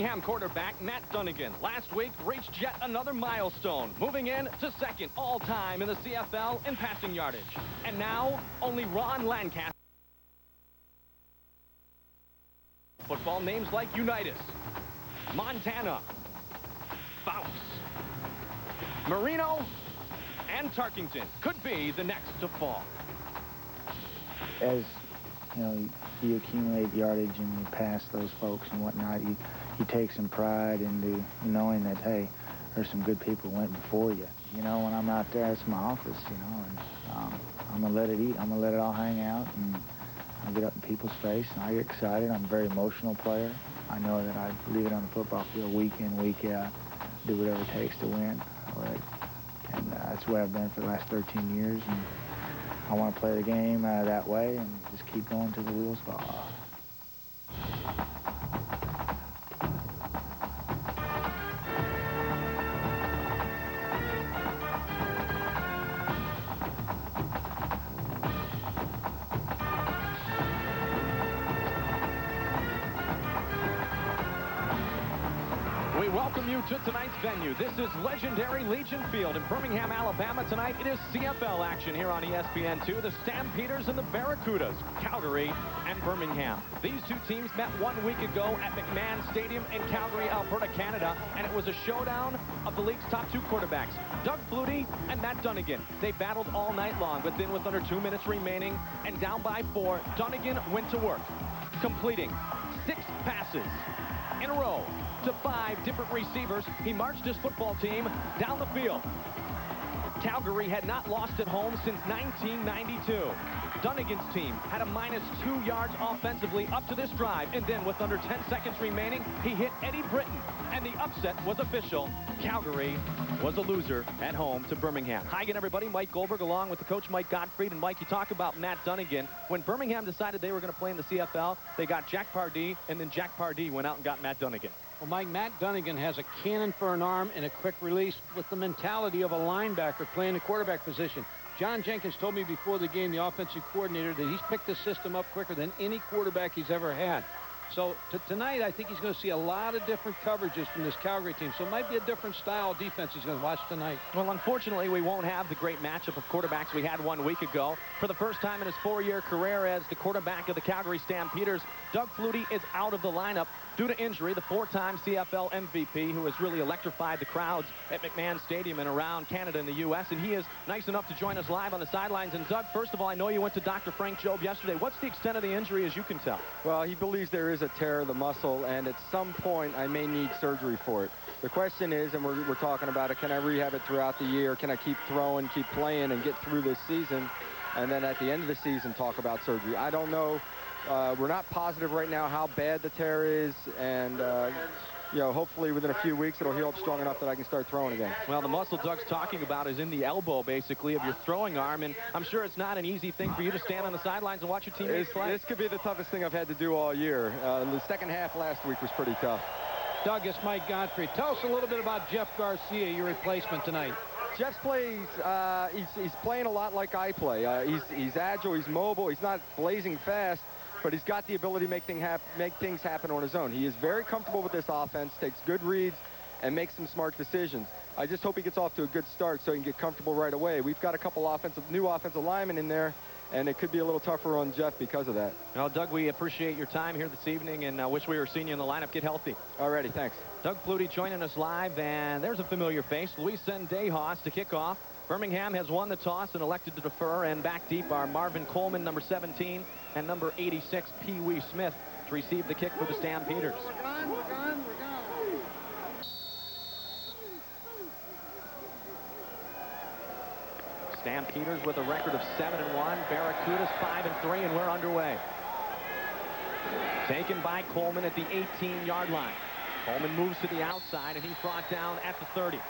Birmingham quarterback Matt Dunnigan last week reached yet another milestone, moving in to second all-time in the CFL in passing yardage. And now, only Ron Lancaster. Football names like Unitas, Montana, Faust, Marino, and Tarkington could be the next to fall. As you know, you accumulate yardage and you pass those folks and whatnot, you take some pride into knowing that, hey, there's some good people who went before you. You know, when I'm out there, it's my office, you know, and I'm going to let it eat. I'm going to let it all hang out, and I get up in people's face, and I get excited. I'm a very emotional player. I know that I leave it on the football field week in, week out, do whatever it takes to win. And that's the way I've been for the last 13 years. And I want to play the game that way and just keep going till the wheels fall off. We welcome you to tonight's venue. This is legendary Legion Field in Birmingham, Alabama. Tonight it is CFL action here on ESPN2. The Stampeders and the Barracudas, Calgary and Birmingham. These two teams met 1 week ago at McMahon Stadium in Calgary, Alberta, Canada, and it was a showdown of the league's top two quarterbacks, Doug Flutie and Matt Dunnigan. They battled all night long, but then with under 2 minutes remaining and down by 4, Dunnigan went to work, completing 6 passes in a row to 5 different receivers. He marched his football team down the field. Calgary had not lost at home since 1992. Dunnigan's team had a -2 yards offensively up to this drive, and then with under 10 seconds remaining, he hit Eddie Britton, and the upset was official. Calgary was a loser at home to Birmingham. Hi again, everybody. Mike Goldberg along with the coach Mike Gottfried. And Mike, you talk about Matt Dunnigan. When Birmingham decided they were going to play in the CFL, they got Jack Pardee, and then Jack Pardee went out and got Matt Dunnigan. Well, Mike, Matt Dunnigan has a cannon for an arm and a quick release with the mentality of a linebacker playing the quarterback position. John Jenkins told me before the game, the offensive coordinator, that he's picked the system up quicker than any quarterback he's ever had. So tonight, I think he's going to see a lot of different coverages from this Calgary team. So it might be a different style of defense he's going to watch tonight. Well, unfortunately, we won't have the great matchup of quarterbacks we had 1 week ago. For the first time in his 4-year career as the quarterback of the Calgary Stampeders, Doug Flutie is out of the lineup due to injury. The 4-time CFL MVP who has really electrified the crowds at McMahon Stadium and around Canada and the U.S. And he is nice enough to join us live on the sidelines. And Doug, first of all, I know you went to Dr. Frank Jobe yesterday. What's the extent of the injury, as you can tell? Well, he believes there is a tear of the muscle, and at some point I may need surgery for it. The question is, and we're talking about it, can I rehab it throughout the year? Can I keep throwing, keep playing, and get through this season? And then at the end of the season, talk about surgery. I don't know. We're not positive right now how bad the tear is, and you know, hopefully within a few weeks it'll heal up strong enough that I can start throwing again. Well, the muscle Doug's talking about is in the elbow, basically, of your throwing arm, and I'm sure it's not an easy thing for you to stand on the sidelines and watch your teammates play. This could be the toughest thing I've had to do all year. The second half last week was pretty tough. Doug, it's Mike Gottfried. Tell us a little bit about Jeff Garcia, your replacement tonight. Jeff plays, he's playing a lot like I play. He's agile, he's mobile, he's not blazing fast, but he's got the ability to make things happen on his own. He is very comfortable with this offense, takes good reads, and makes some smart decisions. I just hope he gets off to a good start so he can get comfortable right away. We've got a couple new offensive linemen in there, and it could be a little tougher on Jeff because of that. Well, Doug, we appreciate your time here this evening, and wish we were seeing you in the lineup. Get healthy. Alrighty, thanks. Doug Flutie joining us live, and there's a familiar face, Luis Sendejas, to kick off. Birmingham has won the toss and elected to defer, and back deep are Marvin Coleman, number 17, and number 86, Pee Wee Smith, to receive the kick for the Stampeders. We're gone. Stampeders with a record of 7-1, Barracudas 5-3, and we're underway. Taken by Coleman at the 18-yard line. Coleman moves to the outside, and he's brought down at the 30.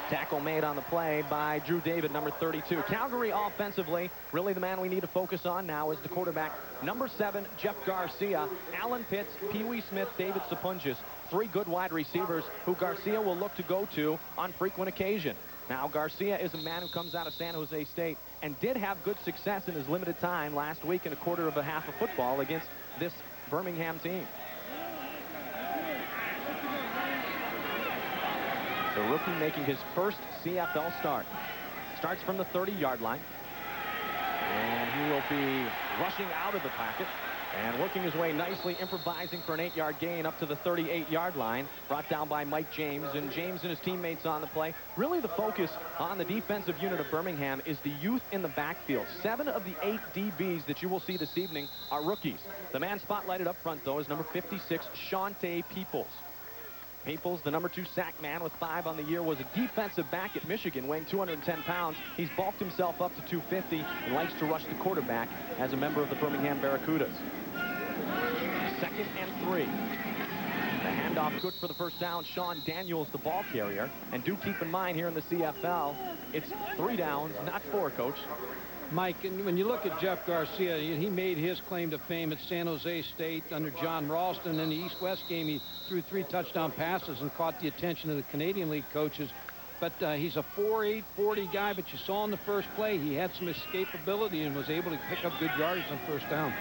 Tackle made on the play by Drew David, number 32. Calgary offensively, really the man we need to focus on now is the quarterback, number 7, Jeff Garcia, Alan Pitts, Pee Wee Smith, David Sapunjis. 3 good wide receivers who Garcia will look to go to on frequent occasion. Now, Garcia is a man who comes out of San Jose State and did have good success in his limited time last week in a quarter of a half of football against this Birmingham team. The rookie making his first CFL start. Starts from the 30-yard line. And he will be rushing out of the pocket and working his way nicely, improvising for an 8-yard gain up to the 38-yard line. Brought down by Mike James, and James and his teammates on the play. Really the focus on the defensive unit of Birmingham is the youth in the backfield. 7 of the 8 DBs that you will see this evening are rookies. The man spotlighted up front, though, is number 56, Shawnte Peoples. Peoples, the number 2 sack man with 5 on the year, was a defensive back at Michigan, weighing 210 pounds. He's bulked himself up to 250 and likes to rush the quarterback as a member of the Birmingham Barracudas. 2nd and 3. The handoff good for the first down. Sean Daniels, the ball carrier. And do keep in mind here in the CFL, it's 3 downs, not 4, Coach. Mike, and when you look at Jeff Garcia, he made his claim to fame at San Jose State under John Ralston. In the East-West game, he threw 3 touchdown passes and caught the attention of the Canadian League coaches. But he's a 4'8", 40 guy, but you saw in the first play, he had some escapability and was able to pick up good yardage on first down.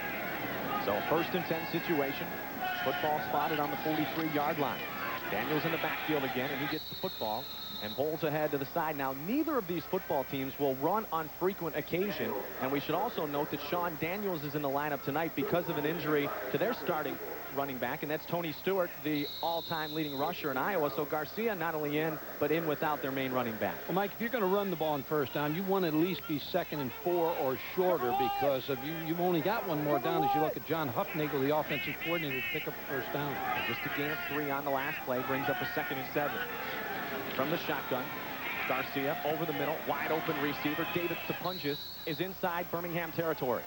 So 1st and 10 situation. Football spotted on the 43-yard line. Daniels in the backfield again, and he gets the football and bowls ahead to the side. Now, neither of these football teams will run on frequent occasion, and we should also note that Sean Daniels is in the lineup tonight because of an injury to their starting running back, and that's Tony Stewart, the all-time leading rusher in Iowa. So Garcia not only in, but in without their main running back. Well, Mike, if you're going to run the ball on first down, you want to at least be 2nd and 4 or shorter, because of you've only got 1 more down as you look at John Huffnagel, the offensive coordinator, to pick up the first down. Just a gain of 3 on the last play brings up a 2nd and 7. From the shotgun, Garcia over the middle, wide open receiver. David Sapungis is inside Birmingham territory.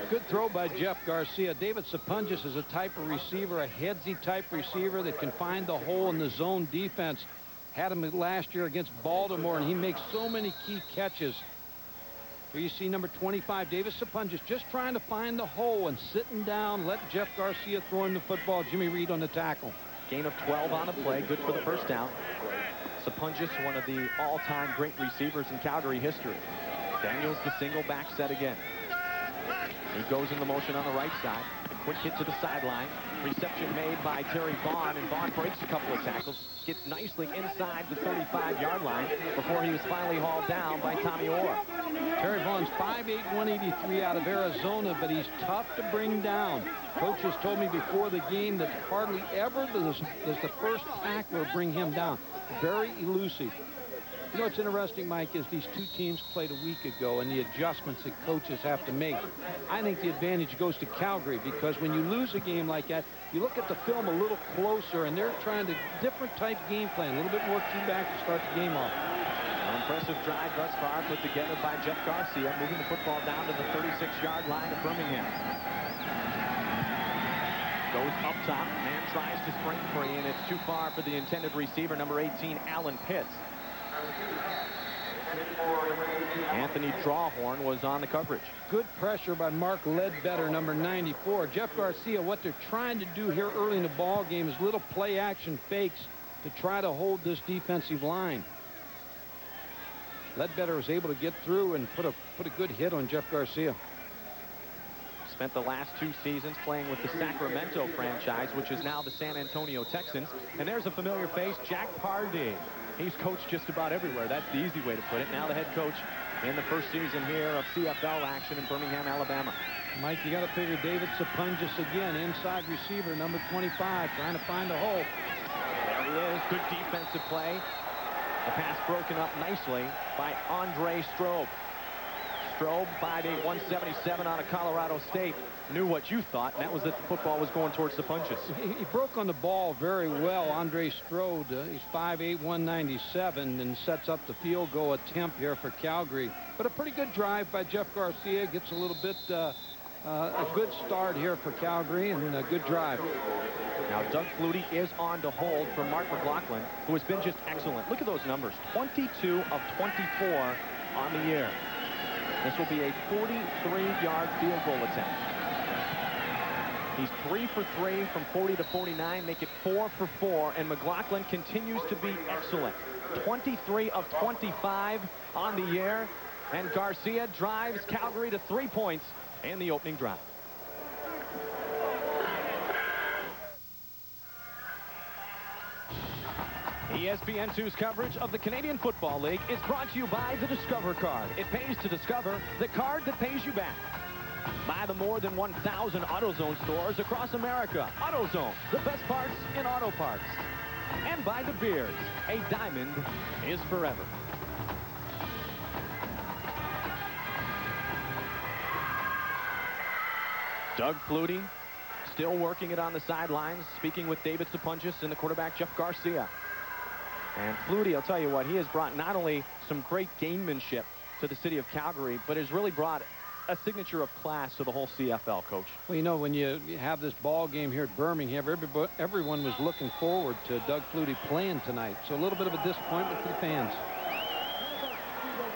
Good throw by Jeff Garcia. David Sapungis is a type of receiver, a headsy type receiver that can find the hole in the zone defense. Had him last year against Baltimore, and he makes so many key catches. Here you see number 25, David Sapungis, just trying to find the hole and sitting down, let Jeff Garcia throw him the football. Jimmy Reed on the tackle. Gain of 12 on the play, good for the first down. Sapungis, one of the all-time great receivers in Calgary history. Daniels, the single back set again. He goes in the motion on the right side. A quick hit to the sideline. Reception made by Terry Vaughn, and Vaughn breaks a couple of tackles. Gets nicely inside the 35-yard line before he was finally hauled down by Tommy Orr. Terry Vaughn's 5'8", 183 out of Arizona, but he's tough to bring down. Coaches told me before the game that hardly ever does the first tackler bring him down. Very elusive. You know what's interesting, Mike, is these 2 teams played a week ago, and the adjustments that coaches have to make. I think the advantage goes to Calgary, because when you lose a game like that, you look at the film a little closer, and they're trying to different type game plan, a little bit more 2 back to start the game off. An impressive drive thus far put together by Jeff Garcia, moving the football down to the 36-yard line of Birmingham. Goes up top, man tries to spring free, and it's too far for the intended receiver, number 18, Alan Pitts. Anthony Drawhorn was on the coverage. Good pressure by Mark Ledbetter, number 94. Jeff Garcia, what they're trying to do here early in the ball game is little play action fakes to try to hold this defensive line. Ledbetter was able to get through and put a good hit on Jeff Garcia. Spent the last 2 seasons playing with the Sacramento franchise, which is now the San Antonio Texans. And there's a familiar face, Jack Pardee. He's coached just about everywhere. That's the easy way to put it. Now the head coach in the first season here of CFL action in Birmingham, Alabama. Mike, you got to figure David Sapungis again, inside receiver, number 25, trying to find a hole. There he is. Good defensive play. The pass broken up nicely by Andre Strobe. Strobe, 5'8", 177 out of Colorado State. Knew what you thought, and that was that the football was going towards Sapungis. He broke on the ball very well. Andre Strode, he's 5'8", 197, and sets up the field goal attempt here for Calgary. But a pretty good drive by Jeff Garcia. Gets a little bit, a good start here for Calgary, and a good drive. Now, Doug Flutie is on to hold for Mark McLaughlin, who has been just excellent. Look at those numbers, 22 of 24 on the year. This will be a 43-yard field goal attempt. He's 3 for 3 from 40 to 49, make it 4 for 4, and McLaughlin continues to be excellent. 23 of 25 on the year, and Garcia drives Calgary to 3 points in the opening drive. ESPN2's coverage of the Canadian Football League is brought to you by the Discover Card. It pays to discover, the card that pays you back. By the more than 1,000 AutoZone stores across America. AutoZone, the best parts in auto parts. And by the beers. A diamond is forever. Doug Flutie still working it on the sidelines, speaking with David Sapunjis and the quarterback Jeff Garcia. And Flutie, I'll tell you what, he has brought not only some great gamemanship to the city of Calgary, but has really brought a signature of class to the whole CFL, Coach. Well, you know, when you have this ball game here at Birmingham, everyone was looking forward to Doug Flutie playing tonight. So a little bit of a disappointment for the fans.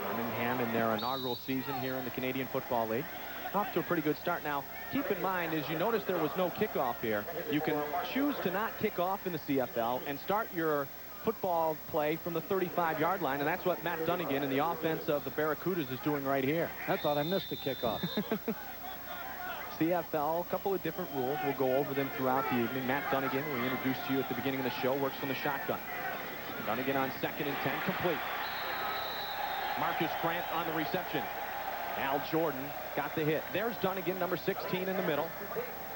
Birmingham in their inaugural season here in the Canadian Football League. Off to a pretty good start. Now, keep in mind, as you notice, there was no kickoff here. You can choose to not kick off in the CFL and start your football play from the 35-yard line, and that's what Matt Dunnigan and the offense of the Barracudas is doing right here. I thought I missed the kickoff. CFL, a couple of different rules. We'll go over them throughout the evening. Matt Dunnigan, we introduced to you at the beginning of the show, works from the shotgun. Dunnigan on 2nd and 10, complete. Marcus Grant on the reception. Al Jordan got the hit. There's Dunnigan, number 16 in the middle.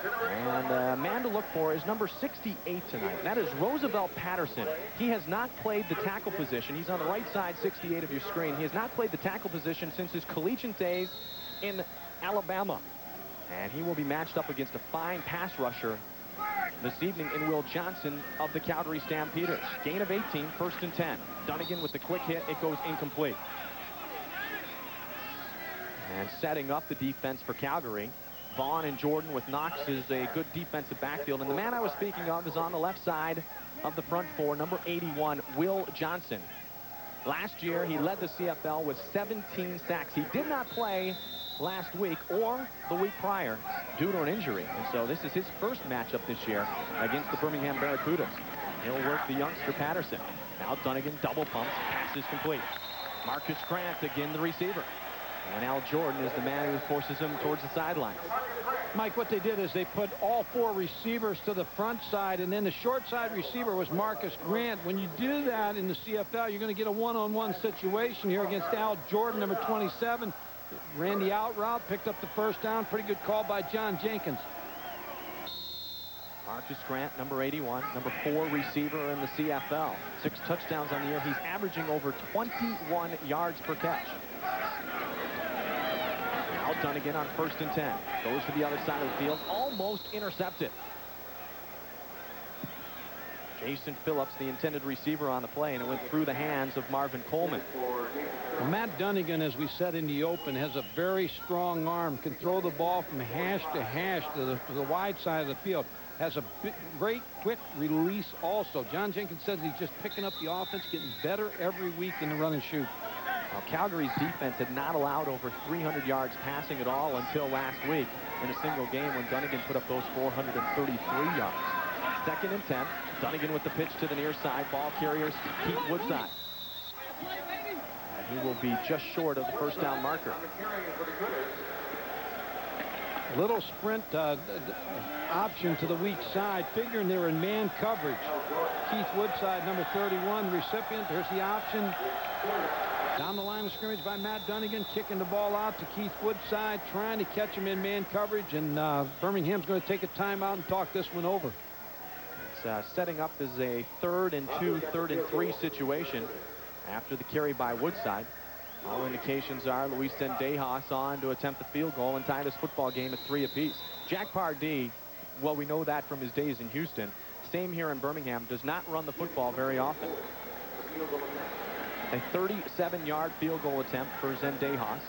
And a man to look for is number 68 tonight. That is Roosevelt Patterson. He has not played the tackle position. He's on the right side, 68 of your screen. He has not played the tackle position since his collegiate days in Alabama. And he will be matched up against a fine pass rusher this evening in Will Johnson of the Calgary Stampeders. Gain of 18, 1st and 10. Dunnigan with the quick hit. It goes incomplete. And setting up the defense for Calgary, Vaughn and Jordan with Knox is a good defensive backfield. And the man I was speaking of is on the left side of the front four, number 81, Will Johnson. Last year, he led the CFL with 17 sacks. He did not play last week or the week prior due to an injury. And so this is his first matchup this year against the Birmingham Barracudas. He'll work the youngster Patterson. Now Dunnigan double pumps, pass is complete. Marcus Grant again the receiver. And Al Jordan is the man who forces him towards the sidelines. Mike, what they did is they put all 4 receivers to the front side, and then the short side receiver was Marcus Grant. When you do that in the CFL, you're going to get a one-on-one situation here against Al Jordan, number 27. Ran the out route, picked up the first down. Pretty good call by John Jenkins. Marcus Grant, number 81, number 4 receiver in the CFL. 6 touchdowns on the year. He's averaging over 21 yards per catch. Now Dunnigan on 1st and 10. Goes to the other side of the field. Almost intercepted. Jason Phillips, the intended receiver on the play, and it went through the hands of Marvin Coleman. Well, Matt Dunnigan, as we said in the open, has a very strong arm. Can throw the ball from hash to hash to the wide side of the field. Has a great quick release also. John Jenkins says he's just picking up the offense, getting better every week in the run and shoot. Well, Calgary's defense had not allowed over 300 yards passing at all until last week in a single game when Dunnigan put up those 433 yards. 2nd and 10. Dunnigan with the pitch to the near side. Ball carriers Keith Woodside. And he will be just short of the first down marker. Little sprint option to the weak side, figuring they were in man coverage. Keith Woodside, number 31, recipient. There's the option. Down the line of scrimmage by Matt Dunnigan, kicking the ball out to Keith Woodside, trying to catch him in man coverage, and Birmingham's going to take a timeout and talk this one over. It's setting up as a 3rd and 2, 3rd and 3 situation after the carry by Woodside. All indications are Luis Zendejas on to attempt the field goal and tie this football game at 3 apiece. Jack Pardee, well, we know that from his days in Houston. Same here in Birmingham, does not run the football very often. A 37-yard field goal attempt for Zendejas,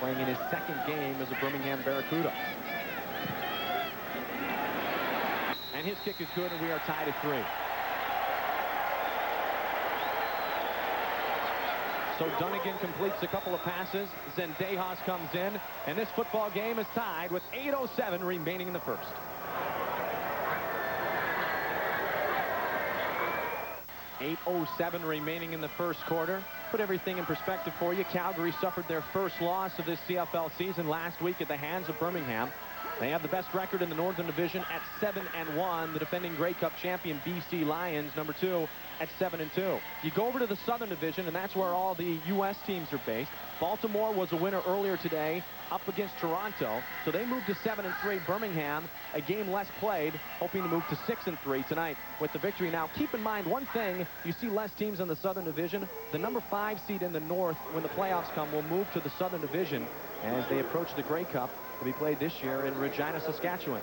playing in his 2nd game as a Birmingham Barracuda. And his kick is good, and we are tied at 3. So Dunnigan completes a couple of passes. Zendejas comes in, and this football game is tied with 8:07 remaining in the first. .807 remaining in the first quarter. Put everything in perspective for you. Calgary suffered their first loss of this CFL season last week at the hands of Birmingham. They have the best record in the Northern Division at 7-1. The defending Grey Cup champion BC Lions, number 2, at 7-2. You go over to the Southern Division, and that's where all the U.S. teams are based. Baltimore was a winner earlier today up against Toronto, so they moved to 7-3. Birmingham, a game less played, hoping to move to 6-3 tonight with the victory. Now, keep in mind one thing: you see less teams in the Southern Division. The number 5 seed in the North, when the playoffs come, will move to the Southern Division as they approach the Grey Cup to be played this year in Regina, Saskatchewan.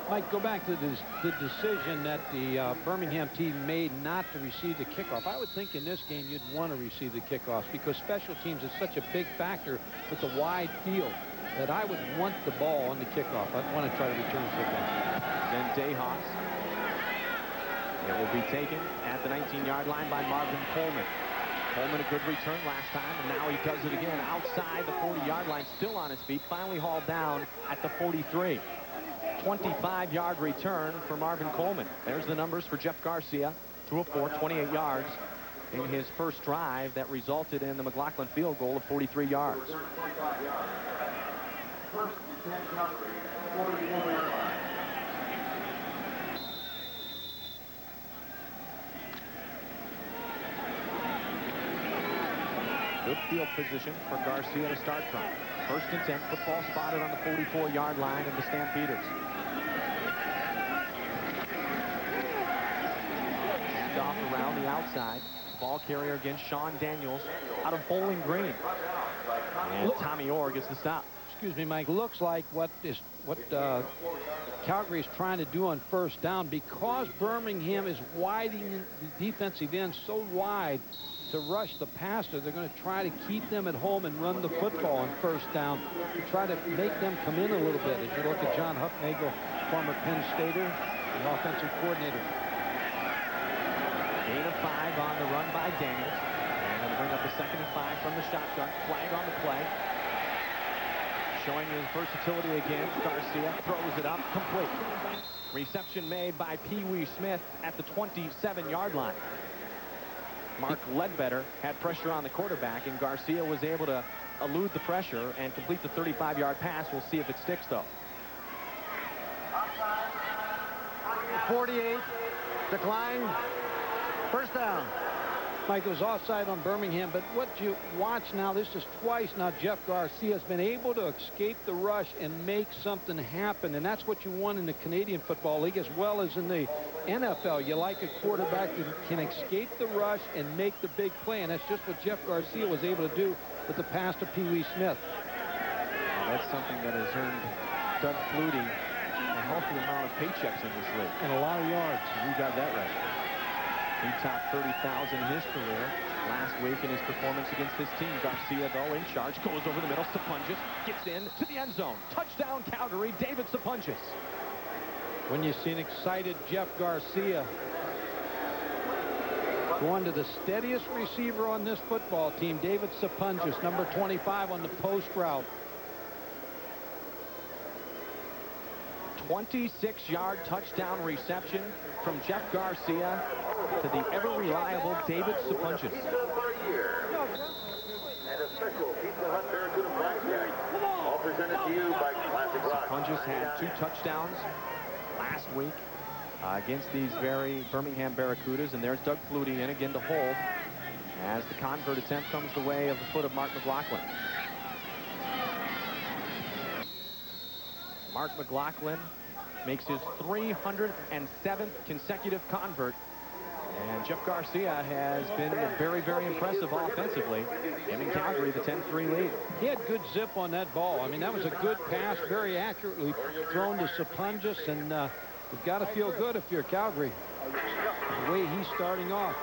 Mike, go back to the decision that the Birmingham team made not to receive the kickoff. I would think in this game you'd want to receive the kickoffs because special teams is such a big factor with the wide field that I would want the ball on the kickoff. I'd want to try to return the kickoff. Then Dayhoffs. It will be taken at the 19-yard line by Marvin Coleman. Coleman, a good return last time, and now he does it again outside the 40-yard line, still on his feet, finally hauled down at the 43. 25-yard return for Marvin Coleman. There's the numbers for Jeff Garcia. 2 of 4, 28 yards in his first drive that resulted in the McLaughlin field goal of 43 yards. Good field position for Garcia to start from. 1st and 10, football spotted on the 44-yard line of the Stampeders. And off around the outside. Ball carrier against Sean Daniels out of Bowling Green. And Tommy Orr gets the stop. Excuse me, Mike. Looks like what Calgary is trying to do on 1st down, because Birmingham is widening the defensive end so wide to rush the passer. They're going to try to keep them at home and run the football on 1st down to try to make them come in a little bit. As you look at John Hufnagel, former Penn Stater, and offensive coordinator. Gain of 5 on the run by Daniels. And going to bring up a 2nd and 5 from the shotgun. Flag on the play. Showing his versatility again. Garcia throws it up, complete. Reception made by Pee Wee Smith at the 27-yard line. Mark Ledbetter had pressure on the quarterback, and Garcia was able to elude the pressure and complete the 35-yard pass. We'll see if it sticks, though. 48, decline, 1st down. Mike, was offside on Birmingham, but what you watch now, this is twice now Jeff Garcia has been able to escape the rush and make something happen, and that's what you want in the Canadian Football League as well as in the NFL. You like a quarterback that can escape the rush and make the big play, and that's just what Jeff Garcia was able to do with the pass to Pee Wee Smith. That's something that has earned Doug Flutie a healthy amount of paychecks in this league. And a lot of yards. You got that right. He topped 30,000 in his career last week in his performance against his team. Garcia, though, in charge, goes over the middle. Sapunjis gets in to the end zone. Touchdown, Calgary, David Sapunjis. When you see an excited Jeff Garcia going to the steadiest receiver on this football team, David Sapunjis, number 25 on the post route. 26-yard touchdown reception from Jeff Garcia to the ever-reliable David Sapunjis. And a special Pizza Hut Barracuda prize pack, all presented to you by Classic Rock. Sapunjis had 2 touchdowns last week against these very Birmingham Barracudas, and there's Doug Flutie in again to hold as the convert attempt comes the way of the foot of Mark McLaughlin. Mark McLaughlin makes his 307th consecutive convert. And Jeff Garcia has been very, very impressive offensively. Him in Calgary, the 10-3 lead. He had good zip on that ball. I mean, that was a good pass, very accurately thrown to Sapunjis, and you've got to feel good if you're Calgary, the way he's starting off.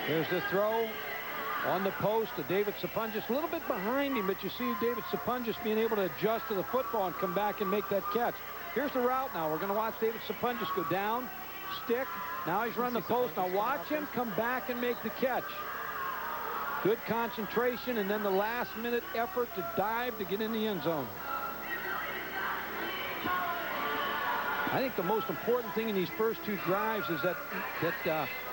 Here's the throw on the post to David Sapunjis. A little bit behind him, but you see David Sapunjis being able to adjust to the football and come back and make that catch. Here's the route now. We're going to watch David Sapunjis go down, stick. Now he's running the post. Now watch him come back and make the catch. Good concentration, and then the last-minute effort to dive to get in the end zone. I think the most important thing in these first two drives is that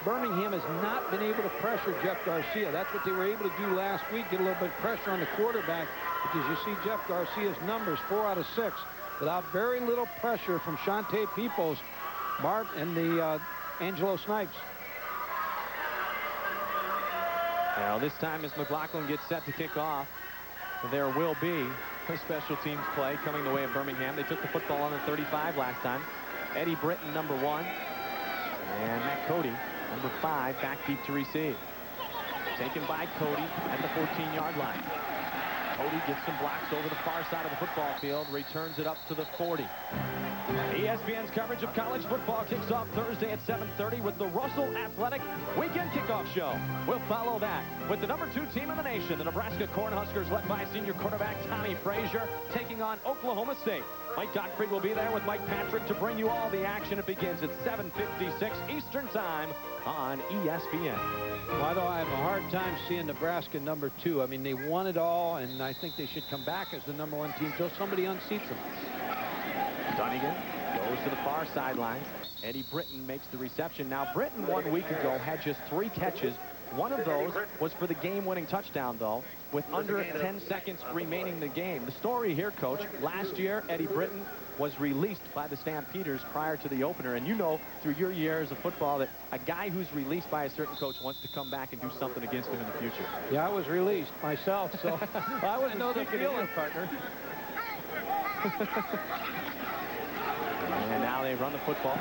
Birmingham has not been able to pressure Jeff Garcia. That's what they were able to do last week, get a little bit of pressure on the quarterback, because you see Jeff Garcia's numbers, 4 out of 6, without very little pressure from Shante Peoples, Marv, and the Angelo Snipes. Now this time as McLaughlin gets set to kick off, there will be a special teams play coming the way of Birmingham. They took the football on the 35 last time. Eddie Britton, number 1. And Matt Cody, number 5, back deep to receive. Taken by Cody at the 14-yard line. Cody gets some blocks over the far side of the football field, returns it up to the 40. ESPN's coverage of college football kicks off Thursday at 7:30 with the Russell Athletic Weekend Kickoff Show. We'll follow that with the number 2 team in the nation, the Nebraska Cornhuskers, led by senior quarterback Tommy Frazier, taking on Oklahoma State. Mike Gottfried will be there with Mike Patrick to bring you all the action. It begins at 7:56 Eastern Time on ESPN. Well, I have a hard time seeing Nebraska number 2. I mean, they won it all, and I think they should come back as the number 1 team until somebody unseats them. Dunnigan goes to the far sidelines. Eddie Britton makes the reception. Now, Britton 1 week ago had just 3 catches. One of those was for the game-winning touchdown, though, with under 10 seconds remaining in the game. The story here, Coach, last year, Eddie Britton was released by the Stampeders prior to the opener. And you know, through your years of football, that a guy who's released by a certain coach wants to come back and do something against him in the future. Yeah, I was released myself, so I wasn't know the feeling, partner. And now they run the football.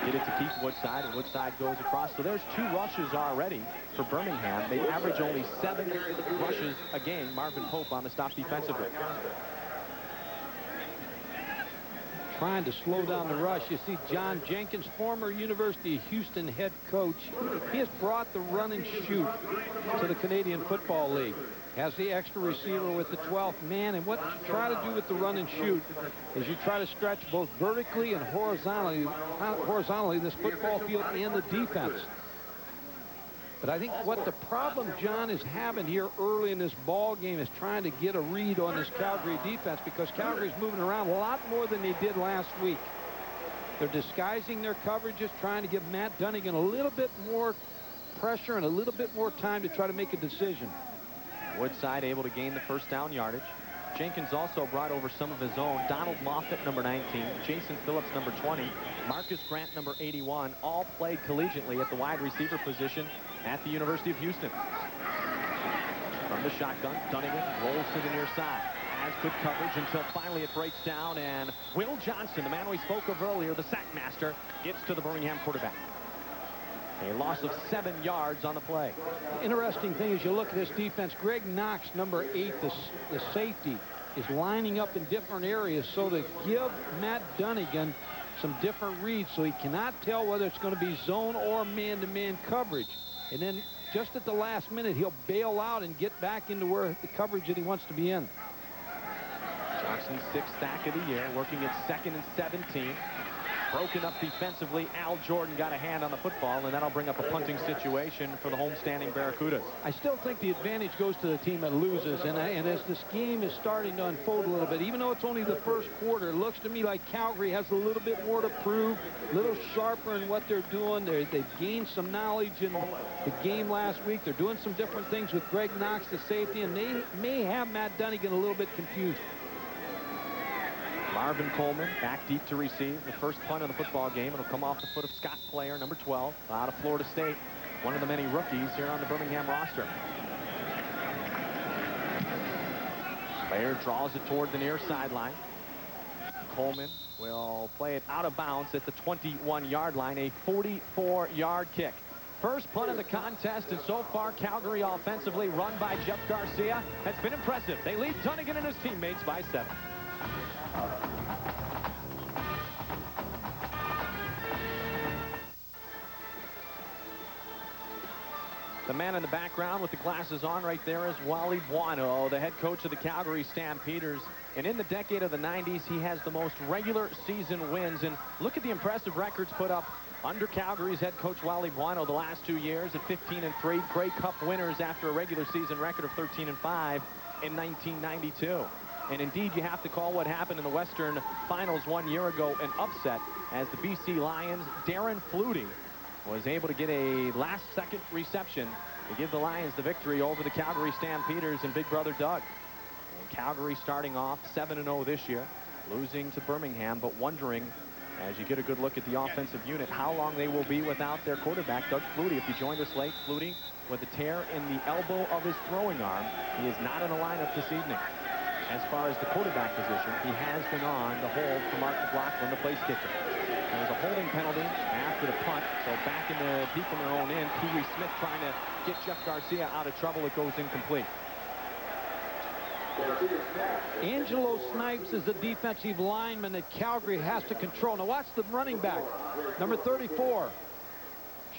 Get it to Keith Woodside, and Woodside goes across. So there's 2 rushes already for Birmingham. They average only 7 rushes a game. Marvin Pope on the stop defensively. Trying to slow down the rush. You see John Jenkins, former University of Houston head coach. He has brought the run and shoot to the Canadian Football League. Has the extra receiver with the 12th man, and what you try to do with the run and shoot is you try to stretch both vertically and horizontally this football field and the defense. But I think what the problem John is having here early in this ball game is trying to get a read on this Calgary defense, because Calgary's moving around a lot more than they did last week. They're disguising their coverages, trying to give Matt Dunnigan a little bit more pressure and a little bit more time to try to make a decision. Woodside able to gain the first down yardage. Jenkins also brought over some of his own. Donald Moffitt, number 19. Jason Phillips, number 20. Marcus Grant, number 81. All played collegiately at the wide receiver position at the University of Houston. From the shotgun, Dunnigan rolls to the near side. Has good coverage until finally it breaks down, and Will Johnson, the man we spoke of earlier, the sack master, gets to the Birmingham quarterback. A loss of 7 yards on the play. Interesting thing is you look at this defense. Greg Knox, number 8, the safety, is lining up in different areas so to give Matt Dunnigan some different reads, so he cannot tell whether it's going to be zone or man-to-man coverage. And then just at the last minute, he'll bail out and get back into where the coverage that he wants to be in. Johnson's 6th sack of the year, working at 2nd and 17. Broken up defensively. Al Jordan got a hand on the football, and that'll bring up a punting situation for the homestanding Barracudas. I still think the advantage goes to the team that loses, and as this game is starting to unfold a little bit, even though it's only the first quarter, it looks to me like Calgary has a little bit more to prove, a little sharper in what they're doing. They've gained some knowledge in the game last week. They're doing some different things with Greg Knox, the safety, and they may have Matt Dunnigan a little bit confused. Marvin Coleman back deep to receive the first punt of the football game. It'll come off the foot of Scott Player, number 12, out of Florida State. One of the many rookies here on the Birmingham roster. Player draws it toward the near sideline. Coleman will play it out of bounds at the 21-yard line, a 44-yard kick. First punt of the contest, and so far Calgary offensively, run by Jeff Garcia, has been impressive. They lead Dunnigan and his teammates by 7. The man in the background with the glasses on right there is Wally Buono, the head coach of the Calgary Stampeders. And in the decade of the 90s, he has the most regular season wins. And look at the impressive records put up under Calgary's head coach Wally Buono the last 2 years at 15-3. Grey Cup winners after a regular season record of 13-5 in 1992. And indeed, you have to call what happened in the Western Finals 1 year ago an upset, as the BC Lions' Darren Flutie was able to get a last-second reception to give the Lions the victory over the Calgary Stampeders and Big Brother Doug. And Calgary starting off 7-0 this year, losing to Birmingham, but wondering, as you get a good look at the offensive unit, how long they will be without their quarterback, Doug Flutie. If you joined us late, Flutie with a tear in the elbow of his throwing arm. He is not in the lineup this evening. As far as the quarterback position, he has been on the hold for Mark McLaughlin, the place kicker. There was a holding penalty after the punt, so back in the deep in their own end, Pee-wee Smith trying to get Jeff Garcia out of trouble. It goes incomplete. Angelo Snipes is the defensive lineman that Calgary has to control. Now watch the running back, number 34.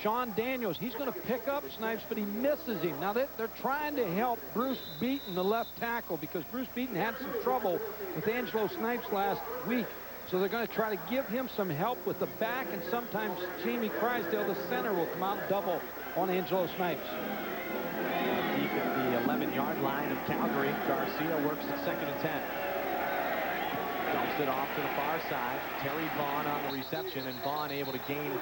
Sean Daniels, he's going to pick up Snipes, but he misses him. Now they're trying to help Bruce Beaton, the left tackle, because Bruce Beaton had some trouble with Angelo Snipes last week. So they're going to try to give him some help with the back, and sometimes Jamie Crysdale, the center, will come out and double on Angelo Snipes. Deep at the 11-yard line of Calgary, Garcia works at 2nd and 10. Dumps it off to the far side. Terry Vaughn on the reception, and Vaughn able to gain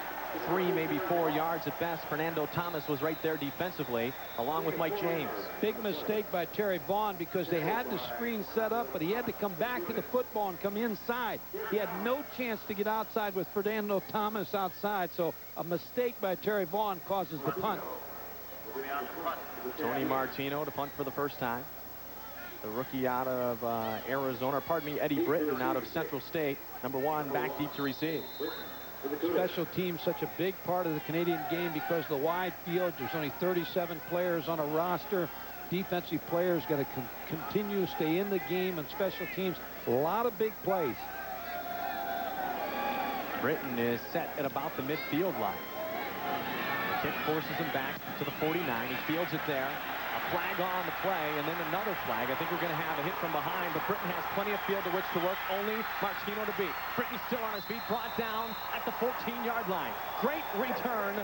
3, maybe 4 yards at best. Fernando Thomas was right there defensively, along with Mike James. Big mistake by Terry Vaughn, because they had the screen set up, but he had to come back to the football and come inside. He had no chance to get outside with Fernando Thomas outside, so a mistake by Terry Vaughn causes the punt. Tony Martino to punt for the first time. The rookie out of Arizona, pardon me, Eddie Britton out of Central State, number 1, back deep to receive. Special teams such a big part of the Canadian game because of the wide field. There's only 37 players on a roster. Defensive players got to continue to stay in the game, and special teams, a lot of big plays. Britton is set at about the midfield line. The kick forces him back to the 49. He fields it there. A flag on the play, and then another flag. I think we're going to have a hit from behind, but Britton has plenty of field to which to work. Only Martino to beat. Britton still on his feet, brought down at the 14-yard line. Great return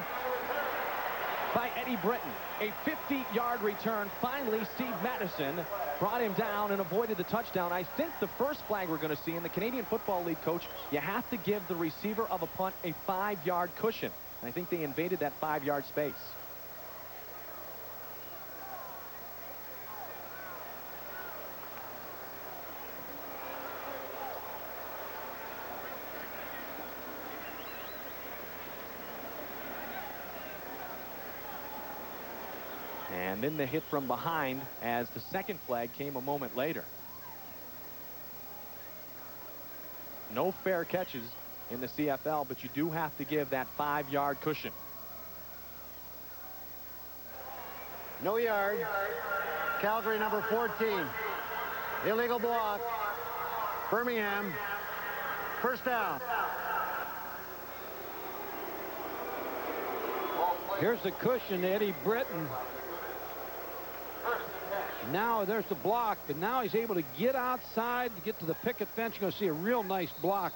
by Eddie Britton. A 50-yard return. Finally, Steve Madison brought him down and avoided the touchdown. I think the first flag we're going to see in the Canadian Football League, Coach, you have to give the receiver of a punt a 5-yard cushion. And I think they invaded that 5-yard space. And then the hit from behind as the second flag came a moment later. No fair catches in the CFL, but you do have to give that 5-yard cushion. No yard. Calgary number 14. Illegal block. Birmingham. First down. Here's the cushion, Eddie Britton. Now there's the block, but now he's able to get outside to get to the picket fence. You're going to see a real nice block.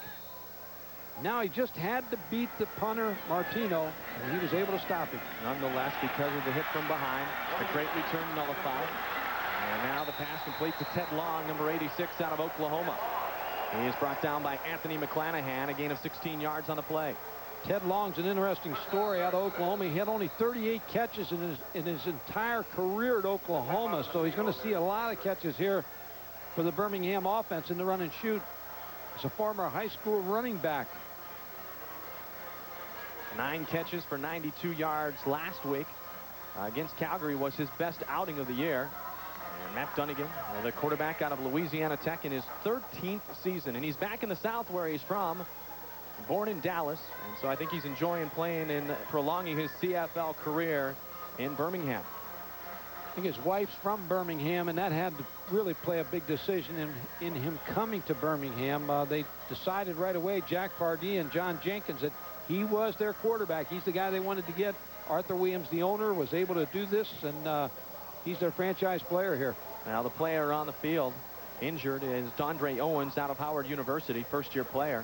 Now he just had to beat the punter, Martino, and he was able to stop him. Nonetheless, because of the hit from behind, a great return nullified. And now the pass complete to Ted Long, number 86 out of Oklahoma. He is brought down by Anthony McClanahan, a gain of 16 yards on the play. Ted Long's an interesting story out of Oklahoma. He had only 38 catches in his entire career at Oklahoma, so he's going to see a lot of catches here for the Birmingham offense in the run and shoot. He's a former high school running back. 9 catches for 92 yards last week against Calgary was his best outing of the year. And Matt Dunnigan, the quarterback out of Louisiana Tech, in his 13th season, and he's back in the South where he's from. Born in Dallas, and so I think he's enjoying playing and prolonging his CFL career in Birmingham. I think his wife's from Birmingham, and that had to really play a big decision in him coming to Birmingham. They decided right away, Jack Pardee and John Jenkins, that he was their quarterback. He's the guy they wanted to get. Arthur Williams, the owner, was able to do this, and he's their franchise player here. Now the player on the field injured is Dondre Owens out of Howard University, first-year player.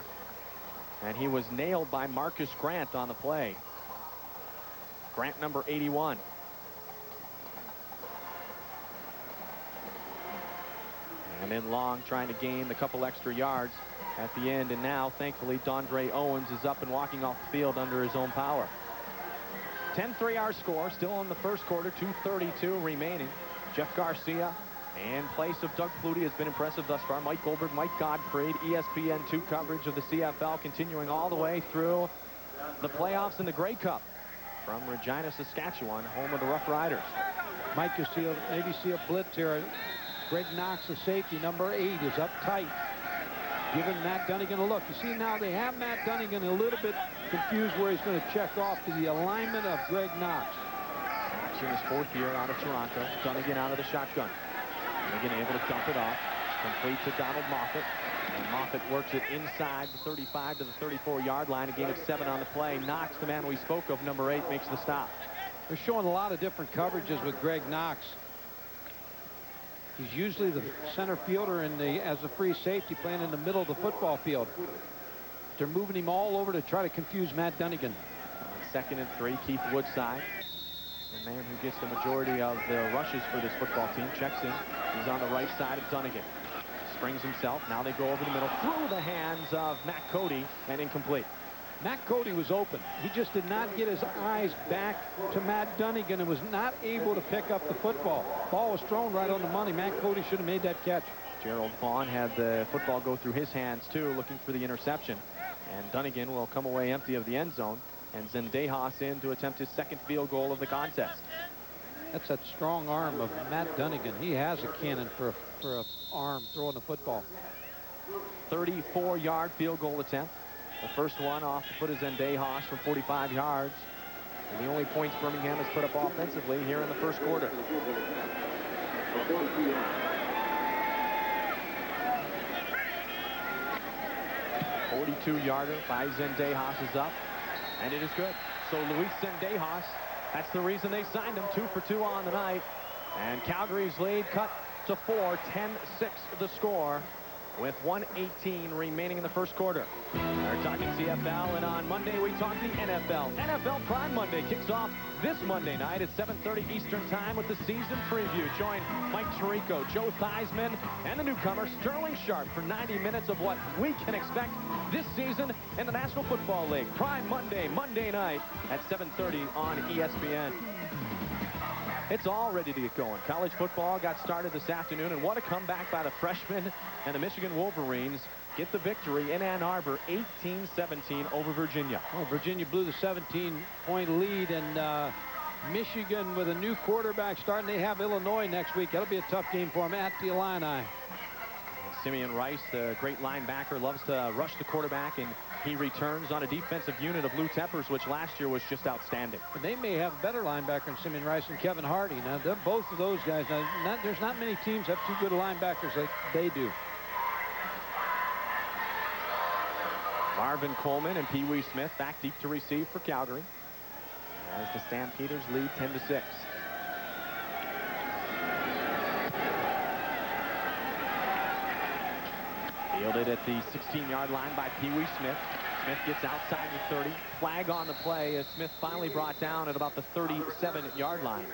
And he was nailed by Marcus Grant on the play. Grant, number 81. And then Long trying to gain a couple extra yards at the end. And now, thankfully, Dondre Owens is up and walking off the field under his own power. 10-3 our score, still in the first quarter, 2:32 remaining. Jeff Garcia in place of Doug Flutie has been impressive thus far. Mike Goldberg, Mike Gottfried, ESPN2 coverage of the CFL continuing all the way through the playoffs in the Grey Cup from Regina, Saskatchewan, home of the Rough Riders. Mike, you see maybe see a blitz here. Greg Knox, the safety, number 8, is up tight, giving Matt Dunnigan a look. You see now they have Matt Dunnigan a little bit confused where he's going to check off to the alignment of Greg Knox. Knox in his 4th year out of Toronto. Dunnigan out of the shotgun. Dunnigan able to dump it off. Complete to Donald Moffat. And Moffat works it inside the 35 to the 34-yard line. A gain of 7 on the play. Knox, the man we spoke of, number 8, makes the stop. They're showing a lot of different coverages with Greg Knox. He's usually the center fielder as a free safety, playing in the middle of the football field. They're moving him all over to try to confuse Matt Dunnigan. On 2nd and 3, Keith Woodside, the man who gets the majority of the rushes for this football team, checks in. He's on the right side of Dunnigan. Springs himself. Now they go over the middle through the hands of Matt Cody, and incomplete. Matt Cody was open. He just did not get his eyes back to Matt Dunnigan and was not able to pick up the football. Ball was thrown right on the money. Matt Cody should have made that catch. Gerald Vaughn had the football go through his hands too, looking for the interception. And Dunnigan will come away empty of the end zone. And Zendejas in to attempt his 2nd field goal of the contest. That's that strong arm of Matt Dunnigan. He has a cannon for a arm throwing the football. 34-yard field goal attempt. The first one off the foot of Zendejas from 45 yards. And the only points Birmingham has put up offensively here in the first quarter. A 42-yarder by Zendejas is up. And it is good. So Luis Zendejas, that's the reason they signed him. 2 for 2 on the night. And Calgary's lead cut to 4. 10-6 the score, with 1:18 remaining in the first quarter. We're talking CFL, and on Monday we talk the NFL. NFL Prime Monday kicks off this Monday night at 7:30 Eastern Time with the season preview. Join Mike Tirico, Joe Theismann, and the newcomer Sterling Sharp for 90 minutes of what we can expect this season in the National Football League. Prime Monday, Monday night at 7:30 on ESPN. It's all ready to get going. College football got started this afternoon, and what a comeback by the freshmen, and the Michigan Wolverines get the victory in Ann Arbor, 18-17 over Virginia. Well, Virginia blew the 17-point lead, and Michigan with a new quarterback starting. They have Illinois next week. That'll be a tough game for them at the Illini. Simeon Rice, the great linebacker, loves to rush the quarterback, and he returns on a defensive unit of Lou Teppers, which last year was just outstanding. And they may have a better linebacker than Simeon Rice and Kevin Hardy. Now, both of those guys, there's not many teams have 2 good linebackers like they do. Marvin Coleman and Pee Wee Smith back deep to receive for Calgary, as the Stampeders lead 10-6. Fielded at the 16-yard line by Pee Wee Smith. Smith gets outside the 30. Flag on the play as Smith finally brought down at about the 37-yard line.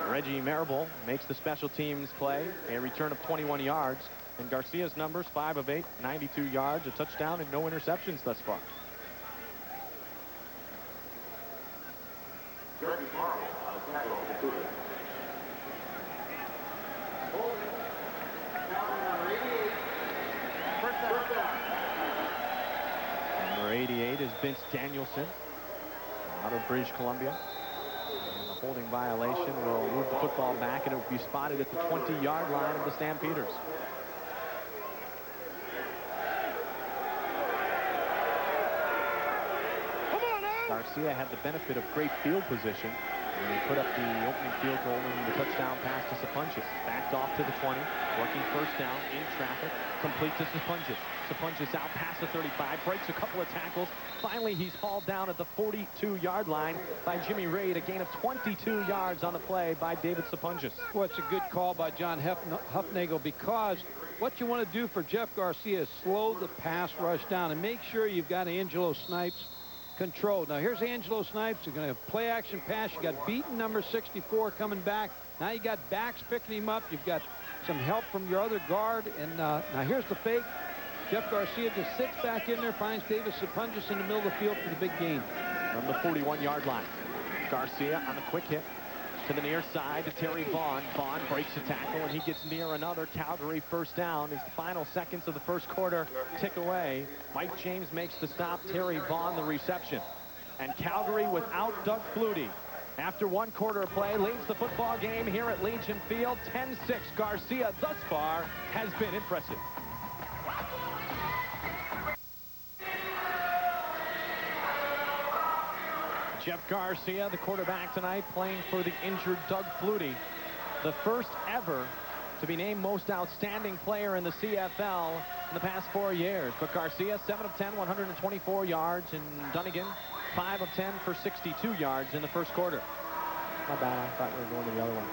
Reggie Marable makes the special teams play, a return of 21 yards. And Garcia's numbers, 5 of 8, 92 yards, a touchdown, and no interceptions thus far. Number 88 is Vince Danielson out of British Columbia. And a holding violation will move the football back, and it will be spotted at the 20-yard line of the Stampeders. Garcia had the benefit of great field position when he put up the opening field goal and the touchdown pass to Sapunchis. Backed off to the 20, working first down in traffic, complete to Sapunchis. Sapunchis out past the 35, breaks a couple of tackles. Finally, he's hauled down at the 42-yard line by Jimmy Reid. A gain of 22 yards on the play by David Sapunchis. Well, it's a good call by John Hufnagel, because what you want to do for Jeff Garcia is slow the pass rush down and make sure you've got Angelo Snipes controlled. Now here's Angelo Snipes. You're going to have play action pass. You got beaten number 64 coming back. Now you got backs picking him up. You've got some help from your other guard. And now here's the fake. Jeff Garcia just sits back in there, finds Davis Sapunjas in the middle of the field for the big gain. From the 41-yard line. Garcia on the quick hit to the near side to Terry Vaughn. Vaughn breaks the tackle, and he gets near another Calgary first down as the final seconds of the first quarter tick away. Mike James makes the stop. Terry Vaughn the reception. And Calgary without Doug Flutie, after one quarter of play, leads the football game here at Legion Field. 10-6. Garcia thus far has been impressive. Jeff Garcia, the quarterback tonight, playing for the injured Doug Flutie. The first ever to be named most outstanding player in the CFL in the past 4 years. But Garcia, 7 of 10, 124 yards. And Dunnigan, 5 of 10 for 62 yards in the first quarter. My bad, I thought we were going to the other one.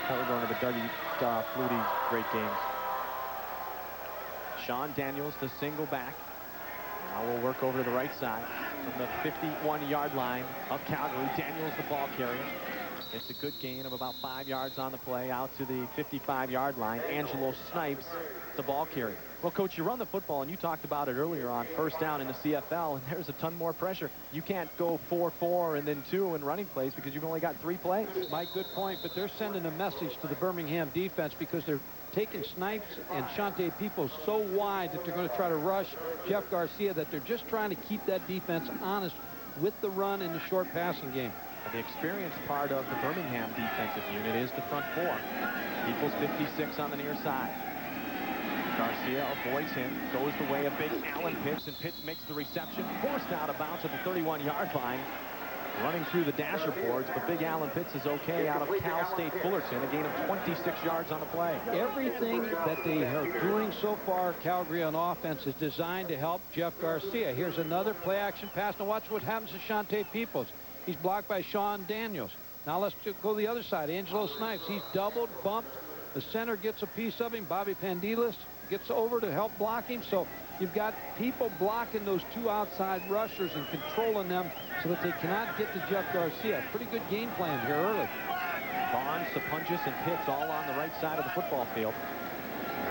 I thought we were going to the Dougie Flutie great games. Sean Daniels, the single back. Now we'll work over to the right side from the 51-yard line of Calgary. Daniels, the ball carrier. It's a good gain of about 5 yards on the play out to the 55-yard line. Angelo Snipes, the ball carrier. Well, Coach, you run the football, and you talked about it earlier on first down in the CFL, and there's a ton more pressure. You can't go 4-4 and then 2 in running plays because you've only got 3 plays. Mike, good point, but they're sending a message to the Birmingham defense because they're taking Snipes and Shante Peoples so wide that they're going to try to rush Jeff Garcia, that they're just trying to keep that defense honest with the run and the short passing game. And the experienced part of the Birmingham defensive unit is the front 4. Peoples 56 on the near side. Garcia avoids him, goes the way of big Allen Pitts, and Pitts makes the reception, forced out of bounds at the 31-yard line. Running through the dasher boards, but big Allen Pitts is okay out of Cal State Fullerton, a gain of 26 yards on the play. Everything that they are doing so far, Calgary on offense, is designed to help Jeff Garcia. Here's another play-action pass. Now watch what happens to Shante Peoples. He's blocked by Sean Daniels. Now let's go to the other side. Angelo Snipes, he's doubled, bumped. The center gets a piece of him. Bobby Pandelis gets over to help block him. So you've got people blocking those 2 outside rushers and controlling them so that they cannot get to Jeff Garcia. Pretty good game plan here early. Vaughn, Sapunjas, and Pitts all on the right side of the football field.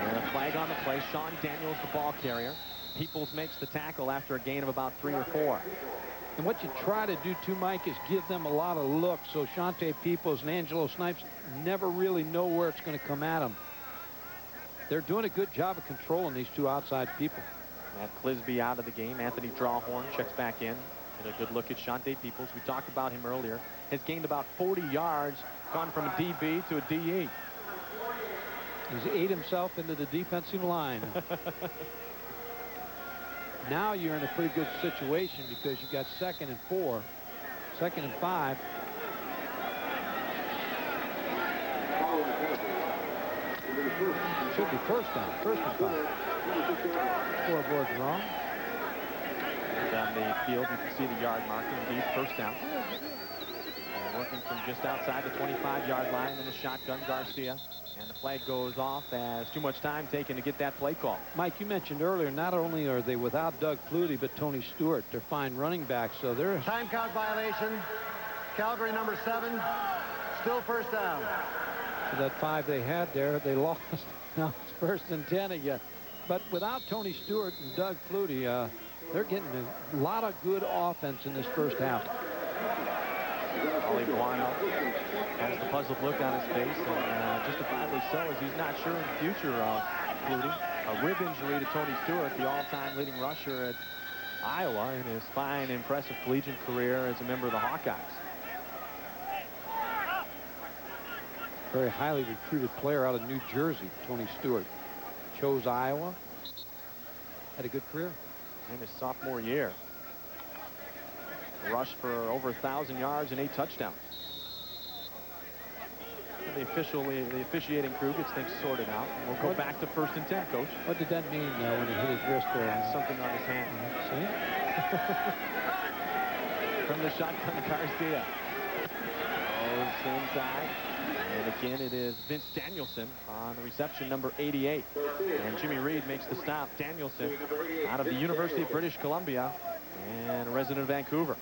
And a flag on the play. Sean Daniels, the ball carrier. Peoples makes the tackle after a gain of about 3 or 4. And what you try to do, too, Mike, is give them a lot of looks so Shante Peoples and Angelo Snipes never really know where it's going to come at them. They're doing a good job of controlling these 2 outside people. Matt Clisby out of the game. Anthony Drawhorn checks back in. And a good look at Shante Peoples. We talked about him earlier. Has gained about 40 yards, gone from a DB to a DE. He's ate himself into the defensive line. Now you're in a pretty good situation because you got 2nd and 4, 2nd and 5. Should be first down, 1st and 5. Scoreboard's wrong. Down the field, you can see the yard marker. Indeed, first down. And working from just outside the 25-yard line in the shotgun, Garcia. And the flag goes off as too much time taken to get that play call. Mike, you mentioned earlier, not only are they without Doug Flutie, but Tony Stewart. They're fine running backs, so they're... Time count violation. Calgary number 7. Still first down. So that 5 they had there, they lost. Now it's 1st and 10 again. But without Tony Stewart and Doug Flutie, they're getting a lot of good offense in this first half. Ollie Guano has the puzzled look on his face, and justifiably so, as he's not sure in the future of Flutie. A rib injury to Tony Stewart, the all-time leading rusher at Iowa in his fine, impressive collegiate career as a member of the Hawkeyes. Very highly recruited player out of New Jersey, Tony Stewart. Chose Iowa. Had a good career. In his sophomore year. Rushed for over 1,000 yards and 8 touchdowns. The officiating crew gets things sorted out. We'll go back to 1st and 10, Coach. What did that mean when he hit his wrist there? Something on his hand. See? From the shotgun, Garcia. Goes inside. And again, it is Vince Danielson on reception number 88. And Jimmy Reed makes the stop. Danielson out of the University of British Columbia and a resident of Vancouver.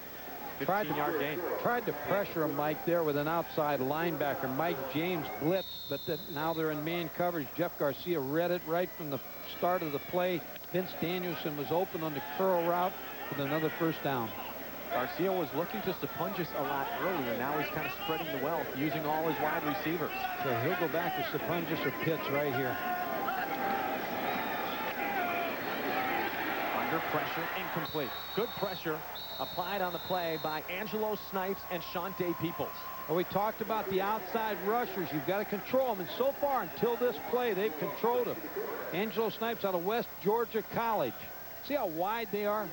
15-yard gain. Tried to pressure him, Mike, there with an outside linebacker. Mike James blitzed, but now they're in man coverage. Jeff Garcia read it right from the start of the play. Vince Danielson was open on the curl route with another first down. Garcia was looking to Sapunjas a lot earlier. Now he's kind of spreading the wealth, using all his wide receivers. So he'll go back to Sapunjas or Pitts right here. Under pressure, incomplete. Good pressure applied on the play by Angelo Snipes and Shante Peoples. Well, we talked about the outside rushers. You've got to control them. And so far, until this play, they've controlled them. Angelo Snipes out of West Georgia College. See how wide they are?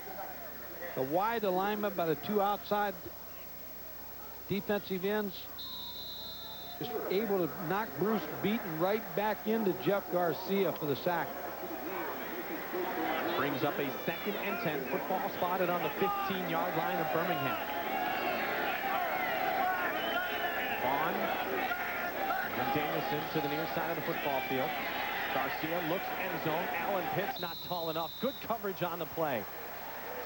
The wide alignment by the two outside defensive ends. Just able to knock Bruce Beaton right back into Jeff Garcia for the sack. Brings up a 2nd and 10. Football spotted on the 15-yard line of Birmingham. Vaughn and Danielson to the near side of the football field. Garcia looks end zone. Alan Pitts not tall enough. Good coverage on the play.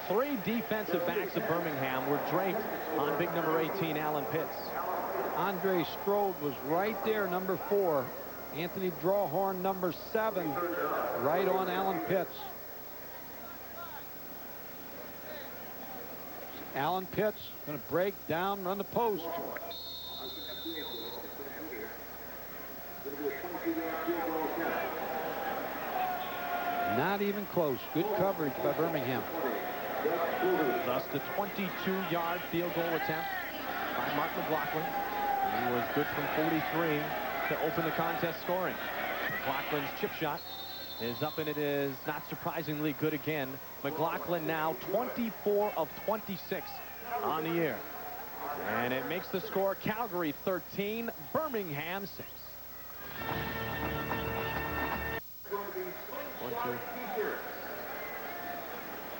3 defensive backs of Birmingham were draped on big number 18, Alan Pitts. Andre Strode was right there, number 4. Anthony Drawhorn, number 7, right on Alan Pitts. Alan Pitts going to break down, run the post. Not even close. Good coverage by Birmingham. Thus the 22-yard field goal attempt by Mark McLaughlin. He was good from 43 to open the contest scoring. McLaughlin's chip shot is up, and it is not surprisingly good again. McLaughlin now 24 of 26 on the year. And it makes the score Calgary 13, Birmingham 6.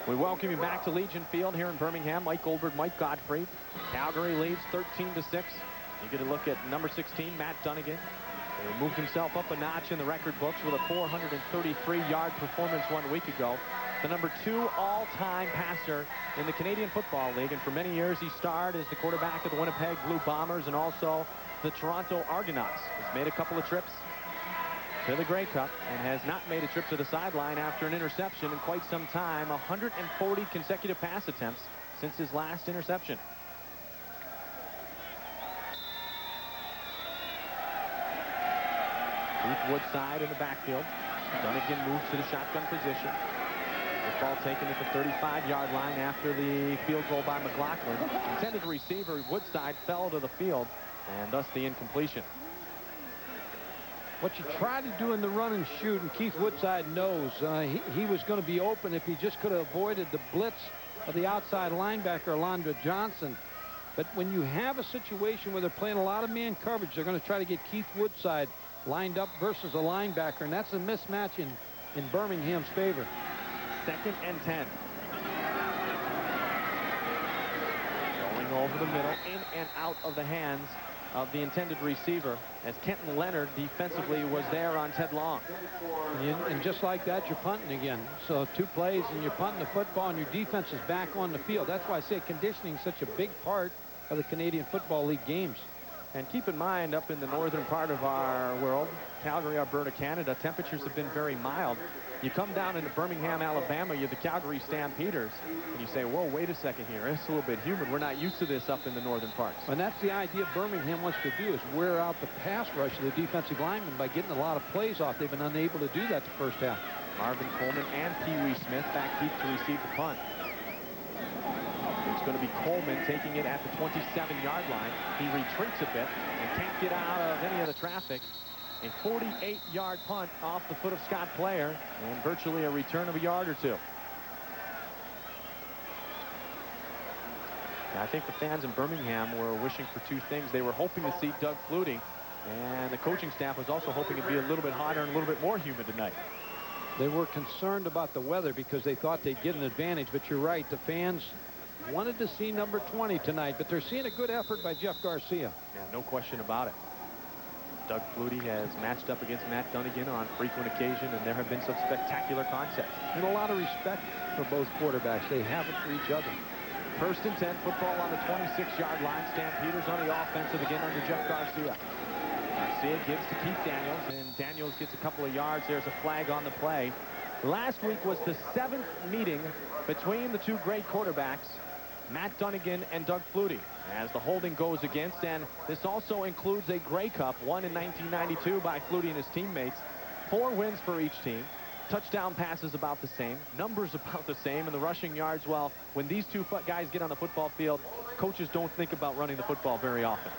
We welcome you back to Legion Field here in Birmingham. Mike Goldberg, Mike Godfrey. Calgary leads 13-6. You get a look at number 16, Matt Dunnigan. He moved himself up a notch in the record books with a 433-yard performance 1 week ago. The number 2 all-time passer in the Canadian Football League. And for many years, he starred as the quarterback of the Winnipeg Blue Bombers and also the Toronto Argonauts. He's made a couple of trips to the Grey Cup and has not made a trip to the sideline after an interception in quite some time. 140 consecutive pass attempts since his last interception. Keith Woodside in the backfield. Dunnigan moves to the shotgun position. The ball taken at the 35-yard line after the field goal by McLaughlin. Intended receiver Woodside fell to the field, and thus the incompletion. What you try to do in the run and shoot, and Keith Woodside knows he was going to be open if he just could have avoided the blitz of the outside linebacker, Alondra Johnson. But when you have a situation where they're playing a lot of man coverage, they're going to try to get Keith Woodside lined up versus a linebacker, and that's a mismatch in Birmingham's favor. 2nd and 10. Going over the middle, in and out of the hands of the intended receiver, as Kenton Leonard defensively was there on Ted Long. And just like that, you're punting again. So 2 plays and you're punting the football and your defense is back on the field. That's why I say conditioning is such a big part of the Canadian Football League games. And keep in mind, up in the northern part of our world, Calgary, Alberta, Canada, temperatures have been very mild. You come down into Birmingham, Alabama, you're the Calgary Stampeders, and you say, whoa, wait a second here. It's a little bit humid. We're not used to this up in the northern parts. And that's the idea Birmingham wants to do, is wear out the pass rush of the defensive linemen by getting a lot of plays off. They've been unable to do that the first half. Marvin Coleman and Pee Wee Smith back deep to receive the punt. It's going to be Coleman taking it at the 27-yard line. He retreats a bit and can't get out of any of the traffic. A 48-yard punt off the foot of Scott Player, and virtually a return of a yard or 2. I think the fans in Birmingham were wishing for 2 things. They were hoping to see Doug Flutie, and the coaching staff was also hoping it'd be a little bit hotter and a little bit more humid tonight. They were concerned about the weather because they thought they'd get an advantage, but you're right. The fans wanted to see number 20 tonight, but they're seeing a good effort by Jeff Garcia. Yeah, no question about it. Doug Flutie has matched up against Matt Dunnigan on frequent occasion, and there have been some spectacular contests. And a lot of respect for both quarterbacks. They have it for each other. First and 10, football on the 26-yard line. Stampeders on the offensive again under Jeff Garcia. Garcia gives to Keith Daniels, and Daniels gets a couple of yards. There's a flag on the play. Last week was the 7th meeting between the two great quarterbacks, Matt Dunnigan and Doug Flutie, as the holding goes against. And this also includes a Grey Cup, won in 1992 by Flutie and his teammates. 4 wins for each team. Touchdown passes about the same, numbers about the same, and the rushing yards, well, when these two guys get on the football field, coaches don't think about running the football very often.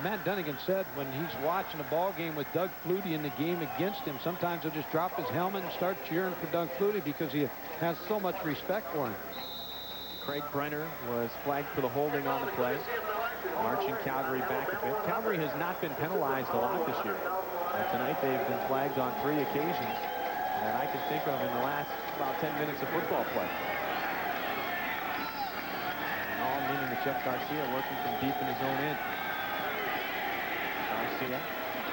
Matt Dunnigan said when he's watching a ball game with Doug Flutie in the game against him, sometimes he'll just drop his helmet and start cheering for Doug Flutie because he has so much respect for him. Craig Brenner was flagged for the holding on the play, marching Calgary back a bit. Calgary has not been penalized a lot this year. Tonight they've been flagged on 3 occasions that I can think of in the last about 10 minutes of football play. And all meaning that Jeff Garcia working from deep in his own end. Garcia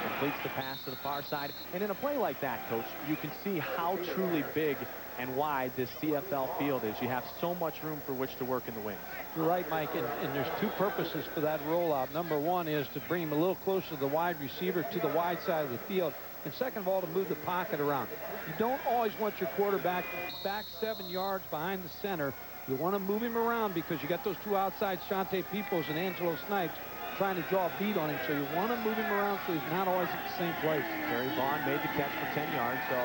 completes the pass to the far side. And in a play like that, Coach, you can see how truly big and wide this CFL field is. You have so much room for which to work in the wings. You're right, Mike, and there's 2 purposes for that rollout. Number 1 is to bring him a little closer to the wide receiver to the wide side of the field. And second of all, to move the pocket around. You don't always want your quarterback back 7 yards behind the center. You want to move him around because you got those 2 outside, Shante Peoples and Angelo Snipes, trying to draw a beat on him. So you want to move him around so he's not always at the same place. Terry Vaughn made the catch for 10 yards, so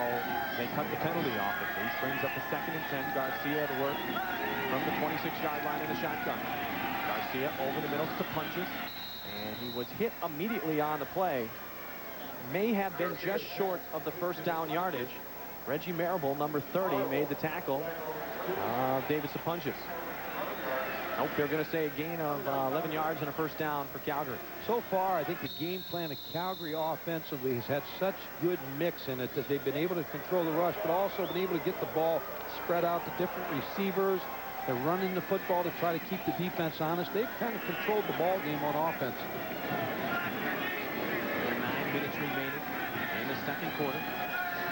they cut the penalty off. At least brings up the 2nd and 10. Garcia to work from the 26-yard line in the shotgun. Garcia over the middle to Punches, and he was hit immediately on the play. May have been just short of the first down yardage. Reggie Marable, number 30, made the tackle. David Sapunches. Nope, they're going to say a gain of 11 yards and a first down for Calgary. So far, I think the game plan of Calgary offensively has had such good mix in it that they've been able to control the rush, but also been able to get the ball spread out to different receivers. They're running the football to try to keep the defense honest. They've kind of controlled the ball game on offense. 9 minutes remaining in the 2nd quarter.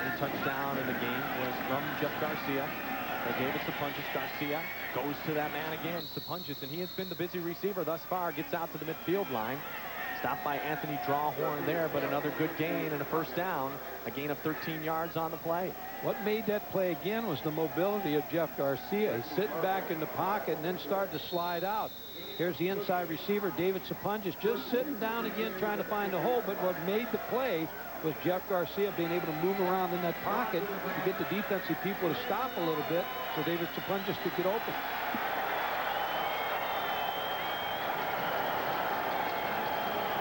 The touchdown in the game was from Jeff Garcia. David Sapunches. Garcia goes to that man again, Sapunches, and he has been the busy receiver thus far. Gets out to the midfield line. Stopped by Anthony Drawhorn there, but another good gain and a first down. A gain of 13 yards on the play. What made that play again was the mobility of Jeff Garcia. He's sitting back in the pocket and then started to slide out. Here's the inside receiver, David Sapunches, just sitting down again trying to find a hole. But what made the play was Jeff Garcia being able to move around in that pocket to get the defensive people to stop a little bit so David Sapunches could get open.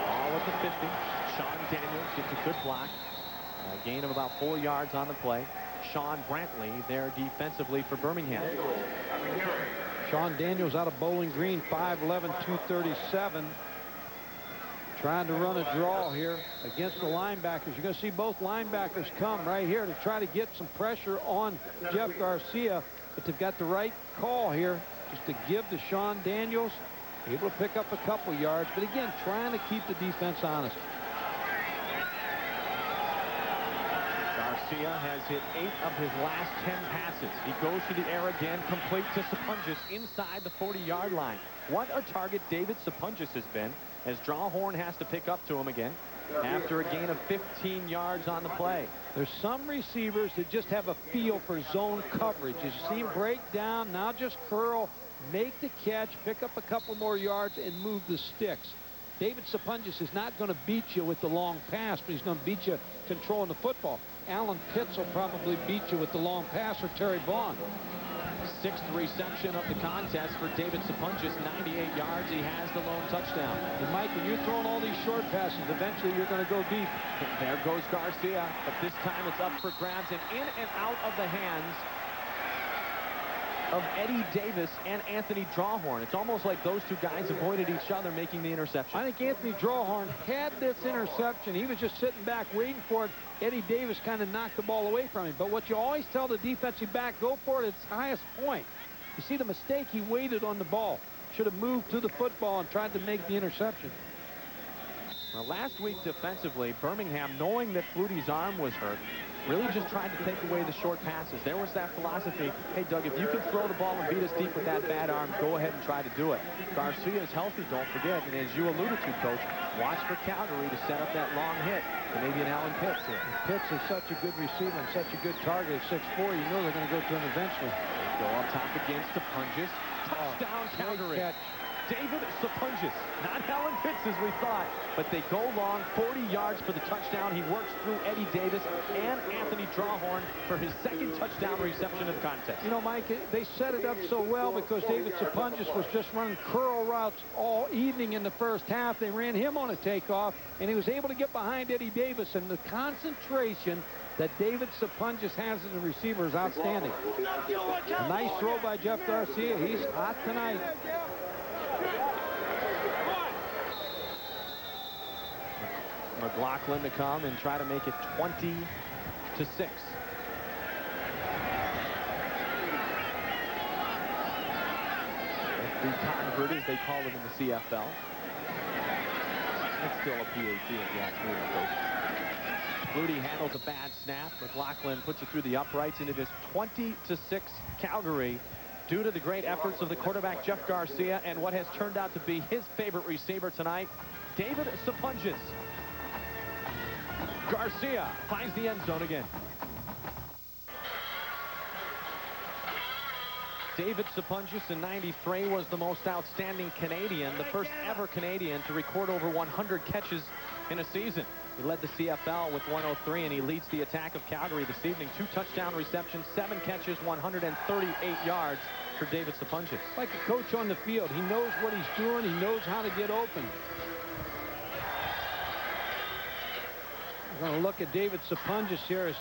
All at the 50. Sean Daniels gets a good block. A gain of about 4 yards on the play. Sean Brantley there defensively for Birmingham. Sean Daniels out of Bowling Green, 5'11", 237. Trying to run a draw here against the linebackers. You're going to see both linebackers come right here to try to get some pressure on Jeff Garcia. But they've got the right call here just to give to Sean Daniels. Able to pick up a couple yards. But again, trying to keep the defense honest. Garcia has hit 8 of his last 10 passes. He goes to the air again, complete to Sapunches inside the 40-yard line. What a target David Sapunches has been, as Drawhorn has to pick up to him again after a gain of 15 yards on the play. There's some receivers that just have a feel for zone coverage. You see him break down, now just curl, make the catch, pick up a couple more yards, and move the sticks. David Sapunches is not going to beat you with the long pass, but he's going to beat you controlling the football. Alan Pitts will probably beat you with the long pass, or Terry Vaughn. 6th reception of the contest for David Sapunches, 98 yards. He has the lone touchdown. And Mike, when you're throwing all these short passes, eventually you're going to go deep. There goes Garcia, but this time it's up for grabs and in and out of the hands of Eddie Davis and Anthony Drawhorn. It's almost like those two guys avoided each other making the interception. I think Anthony Drawhorn had this interception. He was just sitting back waiting for it. Eddie Davis kind of knocked the ball away from him. But what you always tell the defensive back, go for it at its highest point. You see the mistake, he waited on the ball. Should have moved to the football and tried to make the interception. Well, last week defensively, Birmingham, knowing that Flutie's arm was hurt, really just tried to take away the short passes. There was that philosophy, hey, Doug, if you can throw the ball and beat us deep with that bad arm, go ahead and try to do it. Garcia is healthy, don't forget, and as you alluded to, Coach, watch for Calgary to set up that long hit, and maybe an Allen Pitts here. Pitts is such a good receiver and such a good target at 6'4", you know they're going to go to him eventually. Go up top against Sapunjis. Touchdown, Calgary. David Sapunjis, not Allen Pitts as we thought, but they go long, 40 yards for the touchdown. He works through Eddie Davis and Anthony Drawhorn for his second touchdown reception of the contest. You know, Mike, they set it up so well because David Sapunjis was just running curl routes all evening in the first half. They ran him on a takeoff, and he was able to get behind Eddie Davis, and the concentration that David Sapunjis has as a receiver is outstanding. A nice throw by Jeff Garcia. He's hot tonight. McLaughlin to come and try to make it 20-6. Converters, they call them in the CFL. It's still a PAT if you ask me, Coach. Flutie handles a bad snap. McLaughlin puts it through the uprights, and it is 20-6 Calgary due to the great efforts of the quarterback Jeff Garcia and what has turned out to be his favorite receiver tonight, David Sapunjis. Garcia finds the end zone again. David Sapunjis in '93 was the most outstanding Canadian, the first ever Canadian to record over 100 catches in a season. He led the CFL with 103, and he leads the attack of Calgary this evening. 2 touchdown receptions, 7 catches, 138 yards for David Sapunjis. Like a coach on the field, he knows what he's doing. He knows how to get open. We're going to look at David Sapunjis here as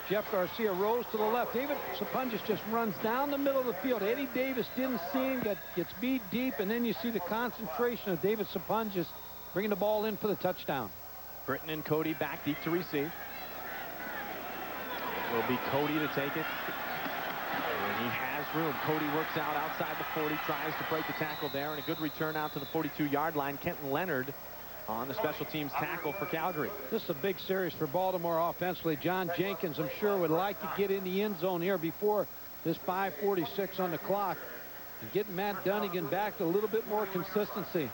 Jeff Garcia rolls to the left. David Sapunjis just runs down the middle of the field. Eddie Davis didn't see him, gets beat deep, and then you see the concentration of David Sapunjis bringing the ball in for the touchdown. Britton and Cody back deep to receive. It will be Cody to take it. And he has room. Cody works out outside the 40, tries to break the tackle there, and a good return out to the 42-yard line. Kenton Leonard on the special teams tackle for Calgary. This is a big series for Baltimore offensively. John Jenkins, I'm sure, would like to get in the end zone here before this 5:46 on the clock and get Matt Dunnigan back to a little bit more consistency.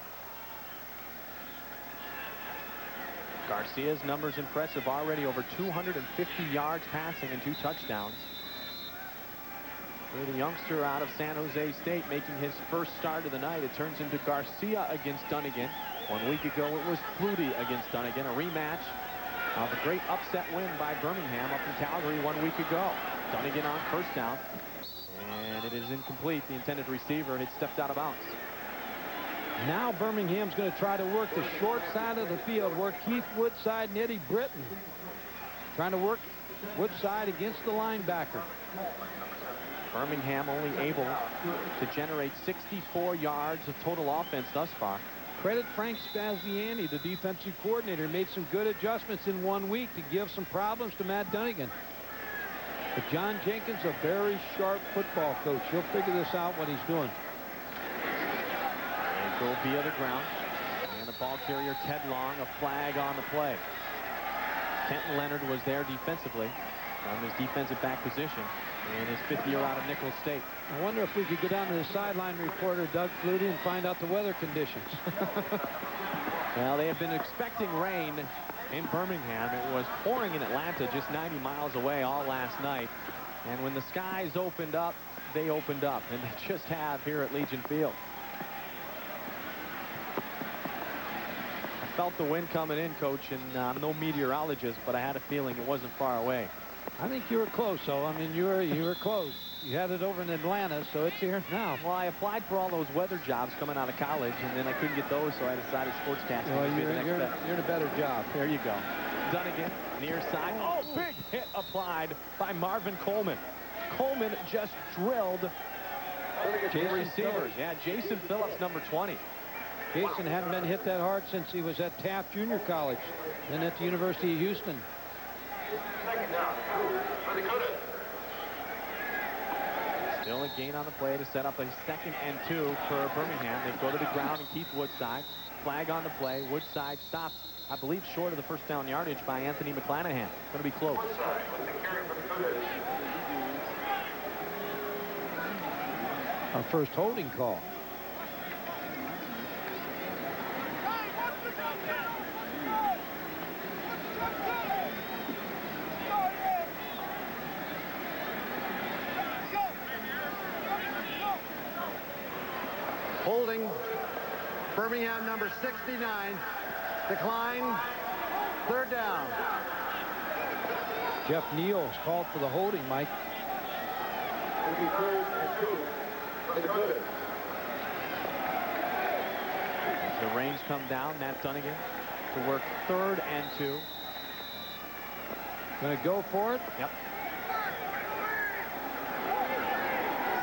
Garcia's numbers impressive already, over 250 yards passing and 2 touchdowns. For the youngster out of San Jose State making his first start of the night, it turns into Garcia against Dunnigan. 1 week ago, it was Flutie against Dunnigan, a rematch of a great upset win by Birmingham up in Calgary 1 week ago. Dunnigan on first down, and it is incomplete. The intended receiver had stepped out of bounds. Now Birmingham's going to try to work the short side of the field, work Keith Woodside and Eddie Britton. Trying to work Woodside against the linebacker. Birmingham only able to generate 64 yards of total offense thus far. Credit Frank Spaziani, the defensive coordinator, made some good adjustments in 1 week to give some problems to Matt Dunnigan. But John Jenkins, a very sharp football coach. He'll figure this out, what he's doing. And go via the ground. And the ball carrier, Ted Long, a flag on the play. Kenton Leonard was there defensively on his defensive back position in his 5th year out of Nichols State. I wonder if we could go down to the sideline reporter, Doug Flutie, and find out the weather conditions. Well, they have been expecting rain in Birmingham. It was pouring in Atlanta, just 90 miles away all last night. And when the skies opened up, they opened up. And they just have here at Legion Field. I felt the wind coming in, Coach, and I'm no meteorologist, but I had a feeling it wasn't far away. I think you were close, though. I mean, you were close. You had it over in Atlanta, so it's here now. Well, I applied for all those weather jobs coming out of college, and then I couldn't get those, so I decided sportscasting would be the next step. You're in a better job. There you go. Dunnigan, near side. Oh, big hit applied by Marvin Coleman. Coleman just drilled the receivers. Yeah, Jason Phillips, number 20. Jason hadn't been hit that hard since he was at Taft Junior College, then at the University of Houston. Second down. Barracudas. Still a gain on the play to set up a 2nd and 2 for Birmingham. They go to the ground and keep Woodside. Flag on the play. Woodside stops I believe, short of the first down yardage by Anthony McClanahan. Going to be close. Our first holding call. Holding. Birmingham number 69. Decline. Third down. Jeff Neal is called for the holding, Mike. Will be third and 2 for the Cougars. As the reins come down, Matt Dunnigan to work 3rd and 2. Going to go for it. Yep.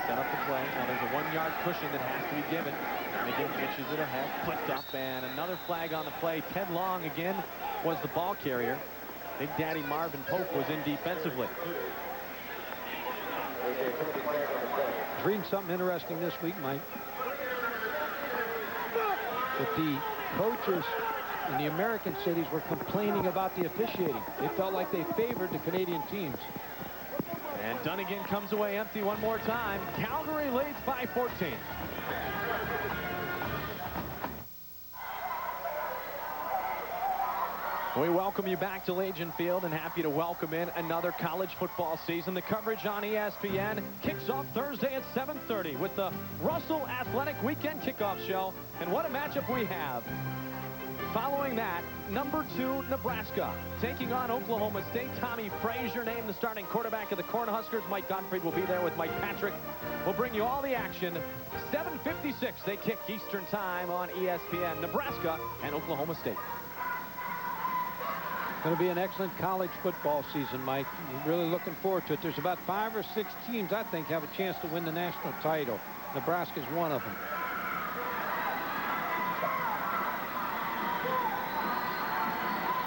Set up the play. Now there's a 1-yard cushion that has to be given. Dunnigan pitches it ahead, flipped up, and another flag on the play. Ted Long again was the ball carrier. Big Daddy Marvin Pope was in defensively. I was reading something interesting this week, Mike. That the coaches in the American cities were complaining about the officiating. They felt like they favored the Canadian teams. And Dunnigan comes away empty one more time. Calgary leads by 14. We welcome you back to Legion Field and happy to welcome in another college football season. The coverage on ESPN kicks off Thursday at 7:30 with the Russell Athletic Weekend Kickoff Show. And what a matchup we have. Following that, number 2, Nebraska, taking on Oklahoma State. Tommy Frazier named the starting quarterback of the Cornhuskers. Mike Gottfried will be there with Mike Patrick. We'll bring you all the action. 7:56, they kick Eastern Time on ESPN. Nebraska and Oklahoma State. Going to be an excellent college football season, Mike. You're really looking forward to it. There's about 5 or 6 teams, I think, have a chance to win the national title. Nebraska's one of them.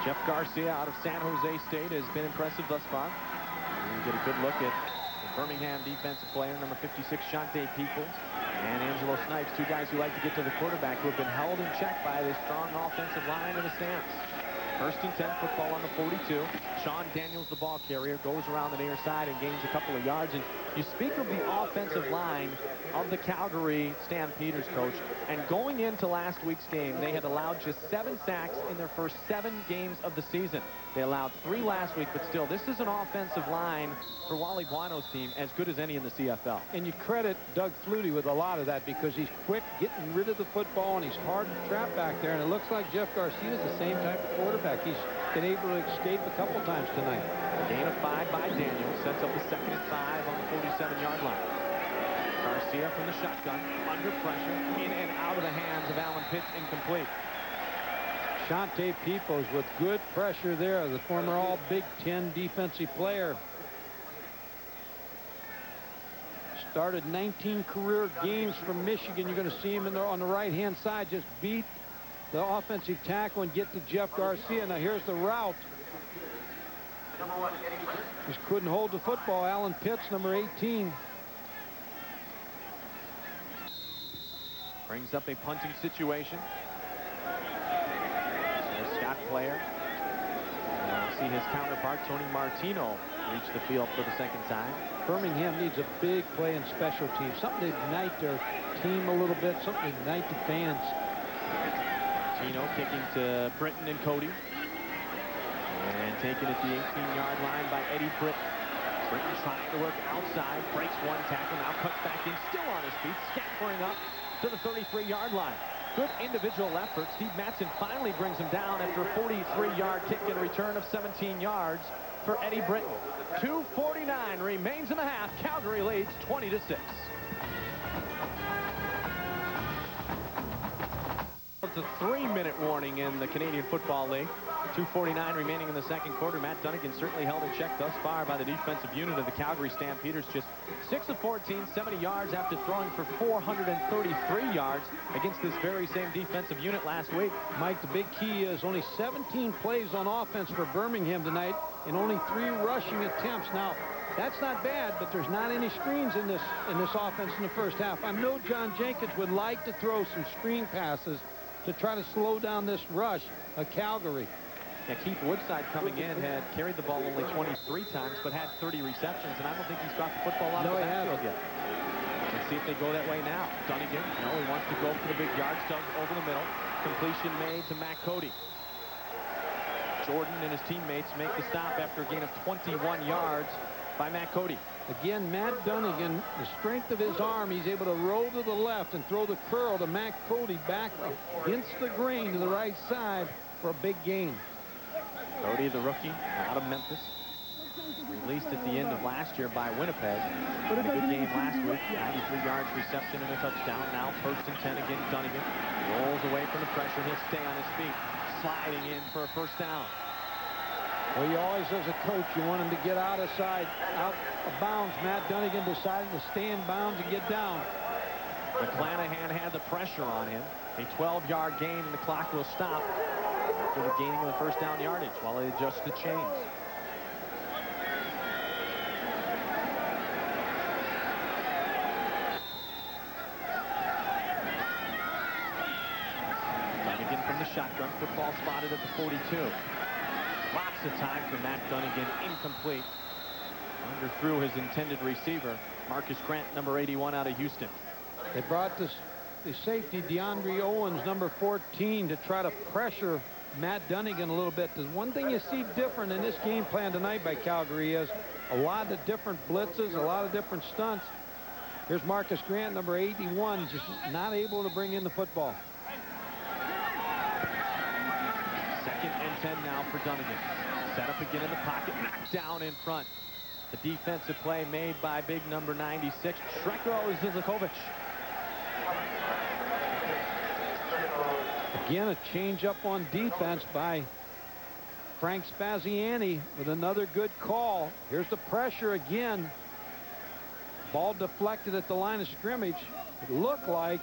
Jeff Garcia out of San Jose State has been impressive thus far. We get a good look at the Birmingham defensive player, number 56, Shante Peoples, and Angelo Snipes, 2 guys who like to get to the quarterback, who have been held in check by this strong offensive line of the Stamps. 1st and 10, football on the 42. Sean Daniels, the ball carrier, goes around the near side and gains a couple of yards. And you speak of the offensive line of the Calgary Stampeders, coach. And going into last week's game, they had allowed just 7 sacks in their first 7 games of the season. They allowed 3 last week, but still, this is an offensive line for Wally Buono's team as good as any in the CFL. And you credit Doug Flutie with a lot of that because he's quick, getting rid of the football, and he's hard to trap back there. And it looks like Jeff Garcia is the same type of quarterback. He's been able to escape a couple times tonight. Gain of 5 by Daniels, sets up the 2nd and 5 on the 47-yard line. Garcia from the shotgun, under pressure, in and out of the hands of Alan Pitts, incomplete. Shante Peoples with good pressure there, the former All-Big Ten defensive player. Started 19 career games from Michigan. You're going to see him in there on the right-hand side, just beat the offensive tackle and get to Jeff Garcia. Now here's the route. Just couldn't hold the football. Alan Pitts, number 18. Brings up a punting situation. So Scott Player. See his counterpart, Tony Martino, reach the field for the 2nd time. Birmingham needs a big play in special teams. Something to ignite their team a little bit. Something to ignite the fans. Martino kicking to Britton and Cody. And taken at the 18-yard line by Eddie Britton. Britton trying to work outside. Breaks 1 tackle. Now cuts back in. Still on his feet. Scampering up to the 33-yard line. Good individual effort. Steve Mattson finally brings him down after a 43-yard kick and return of 17 yards for Eddie Britton. 2:49 remains in the half. Calgary leads 20-6. It's a 3-minute warning in the Canadian Football League. 2:49 remaining in the 2nd quarter. Matt Dunnigan certainly held in check thus far by the defensive unit of the Calgary Stampeders. Just 6 of 14, 70 yards after throwing for 433 yards against this very same defensive unit last week. Mike, the big key is only 17 plays on offense for Birmingham tonight and only 3 rushing attempts. Now, that's not bad, but there's not any screens in this offense in the first half. I know John Jenkins would like to throw some screen passes to try to slow down this rush of Calgary. Yeah, Keith Woodside coming in had carried the ball only 23 times, but had 30 receptions, and I don't think he's got the football out of the backfield yet. Let's see if they go that way now. Dunnigan, no, he wants to go for the big yards, dug over the middle. Completion made to Matt Cody. Jordan and his teammates make the stop after a gain of 21 yards by Matt Cody. Again, Matt Dunnigan, the strength of his arm, he's able to roll to the left and throw the curl to Matt Cody back against the grain to the right side for a big gain. Cody, the rookie, out of Memphis. Released at the end of last year by Winnipeg. Had a good game last week. 93 yards reception and a touchdown. Now 1st and 10 again. Dunnigan rolls away from the pressure. He'll stay on his feet. Sliding in for a first down. Well, you always, as a coach, you want him to get out of bounds. Matt Dunnigan decided to stay in bounds and get down. McClanahan had the pressure on him. A 12-yard gain, and the clock will stop for the gaining of the first down yardage while they adjust the chains. Dunnigan from the shotgun. Football spotted at the 42. Lots of time for Matt Dunnigan. Incomplete. Underthrew his intended receiver, Marcus Grant, number 81, out of Houston. They brought the safety, DeAndre Owens, number 14, to try to pressure Matt Dunnigan a little bit. The one thing you see different in this game plan tonight by Calgary is a lot of different blitzes, a lot of different stunts. Here's Marcus Grant, number 81, just not able to bring in the football. 2nd and 10 now for Dunnigan. Set up again in the pocket, knocked down in front. The defensive play made by big number 96, Shreko Zizakovic. Again, a change up on defense by Frank Spaziani with another good call. Here's the pressure again. Ball deflected at the line of scrimmage. It looked like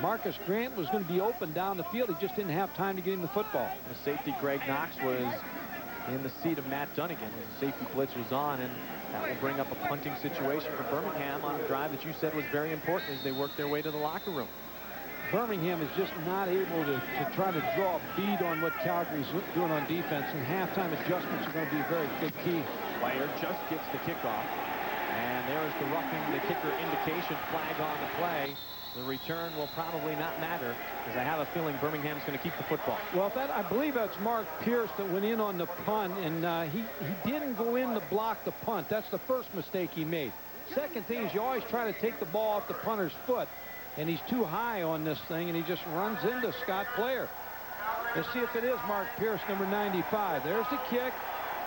Marcus Grant was going to be open down the field. He just didn't have time to get him the football. The safety, Greg Knox, was in the seat of Matt Dunnigan. The safety blitz was on, and that will bring up a punting situation for Birmingham on a drive that you said was very important as they work their way to the locker room. Birmingham is just not able to try to draw a bead on what Calgary's doing on defense, and halftime adjustments are going to be a very big key. Player just gets the kickoff, and there's the roughing the kicker indication flag on the play. The return will probably not matter, because I have a feeling Birmingham's going to keep the football. Well, I believe that's Mark Pierce that went in on the punt, and he didn't go in to block the punt. That's the first mistake he made. Second thing is you always try to take the ball off the punter's foot, and he's too high on this thing, and he just runs into Scott Player. Let's see if it is Mark Pierce, number 95. There's the kick.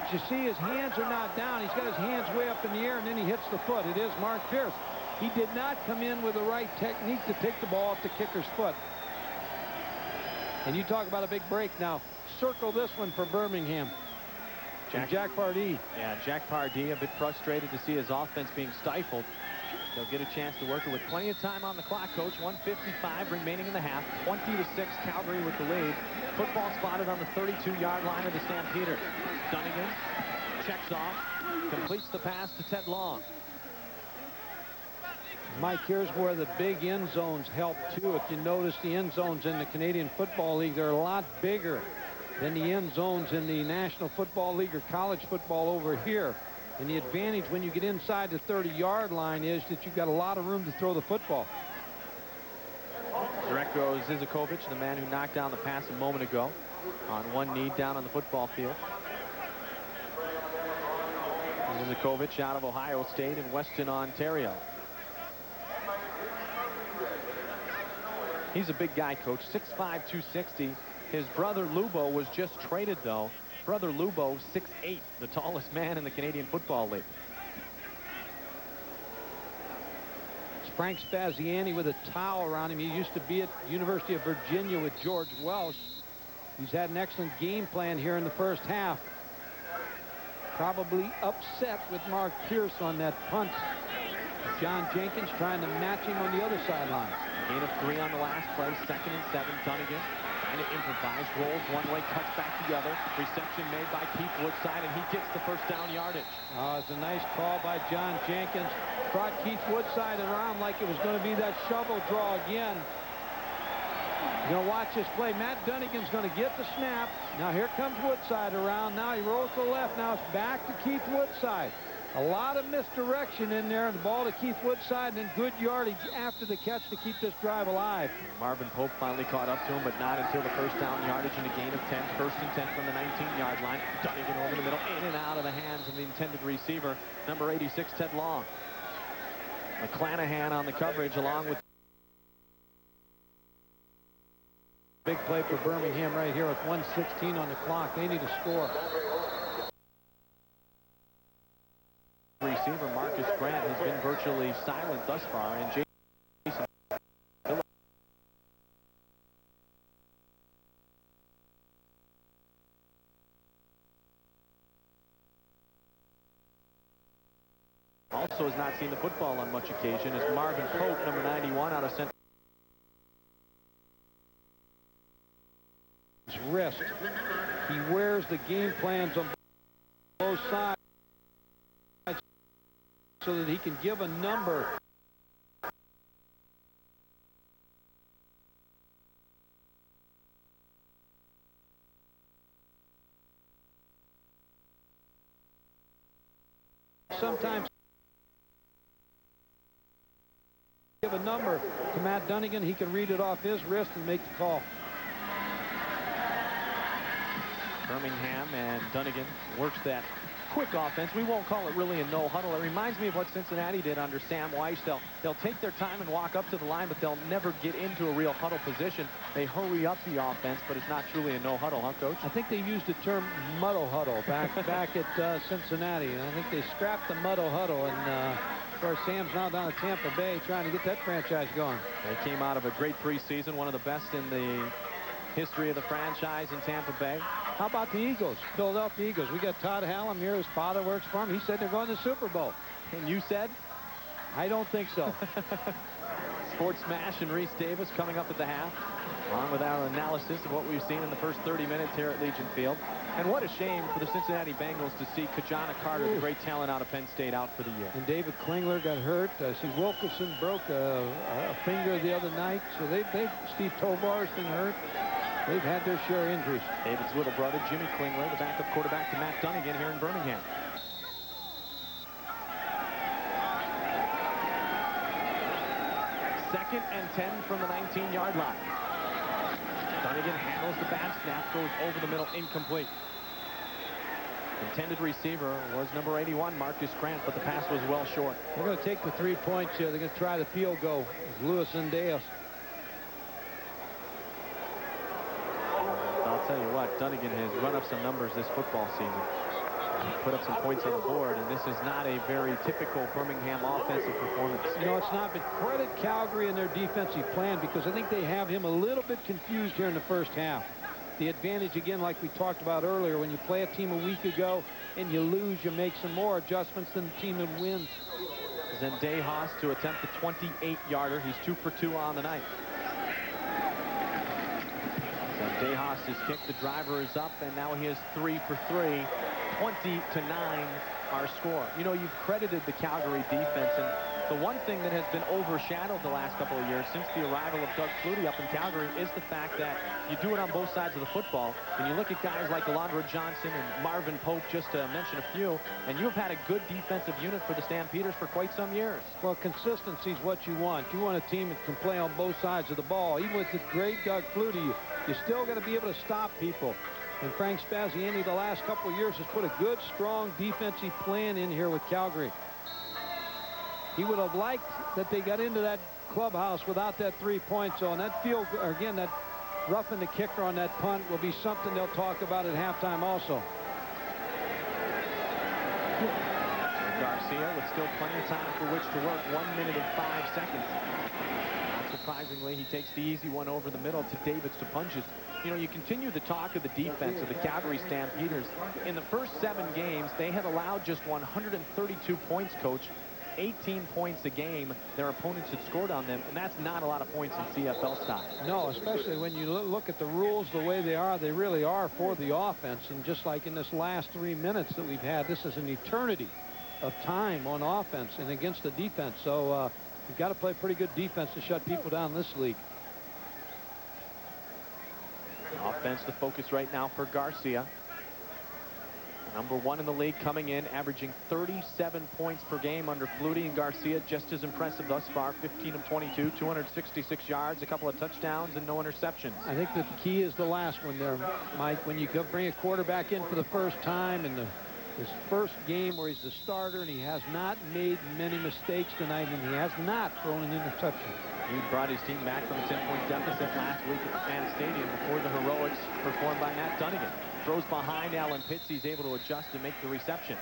As you see, his hands are not down. He's got his hands way up in the air, and then he hits the foot. It is Mark Pierce. He did not come in with the right technique to take the ball off the kicker's foot. And you talk about a big break now. Circle this one for Birmingham. Jack Pardee. Yeah, Jack Pardee a bit frustrated to see his offense being stifled. They'll get a chance to work it with plenty of time on the clock, Coach. 1:55 remaining in the half. 20-6, Calgary with the lead. Football spotted on the 32-yard line of the Stampeders. Dunnigan checks off, completes the pass to Ted Long. Mike, here's where the big end zones help, too. If you notice, the end zones in the Canadian Football League, they're a lot bigger than the end zones in the National Football League or college football over here. And the advantage when you get inside the 30-yard line is that you've got a lot of room to throw the football. Shreko Zizakovic, the man who knocked down the pass a moment ago, on one knee down on the football field. Zizakovic out of Ohio State in Western Ontario. He's a big guy, Coach, 6'5", 260. His brother Lubo was just traded, though. Brother Lubo, 6'8", the tallest man in the Canadian Football League. It's Frank Spaziani with a towel around him. He used to be at University of Virginia with George Welsh. He's had an excellent game plan here in the first half. Probably upset with Mark Pierce on that punt. John Jenkins trying to match him on the other sideline. Gain of 3 on the last play. 2nd and 7. Dunnigan trying to improvise. Rolls one way, cuts back the other. Reception made by Keith Woodside, and he gets the first down yardage. Oh, it's a nice call by John Jenkins. Brought Keith Woodside around like it was going to be that shovel draw again. You're going to watch this play. Matt Dunnigan's going to get the snap. Now here comes Woodside around. Now he rolls to the left. Now it's back to Keith Woodside. A lot of misdirection in there. The ball to Keith Woodside, and then good yardage after the catch to keep this drive alive. Marvin Pope finally caught up to him, but not until the first down yardage and a gain of 10. First and 10 from the 19-yard line. Dunnigan over the middle, in and out of the hands of the intended receiver, number 86, Ted Long. McClanahan on the coverage along with big play for Birmingham right here with 1:16 on the clock. They need a score. Receiver Marcus Grant has been virtually silent thus far, and Jason also has not seen the football on much occasion as Marvin Pope, number 91, out of center. His wrist. He wears the game plans on both sides so that he can give a number. Sometimes give a number to Matt Dunnigan. He can read it off his wrist and make the call. Birmingham, and Dunnigan works that quick offense. We won't call it really a no huddle. It reminds me of what Cincinnati did under Sam Weiss. They'll take their time and walk up to the line, but they'll never get into a real huddle position. They hurry up the offense, but it's not truly a no huddle, huh, Coach? I think they used the term muddle huddle back at Cincinnati, and I think they scrapped the muddle huddle. And of course, Sam's now down at Tampa Bay trying to get that franchise going. They came out of a great preseason, one of the best in the history of the franchise in Tampa Bay. How about the Eagles, Philadelphia Eagles? We got Todd Hallam here. His father works for him. He said they're going to the Super Bowl. And you said? I don't think so. Sports Smash and Reese Davis coming up at the half, along with our analysis of what we've seen in the first 30 minutes here at Legion Field. And what a shame for the Cincinnati Bengals to see Kajana Carter, the great talent out of Penn State, out for the year. And David Klingler got hurt. I see Wilkerson broke a finger the other night. So Steve Tovar's been hurt. They've had their share of injuries. David's little brother, Jimmy Klingler, the backup quarterback to Matt Dunnigan here in Birmingham. Second and 10 from the 19-yard line. Dunnigan handles the bad snap, goes over the middle, incomplete. Intended receiver was number 81, Marcus Grant, but the pass was well short. They're going to take the 3 points here. They're going to try the field goal. Lewis and Deus. I'll tell you what, Dunnigan has run up some numbers this football season. He put up some points on the board, and this is not a very typical Birmingham offensive performance. You know, it's not, but credit Calgary and their defensive plan, because I think they have him a little bit confused here in the first half. The advantage, again, like we talked about earlier, when you play a team a week ago and you lose, you make some more adjustments than the team that wins. Zendejas to attempt the 28-yarder. He's 2 for 2 on the night. Zendejas is kicked. The driver is up, and now he is 3 for 3. 20-9 our score. You know, you've credited the Calgary defense, and the one thing that has been overshadowed the last couple of years since the arrival of Doug Flutie up in Calgary is the fact that you do it on both sides of the football. And you look at guys like Alondra Johnson and Marvin Pope, just to mention a few, and you've had a good defensive unit for the Stampeders for quite some years. Well, consistency is what you want. You want a team that can play on both sides of the ball. Even with the great Doug Flutie, you still got to be able to stop people. And Frank Spaziani the last couple of years has put a good, strong defensive plan in here with Calgary. He would have liked that they got into that clubhouse without that 3-point zone. That field, again, that roughing the kicker on that punt will be something they'll talk about at halftime also. Garcia with still plenty of time for which to work. 1 minute and 5 seconds. Not surprisingly, he takes the easy one over the middle to Davis to punches. You know, you continue the talk of the defense of the Calgary Stampeders. In the first 7 games, they had allowed just 132 points, Coach. 18 points a game their opponents had scored on them, and that's not a lot of points in CFL style. No, especially when you look at the rules the way they really are for the offense. And just like in this last 3 minutes that we've had, this is an eternity of time on offense and against the defense. So you've got to play pretty good defense to shut people down in this league. Offense, the focus right now for Garcia. #1 in the league coming in, averaging 37 points per game under Flutie, and Garcia just as impressive thus far. 15 of 22, 266 yards, a couple of touchdowns, and no interceptions. I think the key is the last one there, Mike. When you bring a quarterback in for the first time in his first game where he's the starter, and he has not made many mistakes tonight, and he has not thrown an interception. He brought his team back from a 10-point deficit last week at the Fan Stadium before the heroics performed by Matt Dunnigan. Throws behind Alan Pitts. He's able to adjust and make the reception.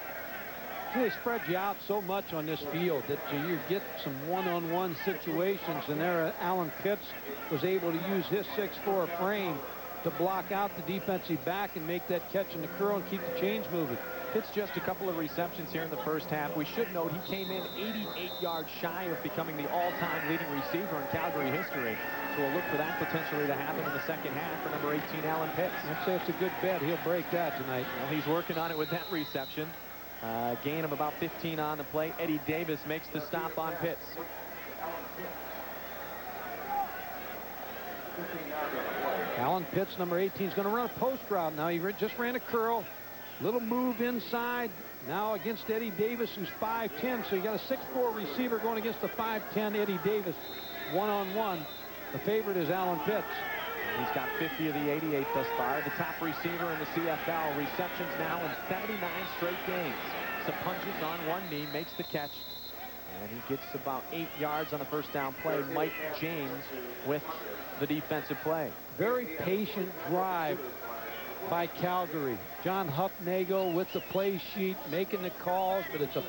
They spread you out so much on this field that you get some one-on-one situations, and there Alan Pitts was able to use his 6'4" frame to block out the defensive back and make that catch in the curl and keep the chains moving. Pitts just a couple of receptions here in the first half. We should note he came in 88 yards shy of becoming the all-time leading receiver in Calgary history. So we'll look for that potentially to happen in the second half for number 18, Alan Pitts. I'd say it's a good bet. He'll break that tonight. Well, he's working on it with that reception. Gain of about 15 on the play. Eddie Davis makes the stop on Pitts. Alan Pitts, number 18, is going to run a post route now. He just ran a curl. Little move inside. Now against Eddie Davis, who's 5'10". So you got a 6'4" receiver going against the 5'10" Eddie Davis. One-on-one. The favorite is Alan Pitts. He's got 50 of the 88 thus far. The top receiver in the CFL. Receptions now in 79 straight games. Sapunges on one knee, makes the catch. And he gets about 8 yards on the first down play. Mike James with the defensive play. Very patient drive by Calgary. John Huffnagel with the play sheet, making the calls, but it's a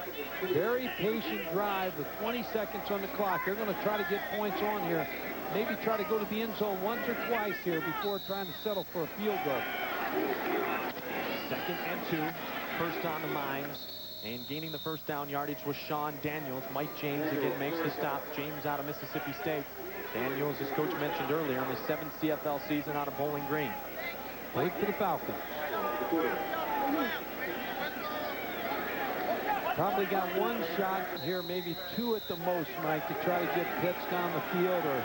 very patient drive with 20 seconds on the clock. They're going to try to get points on here. Maybe try to go to the end zone once or twice here before trying to settle for a field goal. 2nd and 2. First on the Mines. And gaining the first down yardage was Sean Daniels. Mike James again makes the stop. James out of Mississippi State. Daniels, as Coach mentioned earlier, in his 7th CFL season out of Bowling Green. Played for the Falcons. Probably got one shot here, maybe 2 at the most, Mike, to try to get Pitts down the field, or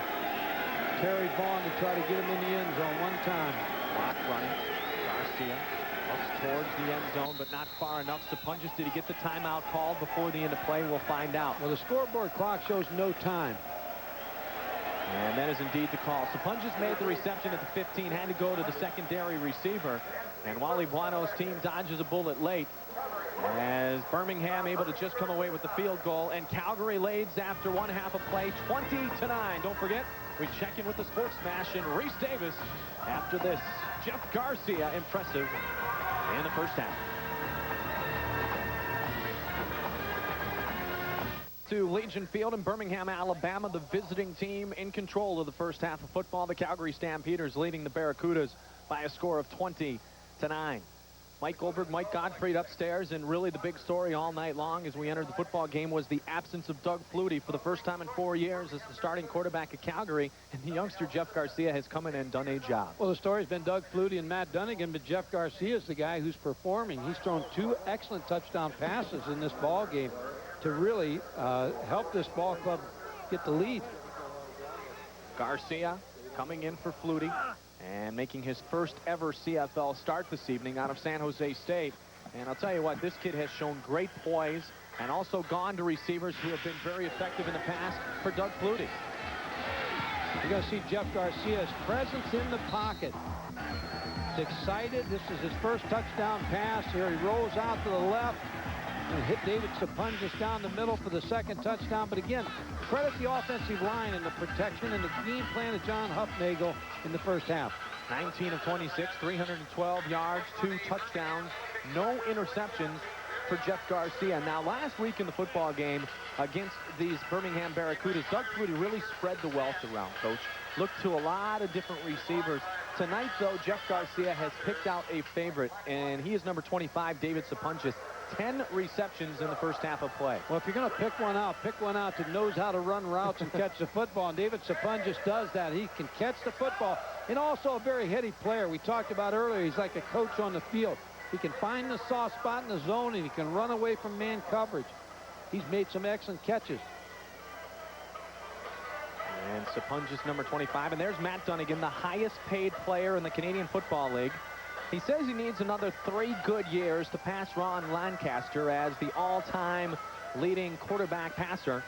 Terry Vaughn to try to get him in the end zone one time. Clock running. Garcia looks towards the end zone, but not far enough. Sapunges, did he get the timeout called before the end of play? We'll find out. Well, the scoreboard clock shows no time. And that is indeed the call. Sapunges made the reception at the 15, had to go to the secondary receiver. And Wally Buono's team dodges a bullet late, as Birmingham able to just come away with the field goal, and Calgary leads after one half of play, 20-9. Don't forget, we check in with the Sports Smash and Reese Davis after this. Jeff Garcia, impressive in the first half. To Legion Field in Birmingham, Alabama, the visiting team in control of the first half of football. The Calgary Stampeders leading the Barracudas by a score of 20-9. Mike Goldberg, Mike Gottfried upstairs, and really the big story all night long as we entered the football game was the absence of Doug Flutie for the first time in 4 years as the starting quarterback at Calgary, and the youngster Jeff Garcia has come in and done a job. Well, the story's been Doug Flutie and Matt Dunnigan, but Jeff Garcia is the guy who's performing. He's thrown 2 excellent touchdown passes in this ball game to really help this ball club get the lead. Garcia coming in for Flutie and making his first ever CFL start this evening out of San Jose State. And I'll tell you what, this kid has shown great poise and also gone to receivers who have been very effective in the past for Doug Flutie. You're going to see Jeff Garcia's presence in the pocket. He's excited. This is his first touchdown pass. Here he rolls out to the left and hit David Sapunges down the middle for the second touchdown. But again, credit the offensive line and the protection and the game plan of John Huffnagel in the first half. 19 of 26, 312 yards, 2 touchdowns, no interceptions for Jeff Garcia. Now, last week in the football game against these Birmingham Barracudas, Doug Flutie really spread the wealth around, Coach. Looked to a lot of different receivers. Tonight, though, Jeff Garcia has picked out a favorite, and he is number 25, David Sapunges. 10 receptions in the first half of play. Well, if you're going to pick one out that knows how to run routes and catch the football. And David Sapunges does that. He can catch the football, and also a very heady player. We talked about earlier, he's like a coach on the field. He can find the soft spot in the zone, and he can run away from man coverage. He's made some excellent catches. And And Sapunjis number 25. And there's Matt Dunnigan, the highest paid player in the Canadian Football League. He says he needs another 3 good years to pass Ron Lancaster as the all-time leading quarterback passer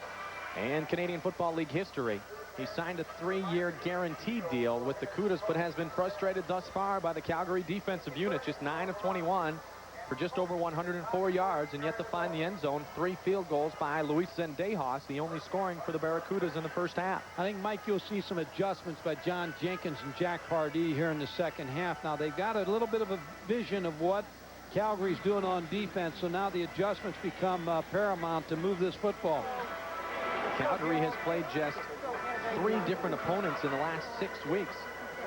in Canadian Football League history. He signed a 3-year guaranteed deal with the Cudas, but has been frustrated thus far by the Calgary defensive unit. Just 9 of 21 for just over 104 yards, and yet to find the end zone. 3 field goals by Luis Zendejas, the only scoring for the Barracudas in the first half. I think, Mike, you'll see some adjustments by John Jenkins and Jack Pardee here in the second half. Now, they've got a little bit of a vision of what Calgary's doing on defense, so now the adjustments become paramount to move this football. Calgary has played just 3 different opponents in the last 6 weeks.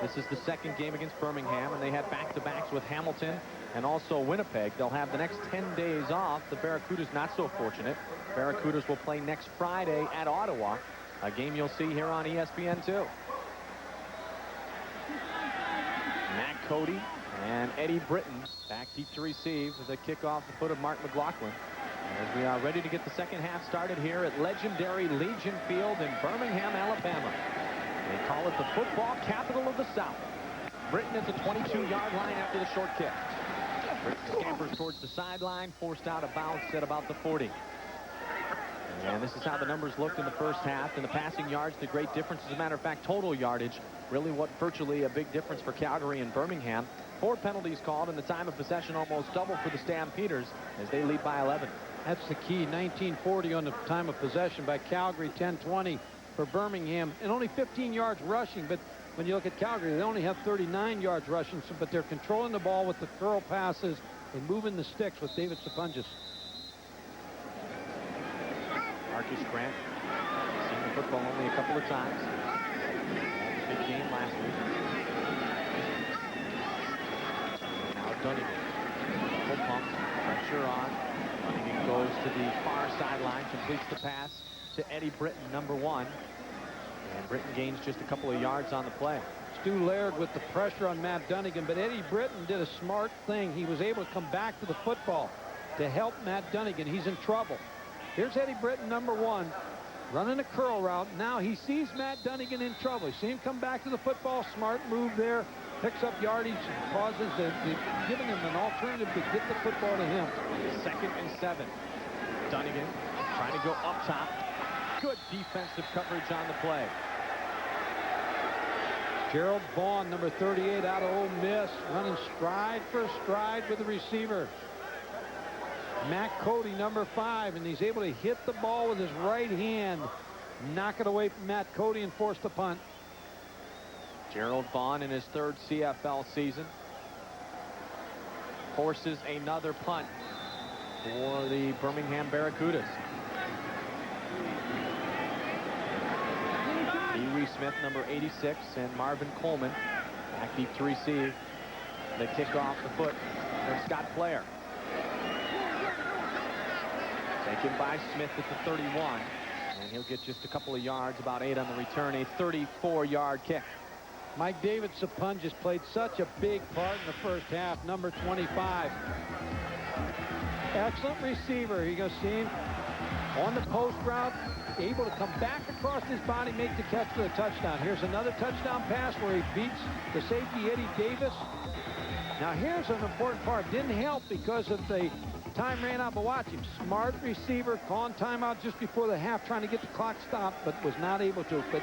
This is the second game against Birmingham, and they had back-to-backs with Hamilton and also Winnipeg. They'll have the next 10 days off. The Barracudas not so fortunate. Barracudas will play next Friday at Ottawa, a game you'll see here on ESPN2. Matt Cody and Eddie Britton back deep to receive with a kick off the foot of Mark McLaughlin. As we are ready to get the second half started here at legendary Legion Field in Birmingham, Alabama. They call it the football capital of the South. Britton at the 22-yard line after the short kick. Britton scampers towards the sideline, forced out of bounds at about the 40. And this is how the numbers looked in the first half. In the passing yards, the great difference. As a matter of fact, total yardage, really what virtually a big difference for Calgary and Birmingham. 4 penalties called, and the time of possession almost double for the Stampeders as they lead by 11. That's the key. 1940 on the time of possession by Calgary, 10-20 for Birmingham, and only 15 yards rushing. But when you look at Calgary, they only have 39 yards rushing, but they're controlling the ball with the curl passes and moving the sticks with David Sapunjis. Marcus Grant, seen the football only a couple of times. Big game last week. Now Dunnigan, full pump, pressure on. Dunnigan goes to the far sideline, completes the pass to Eddie Britton, number 1. And Britton gains just a couple of yards on the play. Stu Laird with the pressure on Matt Dunnigan, but Eddie Britton did a smart thing. He was able to come back to the football to help Matt Dunnigan. He's in trouble. Here's Eddie Britton, number 1, running a curl route. Now he sees Matt Dunnigan in trouble. You see him come back to the football. Smart move there. Picks up yardage and causes giving him an alternative to get the football to him. 2nd and 7. Dunnigan trying to go up top. Good defensive coverage on the play. Gerald Vaughn, number 38, out of Ole Miss, running stride for stride with the receiver. Matt Cody, number 5, and he's able to hit the ball with his right hand, knock it away from Matt Cody, and force the punt. Gerald Vaughn in his 3rd CFL season forces another punt for the Birmingham Barracudas. Pee-wee Smith, number 86, and Marvin Coleman back deep to receive. They kick off the foot from Scott Flair. Taken by Smith at the 31, and he'll get just a couple of yards, about 8 on the return, a 34-yard kick. Mike David Sapunjis played such a big part in the first half, number 25. Excellent receiver. You're going to see him on the post route, able to come back across his body, make the catch for the touchdown. Here's another touchdown pass where he beats the safety Eddie Davis. Now here's an important part. Didn't help because of the time ran out, but watch him. Smart receiver, calling timeout just before the half, trying to get the clock stopped, but was not able to. But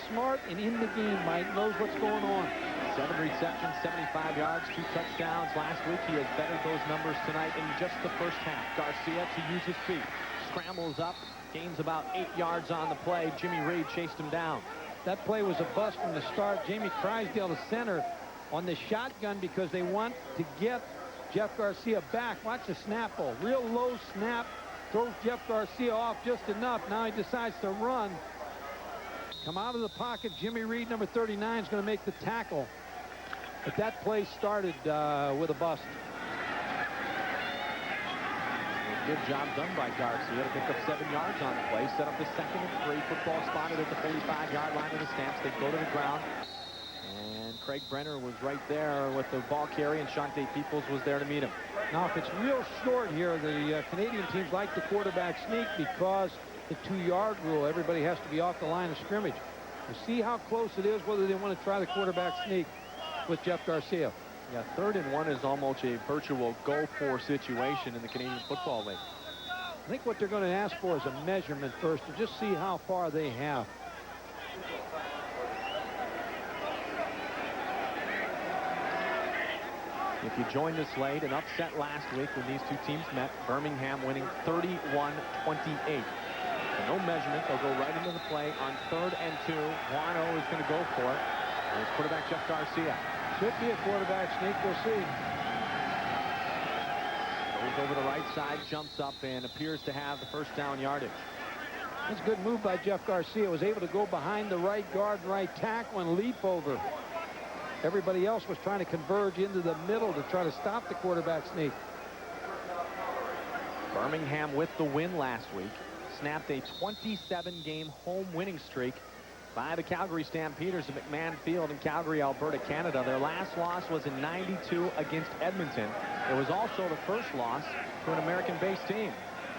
smart and in the game, Mike, knows what's going on. 7 receptions, 75 yards, 2 touchdowns last week. He has bettered those numbers tonight in just the first half. Garcia to use his feet. Scrambles up, gains about 8 yards on the play. Jimmy Reed chased him down. That play was a bust from the start. Jamie Crysdale, the center, on the shotgun because they want to get Jeff Garcia back. Watch the snap ball. Real low snap. Throws Jeff Garcia off just enough. Now he decides to run. Come out of the pocket. Jimmy Reed, number 39, is going to make the tackle. But that play started with a bust. Good job done by Garcia to pick up 7 yards on the play. Set up the 2nd and 3. Football spotted at the 45-yard line of the Stamps. They go to the ground. And Craig Brenner was right there with the ball carry, and Shante Peoples was there to meet him. Now, if it's real short here, the Canadian teams like the quarterback sneak because the 2-yard rule. Everybody has to be off the line of scrimmage. We'll see how close it is, whether they want to try the quarterback sneak with Jeff Garcia. Yeah, 3rd and 1 is almost a virtual go-for situation in the Canadian Football League. I think what they're going to ask for is a measurement first to just see how far they have. If you joined us late, an upset last week when these two teams met, Birmingham winning 31-28. So no measurement. They'll go right into the play on 3rd and 2. Guano is going to go for it. And it's quarterback Jeff Garcia. Should be a quarterback sneak. We'll see. Goes over the right side, jumps up, and appears to have the first down yardage. That's a good move by Jeff Garcia. Was able to go behind the right guard, right tackle, and leap over. Everybody else was trying to converge into the middle to try to stop the quarterback sneak. Birmingham with the win last week snapped a 27-game home winning streak by the Calgary Stampeders at McMahon Field in Calgary, Alberta, Canada. Their last loss was in '92 against Edmonton. It was also the first loss to an American-based team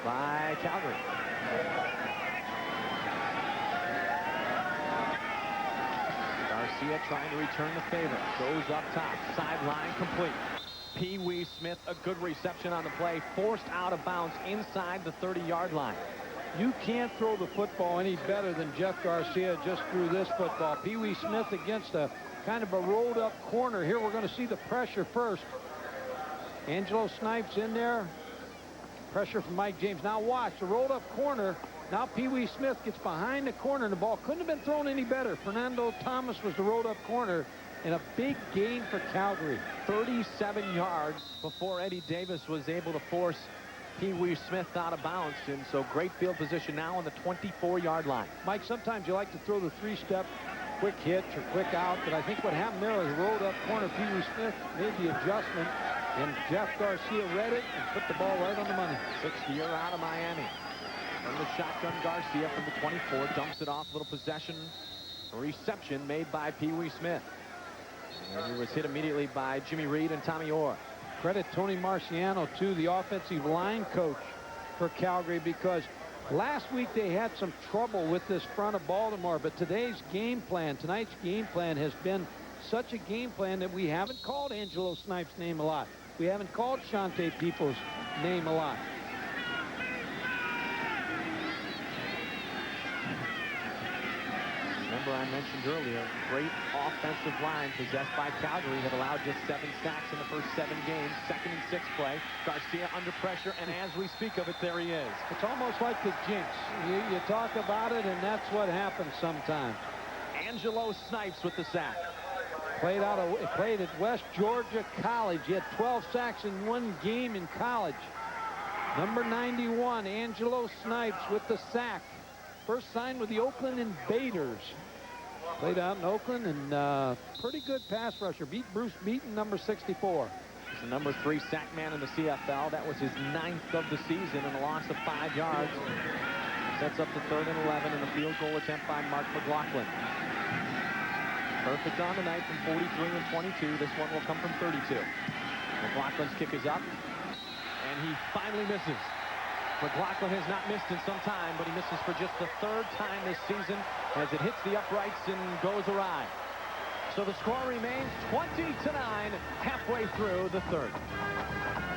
by Calgary. Garcia trying to return the favor. Goes up top. Sideline complete. Pee Wee Smith, a good reception on the play. Forced out of bounds inside the 30-yard line. You can't throw the football any better than Jeff Garcia just threw this football. Pee Wee Smith against a kind of a rolled up corner. Here we're going to see the pressure first. Angelo Snipes in there. Pressure from Mike James. Now watch the rolled up corner. Now Pee Wee Smith gets behind the corner, and the ball couldn't have been thrown any better. Fernando Thomas was the rolled up corner, and a big gain for Calgary. 37 yards before Eddie Davis was able to force Pee Wee Smith out of bounds, and so great field position now on the 24-yard line. Mike, sometimes you like to throw the 3-step quick hitch or quick out, but I think what happened there was rolled up corner. Pee Wee Smith made the adjustment, and Jeff Garcia read it and put the ball right on the money. 6th year out of Miami. From the shotgun, Garcia from the 24 dumps it off. Little possession reception made by Pee Wee Smith. And he was hit immediately by Jimmy Reed and Tommy Orr. Credit Tony Marciano, too, the offensive line coach for Calgary, because last week they had some trouble with this front of Baltimore, but tonight's game plan has been such a game plan that we haven't called Angelo Snipes' name a lot. We haven't called Shante Peoples' name a lot. Remember, I mentioned earlier, great offensive line possessed by Calgary have allowed just 7 sacks in the first 7 games. 2nd and 6 play. Garcia under pressure, and as we speak of it, there he is. It's almost like the jinx. You talk about it, and that's what happens sometimes. Angelo Snipes with the sack. Played at West Georgia College. He had 12 sacks in 1 game in college. Number 91, Angelo Snipes with the sack. First signed with the Oakland Invaders. Played out in Oakland, and pretty good pass rusher. Beat Bruce Beaton, number 64. He's the number 3 sack man in the CFL. That was his 9th of the season and a loss of 5 yards. Sets up the 3rd and 11 and the field goal attempt by Mark McLaughlin. Perfect on the night from 43 and 22. This one will come from 32. McLaughlin's kick is up, and he finally misses. McLaughlin has not missed in some time, but he misses for just the 3rd time this season as it hits the uprights and goes awry. So the score remains 20-9 halfway through the 3rd.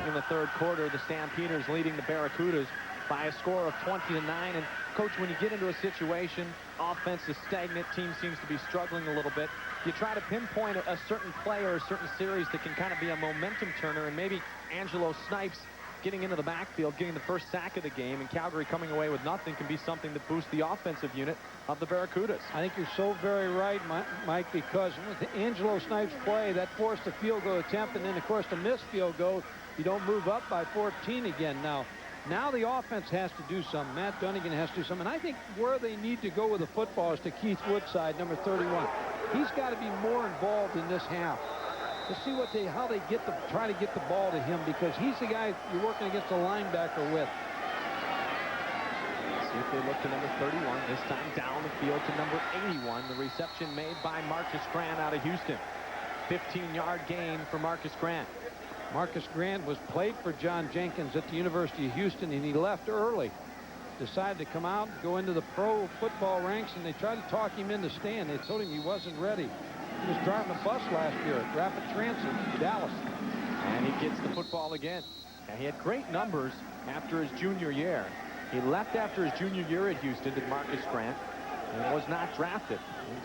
In the 3rd quarter, the Stampeders leading the Barracudas by a score of 20-9. And Coach, when you get into a situation, offense is stagnant, team seems to be struggling a little bit, you try to pinpoint a certain play or a certain series that can kind of be a momentum turner, and maybe Angelo Snipes getting into the backfield, getting the first sack of the game, and Calgary coming away with nothing can be something that boosts the offensive unit of the Barracudas. I think you're so very right, Mike, because with the Angelo Snipes play, that forced a field goal attempt, and then, of course, the missed field goal, you don't move up by 14 again. Now the offense has to do something. Matt Dunnigan has to do something. And I think where they need to go with the football is to Keith Woodside, number 31. He's got to be more involved in this half to see how they try to get the ball to him, because he's the guy you're working against a linebacker with. See if they look to number 31, this time down the field to number 81. The reception made by Marcus Grant out of Houston. 15-yard gain for Marcus Grant. Marcus Grant played for John Jenkins at the University of Houston, and he left early. decided to come out and go into the pro football ranks, and they tried to talk him into staying. They told him he wasn't ready. He was driving a bus last year at Rapid Transit in Dallas. And he gets the football again. And he had great numbers after his junior year. He left after his junior year at Houston, did Marcus Grant, and was not drafted.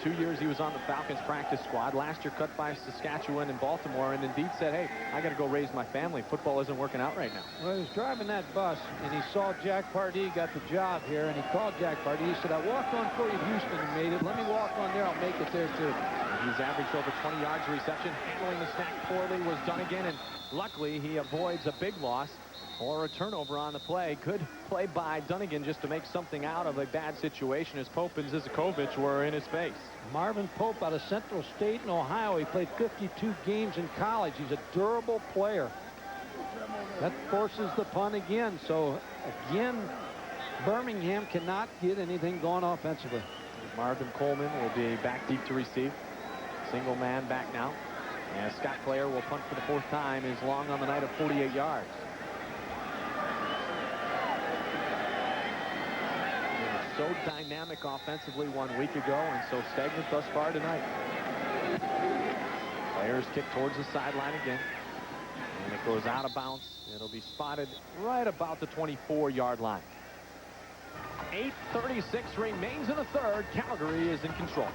In 2 years, he was on the Falcons practice squad. Last year, cut by Saskatchewan and Baltimore, and indeed said, hey, I got to go raise my family. Football isn't working out right now. Well, he was driving that bus, and he saw Jack Pardee got the job here, and he called Jack Pardee. He said, I walked on for you at Houston and made it. Let me walk on there. I'll make it there, too. And he's averaged over 20 yards a reception. Handling the snack poorly was Dunnigan, and luckily he avoids a big loss or a turnover on the play. Good play by Dunnigan just to make something out of a bad situation as Pope and Zizikovich were in his face. Marvin Pope out of Central State in Ohio. He played 52 games in college. He's a durable player. That forces the punt again. So, again, Birmingham cannot get anything going offensively. Marvin Coleman will be back deep to receive. Single man back now. And Scott Clare will punt for the 4th time. Is long on the night of 48 yards. So dynamic offensively 1 week ago and so stagnant thus far tonight. Players kick towards the sideline again. And it goes out of bounds. It'll be spotted right about the 24-yard line. 8:36 remains in the third. Calgary is in control.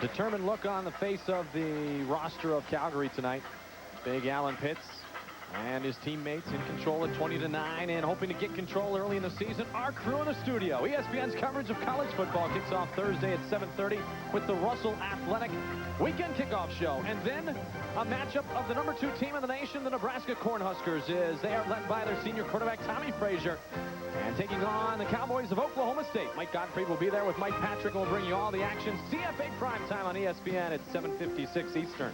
Determined look on the face of the roster of Calgary tonight. Big Alan Pitts and his teammates in control at 20-9 and hoping to get control early in the season. Our crew in the studio. ESPN's coverage of college football kicks off Thursday at 7:30 with the Russell Athletic Weekend Kickoff Show. And then a matchup of the #2 team in the nation, the Nebraska Cornhuskers. They are led by their senior quarterback, Tommy Frazier. And taking on the Cowboys of Oklahoma State. Mike Gottfried will be there with Mike Patrick, and will bring you all the action. CFA Prime Time on ESPN at 7:56 Eastern.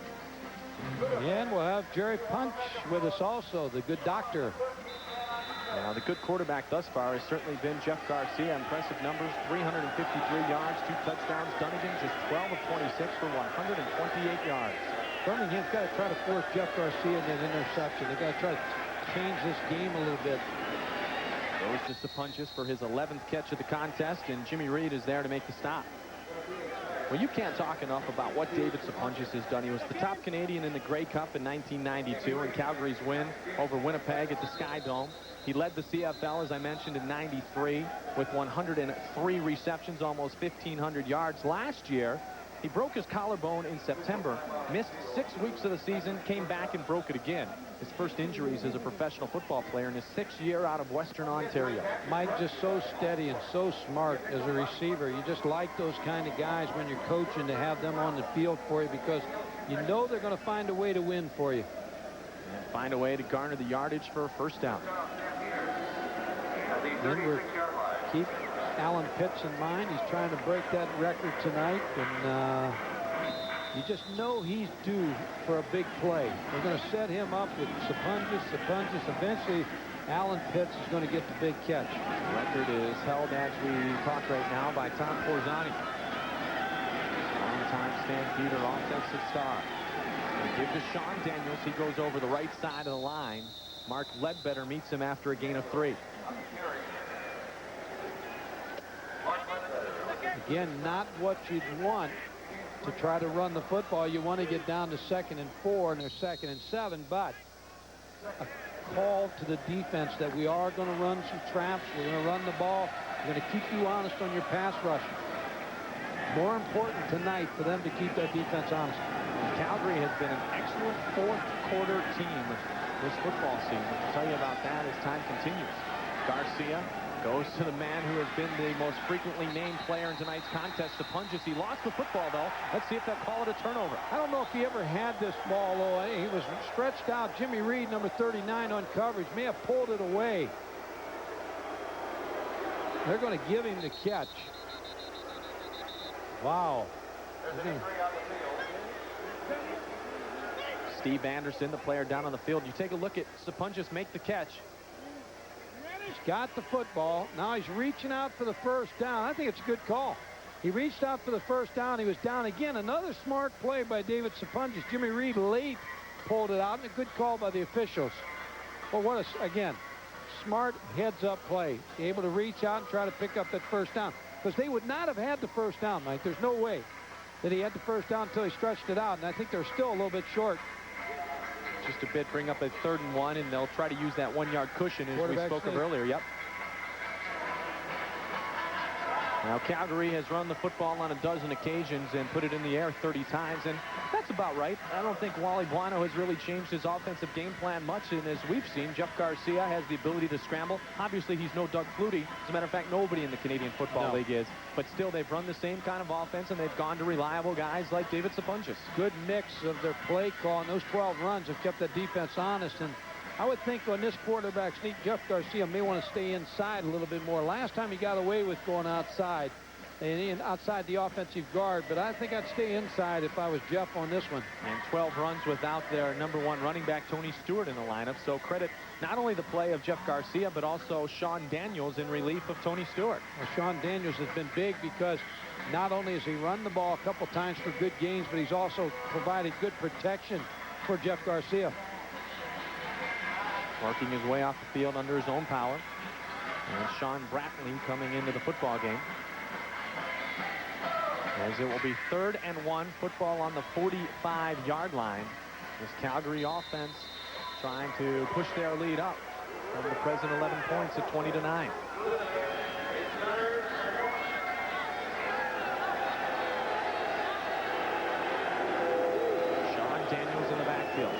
And we'll have Jerry Punch with us also, the good doctor. Now, the good quarterback thus far has certainly been Jeff Garcia. Impressive numbers, 353 yards, 2 touchdowns. Dunnigan just 12 of 26 for 128 yards. Birmingham's got to try to force Jeff Garcia in that interception. They've got to try to change this game a little bit. Goes to Sapunchis for his 11th catch of the contest, and Jimmy Reed is there to make the stop. Well, you can't talk enough about what David Sapunchis has done. He was the top Canadian in the Grey Cup in 1992 and Calgary's win over Winnipeg at the Sky Dome. He led the CFL, as I mentioned, in 93 with 103 receptions, almost 1,500 yards. Last year, he broke his collarbone in September, missed 6 weeks of the season, came back and broke it again. His first injuries as a professional football player in his 6th year out of Western Ontario. Mike, just so steady and so smart as a receiver. You just like those kind of guys when you're coaching, to have them on the field for you, because you know they're going to find a way to win for you. And find a way to garner the yardage for a first down. Remember, keep Alan Pitts in mind. He's trying to break that record tonight, and you just know he's due for a big play. They're going to set him up with Sapunchis. Eventually, Alan Pitts is going to get the big catch. The record is held as we talk right now by Tom Forzani. Long-time Stampeder offensive star. They give to Sean Daniels. He goes over the right side of the line. Mark Ledbetter meets him after a gain of 3. Again, not what you'd want to try to run the football. You want to get down to 2nd and 4, and they're 2nd and 7, but a call to the defense that we are going to run some traps. We're going to run the ball. We're going to keep you honest on your pass rush. More important tonight for them to keep that defense honest. Calgary has been an excellent 4th quarter team this football season. I'll tell you about that as time continues. Garcia goes to the man who has been the most frequently named player in tonight's contest, Sapunchis. He lost the football, though. Let's see if they'll call it a turnover. I don't know if he ever had this ball, though. He was stretched out. Jimmy Reed, number 39 on coverage, may have pulled it away. They're going to give him the catch. Wow. Steve Anderson, the player down on the field. You take a look at Sapunchis make the catch. He's got the football. Now he's reaching out for the first down. I think it's a good call. He reached out for the first down. He was down again. Another smart play by David Sapunjas. Jimmy Reed late pulled it out, and a good call by the officials. But what a, again, smart heads-up play. Able to reach out and try to pick up that first down. Because they would not have had the first down, Mike. There's no way that he had the first down until he stretched it out. And I think they're still a little bit short. Just a bit, bring up a 3rd and 1, and they'll try to use that 1-yard cushion as we spoke of earlier. Yep. Now Calgary has run the football on a dozen occasions and put it in the air 30 times, and that's about right. I don't think Wally Buono has really changed his offensive game plan much, and as we've seen, Jeff Garcia has the ability to scramble. Obviously, he's no Doug Flutie. As a matter of fact, nobody in the Canadian Football League is, but still they've run the same kind of offense, and they've gone to reliable guys like David Sapunjas. Good mix of their play call, and those 12 runs have kept that defense honest. And I would think on this quarterback sneak, Jeff Garcia may want to stay inside a little bit more. Last time he got away with going outside and outside the offensive guard, but I think I'd stay inside if I was Jeff on this one. And 12 runs without their #1 running back, Tony Stewart, in the lineup. So credit not only the play of Jeff Garcia, but also Sean Daniels in relief of Tony Stewart. Well, Sean Daniels has been big because not only has he run the ball a couple times for good gains, but he's also provided good protection for Jeff Garcia. Working his way off the field under his own power. And Sean Brantley coming into the football game. As it will be 3rd and 1, football on the 45-yard line. This Calgary offense trying to push their lead up from the present 11 points at 20-9. Sean Daniels in the backfield.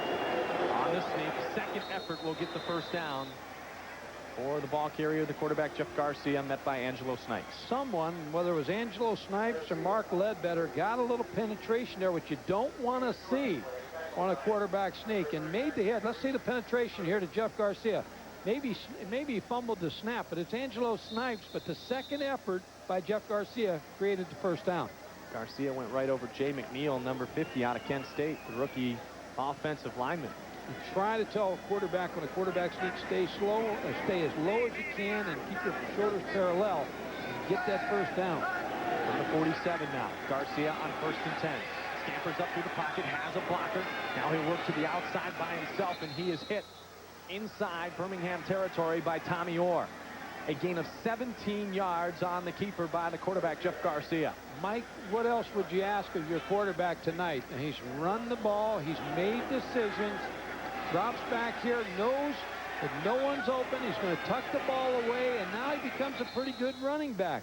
On the sneak, second effort will get the first down for the ball carrier, the quarterback, Jeff Garcia, met by Angelo Snipes. Someone, whether it was Angelo Snipes or Mark Ledbetter, got a little penetration there, which you don't want to see on a quarterback sneak, and made the hit. Let's see the penetration here to Jeff Garcia. Maybe he fumbled the snap, but it's Angelo Snipes. But the second effort by Jeff Garcia created the first down. Garcia went right over Jay McNeil, number 50 out of Kent State, the rookie offensive lineman. You try to tell a quarterback when a quarterback sneaks, stay slow, or stay as low as you can and keep your shoulders parallel and get that first down. From the 47 now, Garcia on 1st and 10. Scampers up through the pocket, has a blocker. Now he'll work to the outside by himself, and he is hit inside Birmingham territory by Tommy Orr. A gain of 17 yards on the keeper by the quarterback, Jeff Garcia. Mike, what else would you ask of your quarterback tonight? And he's run the ball, he's made decisions, drops back here, knows that no one's open, he's going to tuck the ball away, and now he becomes a pretty good running back.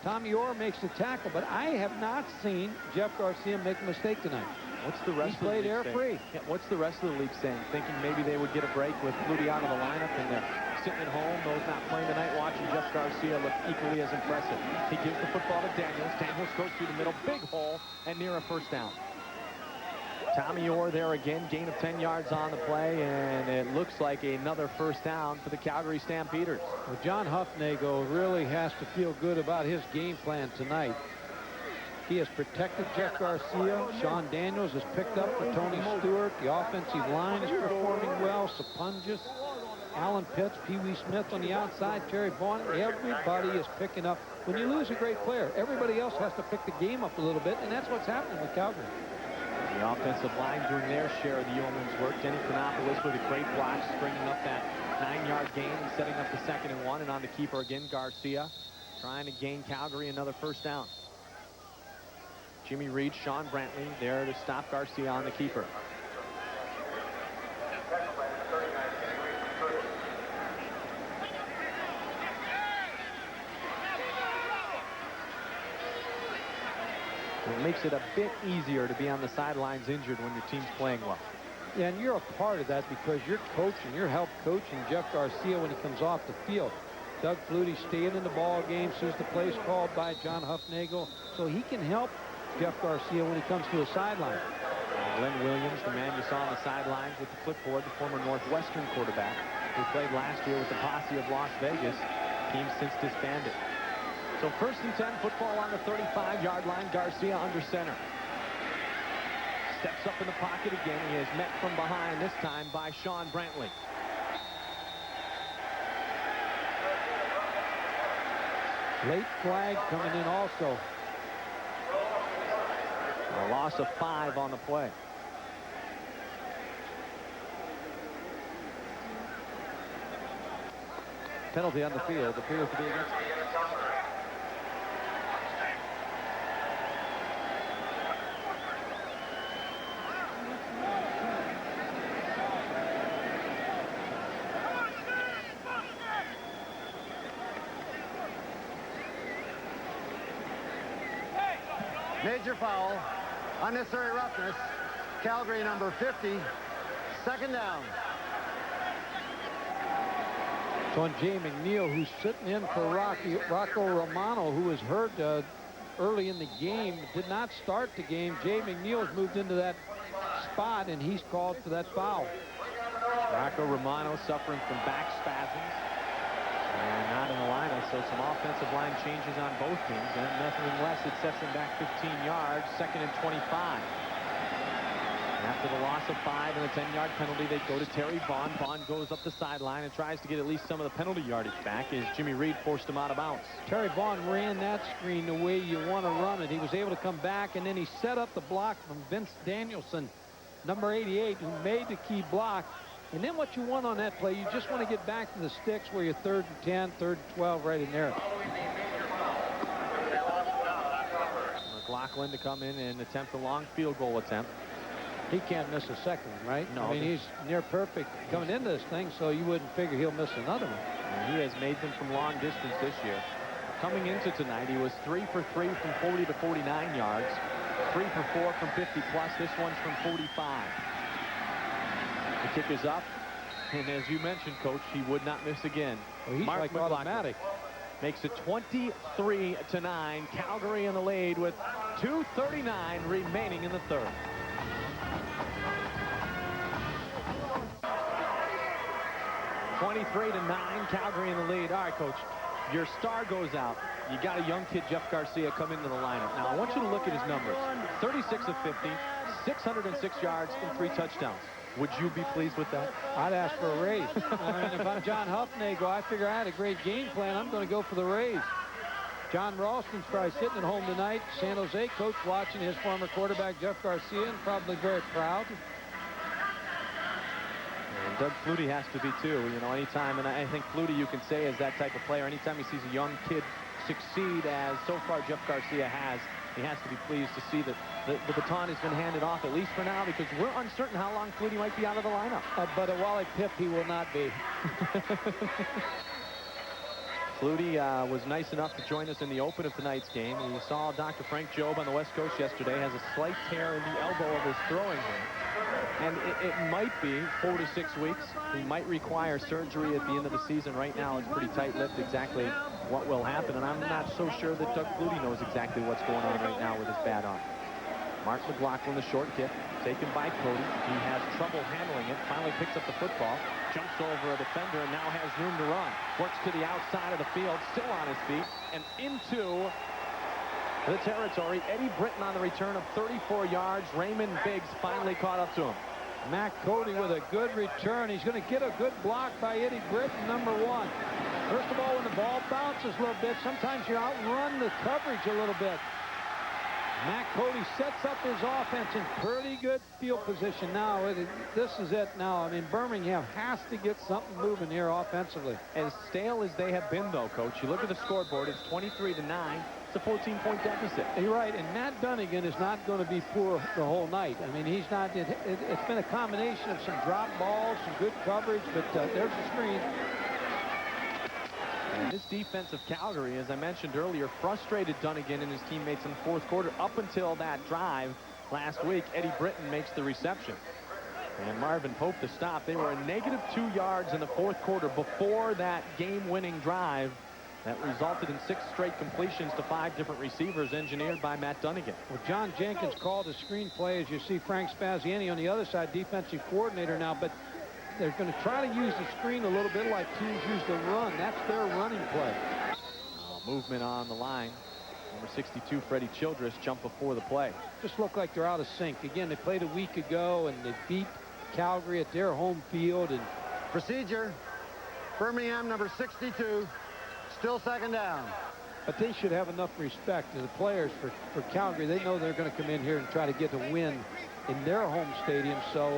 Tommy Orr makes the tackle, but I have not seen Jeff Garcia make a mistake tonight. What's the rest of the league air saying? free. Yeah, what's the rest of the league saying? Thinking maybe they would get a break with Flutie out of the lineup, and they're sitting at home, those not playing tonight, watching Jeff Garcia look equally as impressive. He gives the football to Daniels. Daniels goes through the middle, big hole, and near a first down. Tommy Orr there again, gain of 10 yards on the play, and it looks like another first down for the Calgary Stampeders. Well, John Huffnagel really has to feel good about his game plan tonight. He has protected Jeff Garcia. Sean Daniels has picked up for Tony Stewart. The offensive line is performing well. Sapunjas, Alan Pitts, Pee Wee Smith on the outside, Terry Vaughn. Everybody is picking up. When you lose a great player, everybody else has to pick the game up a little bit, and that's what's happening with Calgary. The offensive line doing their share of the yeoman's work. Denny Chronopoulos with a great block, bringing up that 9-yard gain and setting up the 2nd and 1. And on the keeper again, Garcia, trying to gain Calgary another first down. Jimmy Reed, Sean Brantley there to stop Garcia on the keeper. It makes it a bit easier to be on the sidelines injured when your team's playing well. Yeah, and you're a part of that because you're coaching, you're help coaching Jeff Garcia when he comes off the field. Doug Flutie staying in the ball game, sees the plays called by John Huffnagel, so he can help Jeff Garcia when he comes to the sideline. Glenn Williams, the man you saw on the sidelines with the clipboard, the former Northwestern quarterback who played last year with the Posse of Las Vegas. Team since disbanded. So 1st and 10, football on the 35-yard line. Garcia under center. Steps up in the pocket again. He is met from behind, this time by Sean Brantley. Late flag coming in also. A loss of 5 on the play. Penalty on the field appears to be against. Major foul. Unnecessary roughness. Calgary number 50. Second down. It's on Jay McNeil, who's sitting in for Rocco Romano, who was hurt early in the game. Did not start the game. Jay McNeil's moved into that spot, and he's called for that foul. Rocco Romano suffering from back spasms. And not in the lineup, so some offensive line changes on both teams. And nevertheless, it sets them back 15 yards, 2nd and 25. After the loss of 5 and a 10-yard penalty, they go to Terry Vaughn. Vaughn goes up the sideline and tries to get at least some of the penalty yardage back as Jimmy Reed forced him out of bounds. Terry Vaughn ran that screen the way you want to run it. He was able to come back, and then he set up the block from Vince Danielson, number 88, who made the key block. And then what you want on that play, you just want to get back to the sticks where you're 3rd and 10, 3rd and 12 right in there. McLaughlin to come in and attempt a long field goal attempt. He can't miss a second one, right? No. I mean, he's near perfect coming into this thing, so you wouldn't figure he'll miss another one. And he has made them from long distance this year. Coming into tonight, he was 3 for 3 from 40 to 49 yards, 3 for 4 from 50 plus. This one's from 45. The kick is up, and as you mentioned, Coach, he would not miss again. Well, he's like automatic. Makes it 23-9. Calgary in the lead with 2:39 remaining in the third. (23-9). Calgary in the lead. All right, Coach, your star goes out. You got a young kid, Jeff Garcia, come into the lineup. Now, I want you to look at his numbers. 36 of 50, 606 yards, and 3 touchdowns. Would you be pleased with that? I'd ask for a raise. I mean, if I'm John Huffnagel, I figure I had a great game plan. I'm going to go for the raise. John Ralston's probably sitting at home tonight. San Jose coach watching his former quarterback, Jeff Garcia, and probably very proud. And Doug Flutie has to be too. You know, anytime, and I think Flutie, you can say, is that type of player. Anytime he sees a young kid succeed, as so far Jeff Garcia has, he has to be pleased to see that the baton has been handed off, at least for now, because we're uncertain how long Flutie might be out of the lineup. But at Wally Pipp, he will not be. Flutie was nice enough to join us in the open of tonight's game. And you saw Dr. Frank Jobe on the West Coast yesterday has a slight tear in the elbow of his throwing hand. And it might be 4 to 6 weeks. He might require surgery at the end of the season. Right now, it's pretty tight-lipped exactly what will happen. And I'm not so sure that Doug Flutie knows exactly what's going on right now with his bad arm. Mark McLaughlin, the short kick, taken by Cody. He has trouble handling it. Finally picks up the football, jumps over a defender, and now has room to run. Works to the outside of the field, still on his feet, and into the territory. Eddie Britton on the return of 34 yards. Raymond Biggs finally caught up to him. Matt Cody with a good return. He's going to get a good block by Eddie Britton, number 1. First of all, when the ball bounces a little bit, sometimes you outrun the coverage a little bit. Matt Cody sets up his offense in pretty good field position now. This is it now. I mean, Birmingham has to get something moving here offensively. As stale as they have been, though, Coach, you look at the scoreboard, it's 23-9. It's a 14-point deficit. You're right, and Matt Dunnigan is not going to be poor the whole night. I mean, he's not. It's been a combination of some drop balls, some good coverage, but there's the screen. And this defense of Calgary, as I mentioned earlier, frustrated Dunnigan and his teammates in the fourth quarter up until that drive last week. Eddie Britton makes the reception. And Marvin Pope the stop. They were a -2 yards in the fourth quarter before that game-winning drive that resulted in 6 straight completions to 5 different receivers engineered by Matt Dunnigan. Well, John Jenkins called a screenplay, as you see Frank Spaziani on the other side, defensive coordinator now, but they're going to try to use the screen a little bit like teams use the run. That's their running play. Movement on the line. Number 62, Freddie Childress, jumped before the play. Just look like they're out of sync. Again, they played a week ago, and they beat Calgary at their home field. And procedure, Birmingham number 62, still second down. But they should have enough respect to the players for Calgary. They know they're going to come in here and try to get a win in their home stadium. So,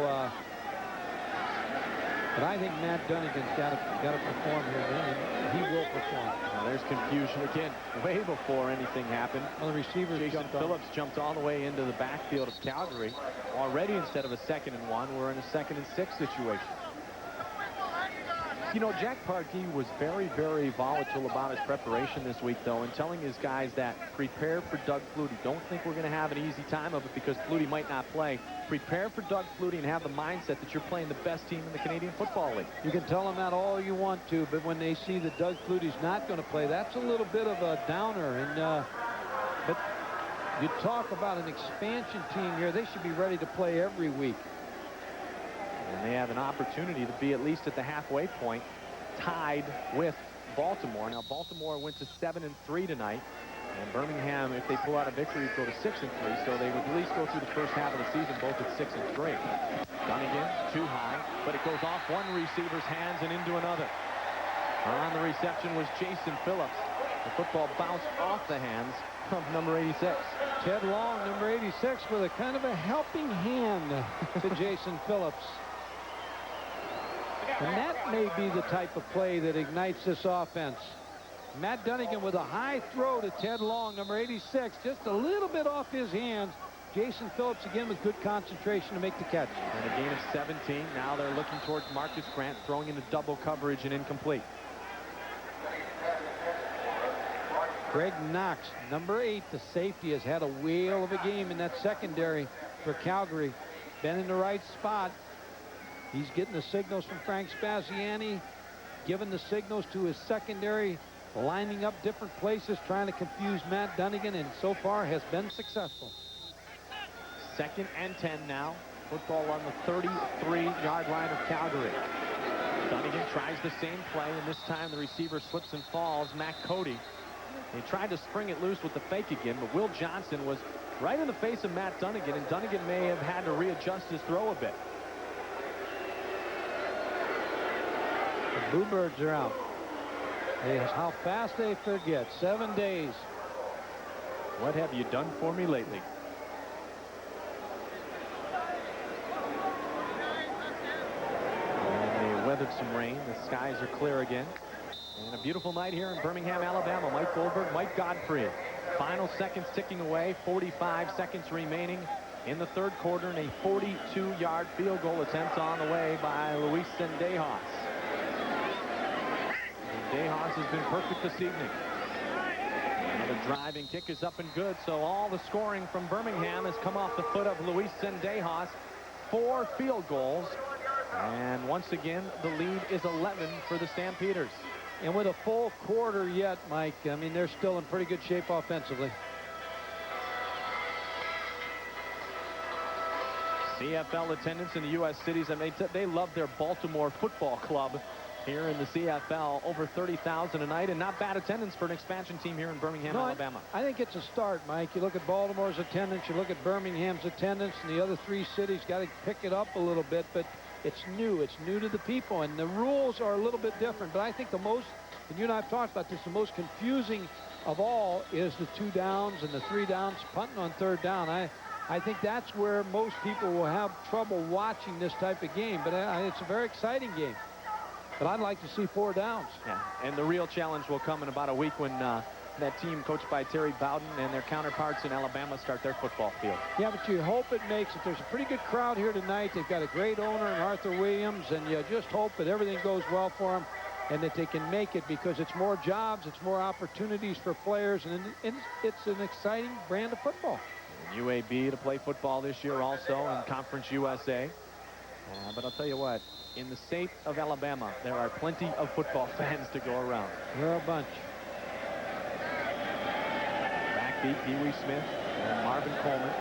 but I think Matt Dunnigan's got to perform here, and he will perform. Now there's confusion again, way before anything happened. Well, the receiver Jason Phillips jumped all the way into the backfield of Calgary. Already, instead of a 2nd and 1, we're in a 2nd and 6 situation. You know, Jack Pardee was very, very volatile about his preparation this week, though, and telling his guys that prepare for Doug Flutie. Don't think we're going to have an easy time of it because Flutie might not play. Prepare for Doug Flutie and have the mindset that you're playing the best team in the Canadian Football League. You can tell them that all you want to, but when they see that Doug Flutie's not going to play, that's a little bit of a downer. And but you talk about an expansion team here. They should be ready to play every week. And they have an opportunity to be at least at the halfway point, tied with Baltimore. Now, Baltimore went to 7-3 tonight. And Birmingham, if they pull out a victory, go to 6-3. So they would at least go through the first half of the season, both at 6-3. Dunnigan, too high, but it goes off one receiver's hands and into another. On the reception was Jason Phillips. The football bounced off the hands of number 86. Ted Long, number 86, with a kind of a helping hand to Jason Phillips. And that may be the type of play that ignites this offense. Matt Dunnigan with a high throw to Ted Long, number 86, just a little bit off his hands. Jason Phillips again with good concentration to make the catch. And a gain of 17. Now they're looking towards Marcus Grant, throwing into double coverage and incomplete. Greg Knox, number 8, the safety, has had a whale of a game in that secondary for Calgary. Been in the right spot. He's getting the signals from Frank Spaziani, giving the signals to his secondary, lining up different places, trying to confuse Matt Dunnigan, and so far has been successful. 2nd and 10 now. Football on the 33-yard line of Calgary. Dunnigan tries the same play, and this time the receiver slips and falls. Matt Cody. He tried to spring it loose with the fake again, but Will Johnson was right in the face of Matt Dunnigan, and Dunnigan may have had to readjust his throw a bit. The Bluebirds are out. How fast they forget. 7 days. What have you done for me lately? And they weathered some rain. The skies are clear again. And a beautiful night here in Birmingham, Alabama. Mike Goldberg, Mike Godfrey. Final seconds ticking away. 45 seconds remaining in the third quarter, and a 42-yard field goal attempt on the way by Luis Sendejas. Sendejas has been perfect this evening. Another driving kick is up and good, so all the scoring from Birmingham has come off the foot of Luis Sendejas. 4 field goals, and once again, the lead is 11 for the Stampeders. And with a full quarter yet, Mike, I mean, they're still in pretty good shape offensively. CFL attendance in the U.S. cities, I mean, they love their Baltimore Football Club here in the CFL. Over 30,000 a night, and not bad attendance for an expansion team here in Birmingham, Alabama. I think it's a start, Mike. You look at Baltimore's attendance, you look at Birmingham's attendance, and the other 3 cities got to pick it up a little bit, but it's new to the people, and the rules are a little bit different. But I think the most, and you and I have talked about this, the most confusing of all is the 2 downs and the 3 downs, punting on 3rd down. I think that's where most people will have trouble watching this type of game, but it's a very exciting game. But I'd like to see 4 downs. Yeah, and the real challenge will come in about a week when that team coached by Terry Bowden and their counterparts in Alabama start their football field. Yeah, but you hope it makes it. There's a pretty good crowd here tonight. They've got a great owner in Arthur Williams, and you just hope that everything goes well for them and that they can make it, because it's more jobs, it's more opportunities for players, and it's an exciting brand of football. And UAB to play football this year also in Conference USA. But I'll tell you what, in the state of Alabama, there are plenty of football fans to go around. There are a bunch. Backbeat, Pee Wee Smith and Marvin Coleman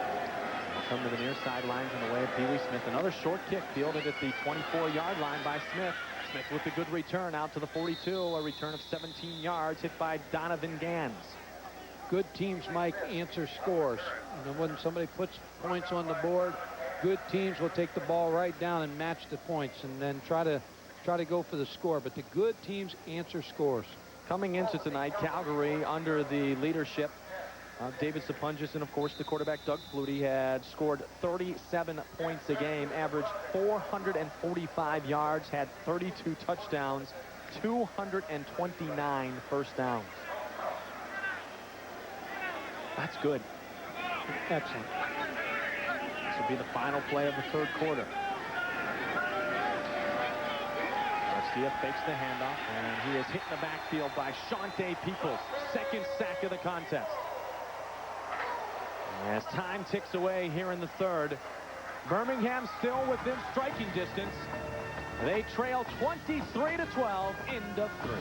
will come to the near sidelines in the way of Pee Wee Smith. Another short kick fielded at the 24-yard line by Smith. Smith with a good return out to the 42, a return of 17 yards, hit by Donovan Gans. Good teams, Mike, answer scores. You know, when somebody puts points on the board, good teams will take the ball right down and match the points and then try to go for the score. But the good teams answer scores. Coming into tonight, Calgary, under the leadership of David Sapunjas and, of course, the quarterback Doug Flutie, had scored 37 points a game, averaged 445 yards, had 32 touchdowns, 229 first downs. That's good. Excellent. This will be the final play of the third quarter. Garcia fakes the handoff, and he is hit in the backfield by Shante Peoples. Second sack of the contest. As time ticks away here in the third, Birmingham still within striking distance. They trail 23-12 into 3.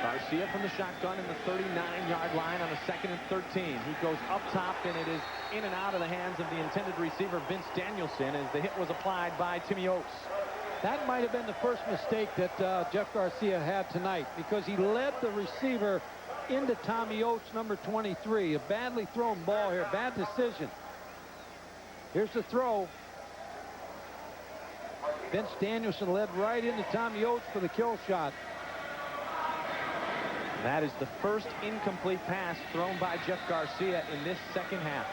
Garcia from the shotgun in the 39-yard line on a 2nd and 13. He goes up top, and it is in and out of the hands of the intended receiver, Vince Danielson, as the hit was applied by Timmy Oates. That might have been the first mistake that Jeff Garcia had tonight, because he led the receiver into Tommy Oates, number 23. A badly thrown ball here. Bad decision. Here's the throw. Vince Danielson led right into Tommy Oates for the kill shot. That is the first incomplete pass thrown by Jeff Garcia in this second half.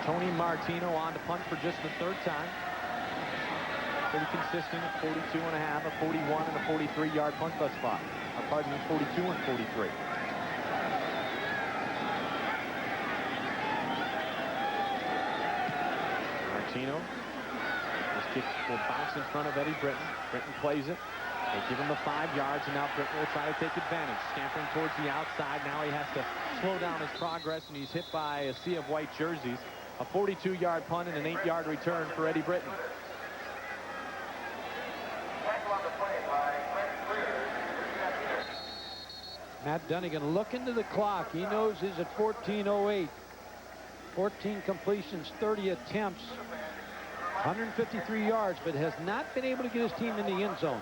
Tony Martino on to punt for just the third time. Pretty consistent at 42 and a half, a 41 and a 43-yard punt thus far. Pardon me, 42 and 43. Martino. This kick will bounce in front of Eddie Britton. Britton plays it. They give him the 5 yards, and now Britton will try to take advantage. Scampering towards the outside. Now he has to slow down his progress, and he's hit by a sea of white jerseys. A 42-yard punt and an 8-yard return for Eddie Britton. Matt Dunnigan looking to the clock. He knows he's at 14:08. 14 completions, 30 attempts, 153 yards, but has not been able to get his team in the end zone.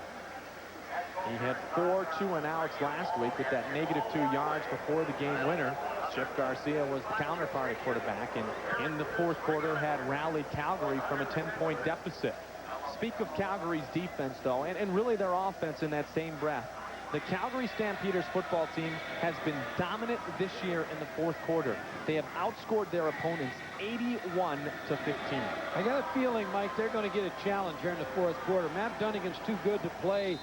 He had 4 2-and-outs last week with that -2 yards before the game winner. Jeff Garcia was the counterpart at quarterback, and in the fourth quarter had rallied Calgary from a 10-point deficit. Speak of Calgary's defense, though, and really their offense in that same breath. The Calgary Stampeders football team has been dominant this year in the fourth quarter. They have outscored their opponents 81-15. I got a feeling, Mike, they're going to get a challenge here in the fourth quarter. Matt Dunnigan's too good to play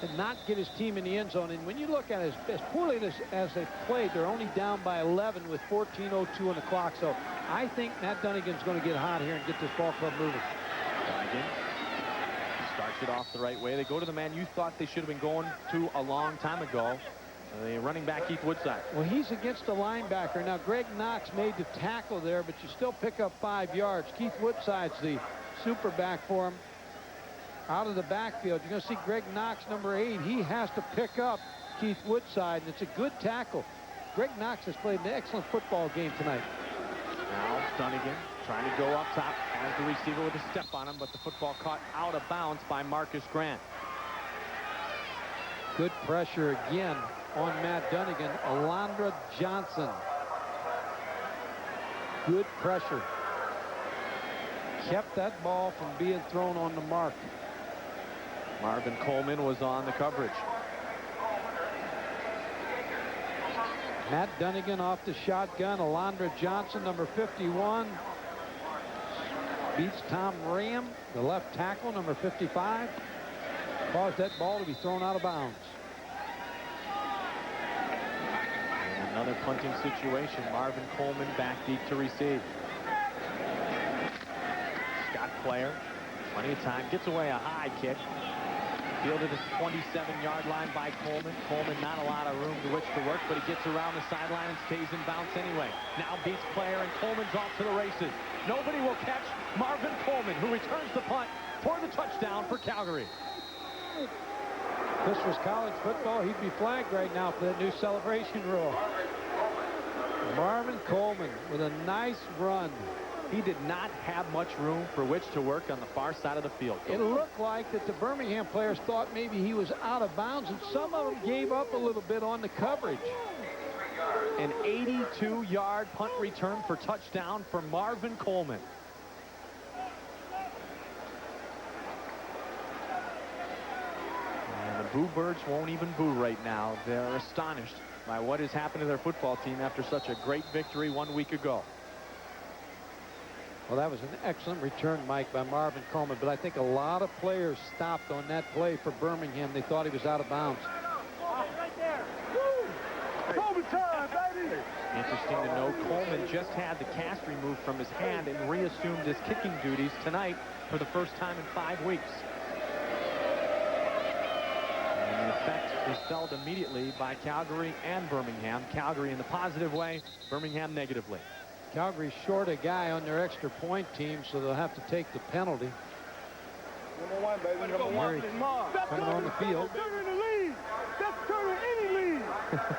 and not get his team in the end zone. And when you look at it, as poorly as they've played, they're only down by 11 with 14:02 on the clock. So I think Matt Dunnigan's going to get hot here and get this ball club moving. Dunnigan starts it off the right way. They go to the man you thought they should have been going to a long time ago. The running back, Keith Woodside. Well, he's against a linebacker. Now, Greg Knox made the tackle there, but you still pick up 5 yards. Keith Woodside's the super back for him. Out of the backfield, you're going to see Greg Knox, number 8. He has to pick up Keith Woodside, and it's a good tackle. Greg Knox has played an excellent football game tonight. Now Dunnigan trying to go up top, has the receiver with a step on him, but the football caught out of bounds by Marcus Grant. Good pressure again on Matt Dunnigan. Alondra Johnson. Good pressure. Kept that ball from being thrown on the mark. Marvin Coleman was on the coverage. Matt Dunnigan off the shotgun. Alondra Johnson, number 51, beats Tom Ram, the left tackle, number 55. Caused that ball to be thrown out of bounds. And another punting situation. Marvin Coleman back deep to receive. Scott Clare, plenty of time, gets away a high kick. Fielded at the 27-yard line by Coleman. Coleman not a lot of room to which to work, but he gets around the sideline and stays in bounds anyway. Now beats Clare, and Coleman's off to the races. Nobody will catch Marvin Coleman, who returns the punt for the touchdown for Calgary. If this was college football, he'd be flagged right now for that new celebration rule. Marvin Coleman with a nice run. He did not have much room for which to work on the far side of the field. It looked like that the Birmingham players thought maybe he was out of bounds, and some of them gave up a little bit on the coverage. An 82-yard punt return for touchdown for Marvin Coleman. Boo Birds won't even boo right now. They're astonished by what has happened to their football team after such a great victory 1 week ago. Well, that was an excellent return, Mike, by Marvin Coleman, but I think a lot of players stopped on that play for Birmingham. They thought he was out of bounds. Interesting to note, Coleman just had the cast removed from his hand and reassumed his kicking duties tonight for the first time in 5 weeks. And the effect is felt immediately by Calgary and Birmingham. Calgary in the positive way, Birmingham negatively. Calgary's short a guy on their extra point team, so they'll have to take the penalty. Coming on the field.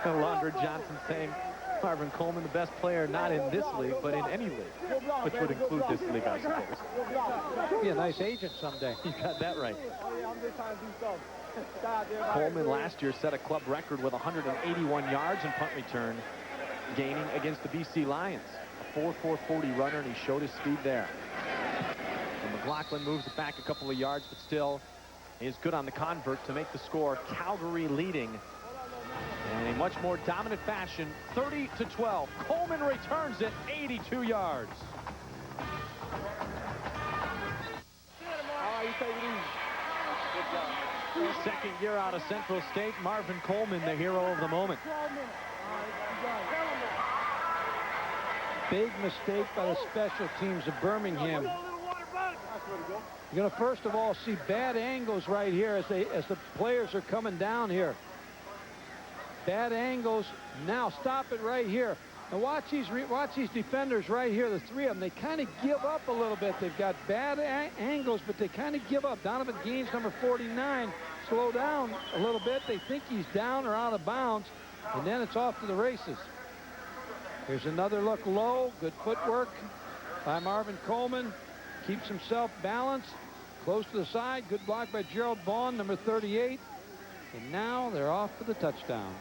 Alondra Johnson saying Marvin Coleman, the best player not in this league, but in any league, which would include this league, I suppose. Be a nice agent someday. You got that right. Coleman last year set a club record with 181 yards in punt return, gaining against the BC Lions. A 4.40 runner, and he showed his speed there. And McLaughlin moves it back a couple of yards, but still is good on the convert to make the score. Calgary leading in a much more dominant fashion, 30-12. Coleman returns it 82 yards. Second year out of Central State, Marvin Coleman, the hero of the moment. Big mistake by the special teams of Birmingham. You're going to first of all see bad angles right here as the players are coming down here. Bad angles. Now stop it right here. And watch these defenders right here, the three of them. They kind of give up a little bit. They've got bad angles, but they kind of give up. Donovan Gaines, number 49, slow down a little bit. They think he's down or out of bounds, and then it's off to the races. Here's another look low. Good footwork by Marvin Coleman. Keeps himself balanced. Close to the side. Good block by Gerald Vaughn, number 38. And now they're off for the touchdown.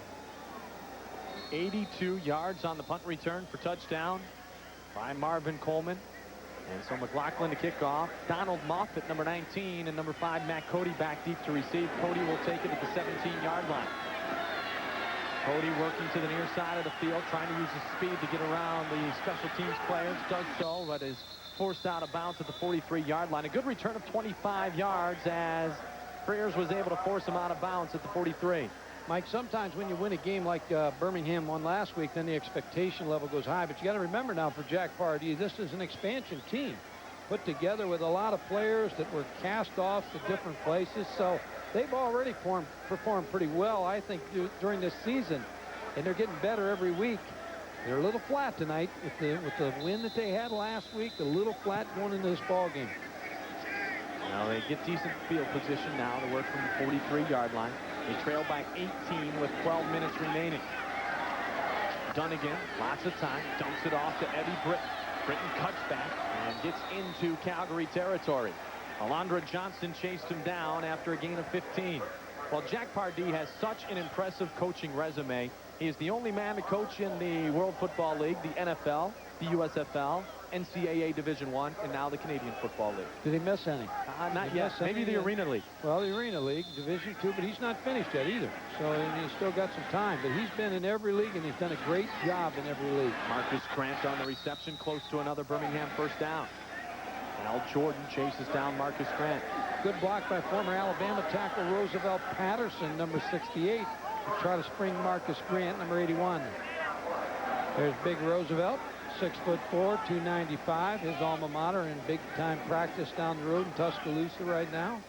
82 yards on the punt return for touchdown by Marvin Coleman. And so McLaughlin to kick off. Donald Moffitt, number 19, and number 5, Matt Cody, back deep to receive. Cody will take it at the 17-yard line. Cody working to the near side of the field, trying to use his speed to get around the special teams players. Does so, but is forced out of bounds at the 43-yard line. A good return of 25 yards as Frears was able to force him out of bounds at the 43. Mike, sometimes when you win a game like Birmingham won last week, then the expectation level goes high. But you got to remember now for Jack Pardee, this is an expansion team put together with a lot of players that were cast off to different places. So they've already performed pretty well, I think, during this season. And they're getting better every week. They're a little flat tonight with the win that they had last week, a little flat going into this ball game. Now they get decent field position now to work from the 43-yard line. They trail by 18 with 12 minutes remaining. Dunnigan, lots of time, dumps it off to Eddie Britton. Britton cuts back and gets into Calgary territory. Alondra Johnson chased him down after a gain of 15. Well, Jack Pardee has such an impressive coaching resume. He is the only man to coach in the World Football League, the NFL, the USFL, NCAA Division I, and now the Canadian Football League. Did he miss any? Not yet. Maybe the Arena League. Well, the Arena League, Division II, but he's not finished yet either. So he's still got some time. But he's been in every league, and he's done a great job in every league. Marcus Grant on the reception, close to another Birmingham first down. Al Jordan chases down Marcus Grant. Good block by former Alabama tackle Roosevelt Patterson, number 68. To try to spring Marcus Grant, number 81. There's Big Roosevelt, 6'4", 295. His alma mater in big-time practice down the road in Tuscaloosa right now.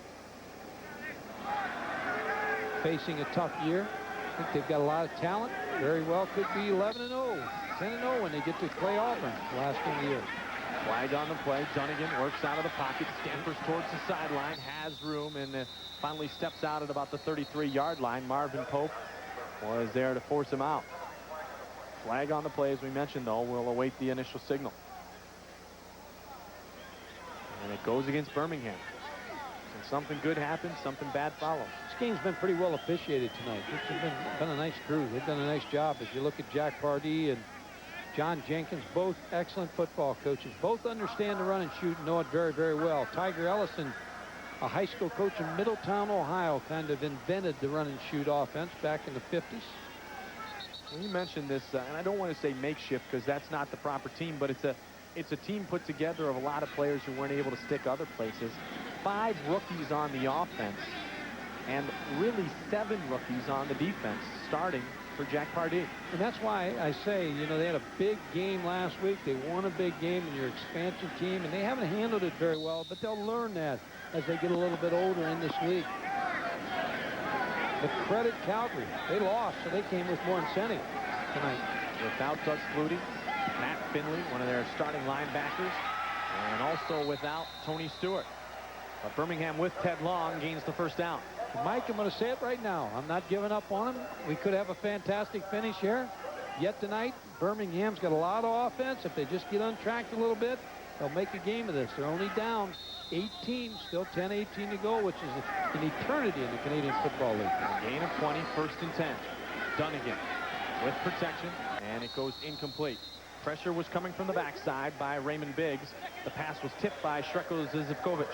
Facing a tough year. I think they've got a lot of talent. Very well could be 11-0, 10-0 when they get to play Auburn the last game of the year. Flag on the play. Dunnigan works out of the pocket, scampers towards the sideline, has room, and finally steps out at about the 33-yard line. Marvin Pope was there to force him out. Flag on the play, as we mentioned, though. We'll await the initial signal. And it goes against Birmingham. And something good happens, something bad follows. This game's been pretty well officiated tonight. It's been a nice crew. They've done a nice job. As you look at Jack Pardee and John Jenkins, both excellent football coaches. Both understand the run and shoot and know it very, very well. Tiger Ellison a high school coach in Middletown, Ohio, kind of invented the run and shoot offense back in the 50s. Well, you mentioned this, and I don't want to say makeshift because that's not the proper team, but it's a team put together of a lot of players who weren't able to stick other places. 5 rookies on the offense, and really 7 rookies on the defense, starting for Jack Pardee. And that's why I say, you know, they had a big game last week. They won a big game in your expansion team, and they haven't handled it very well, but they'll learn that as they get a little bit older in this league. But credit Calgary. They lost, so they came with more incentive tonight. Without Doug Flutie, Matt Finley, one of their starting linebackers, and also without Tony Stewart. But Birmingham with Ted Long gains the first down. Mike, I'm going to say it right now. I'm not giving up on him. We could have a fantastic finish here. Yet tonight, Birmingham's got a lot of offense. If they just get untracked a little bit, they'll make a game of this. They're only down 18, still 10-18 to go, which is an eternity in the Canadian Football League. A gain of 20, 1st and 10. Dunnigan with protection, and it goes incomplete. Pressure was coming from the backside by Raymond Biggs. The pass was tipped by Shreko Zizivkovic.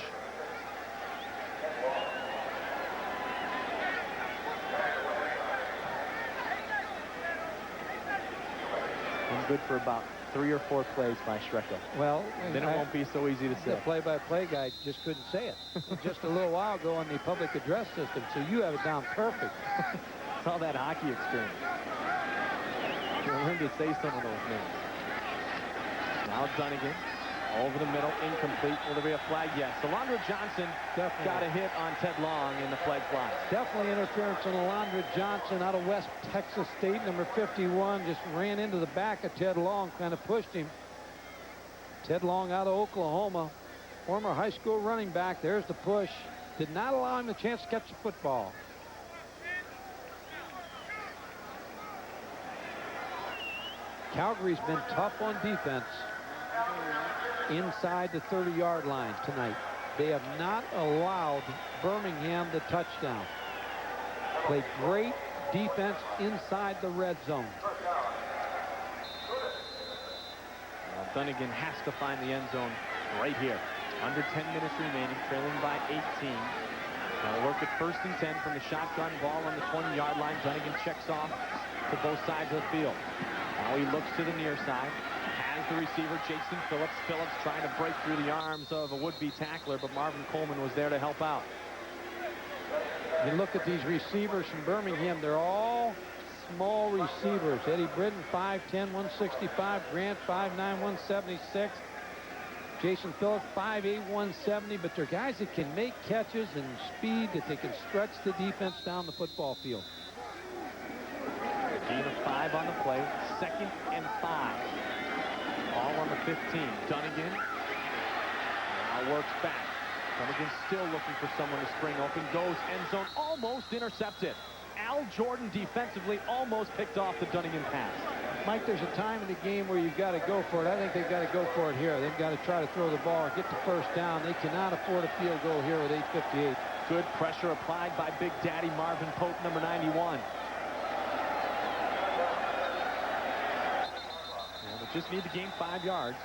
Good for about 3 or 4 plays by Shreko. Well, then it won't be so easy to say. The play-by-play guy just couldn't say it just a little while ago on the public address system, so you have it down perfect. It's all that hockey experience. You learn to say some of those names. Now Dunnigan over the middle, incomplete. Will there be a flag? Yes. Alondra Johnson got a hit on Ted Long, and the flag flies. Definitely interference on Alondra Johnson out of West Texas State, number 51, just ran into the back of Ted Long, kind of pushed him. Ted Long out of Oklahoma, former high school running back. There's the push. Did not allow him the chance to catch the football. Calgary's been tough on defense inside the 30-yard line tonight. They have not allowed Birmingham the touchdown. Played great defense inside the red zone. Well, Dunnigan has to find the end zone right here. Under 10 minutes remaining, trailing by 18. Now work at 1st and 10 from the shotgun, ball on the 20-yard line. Dunnigan checks off to both sides of the field. Now he looks to the near side. Has the receiver, Jason Phillips. Phillips trying to break through the arms of a would-be tackler, but Marvin Coleman was there to help out. You look at these receivers from Birmingham, they're all small receivers. Eddie Britton, 5'10", 165. Grant, 5'9", 176. Jason Phillips, 5'8", 170. But they're guys that can make catches and speed, that they can stretch the defense down the football field. Gain of 5 on the play. 2nd and 5. All on the 15. Dunnigan now works back. Dunnigan still looking for someone to spring open. Goes end zone, almost intercepted. Al Jordan defensively almost picked off the Dunnigan pass. Mike, there's a time in the game where you've got to go for it. I think they've got to go for it here. They've got to try to throw the ball and get the first down. They cannot afford a field goal here with 8:58. Good pressure applied by Big Daddy Marvin Pope, number 91. Just need to gain 5 yards.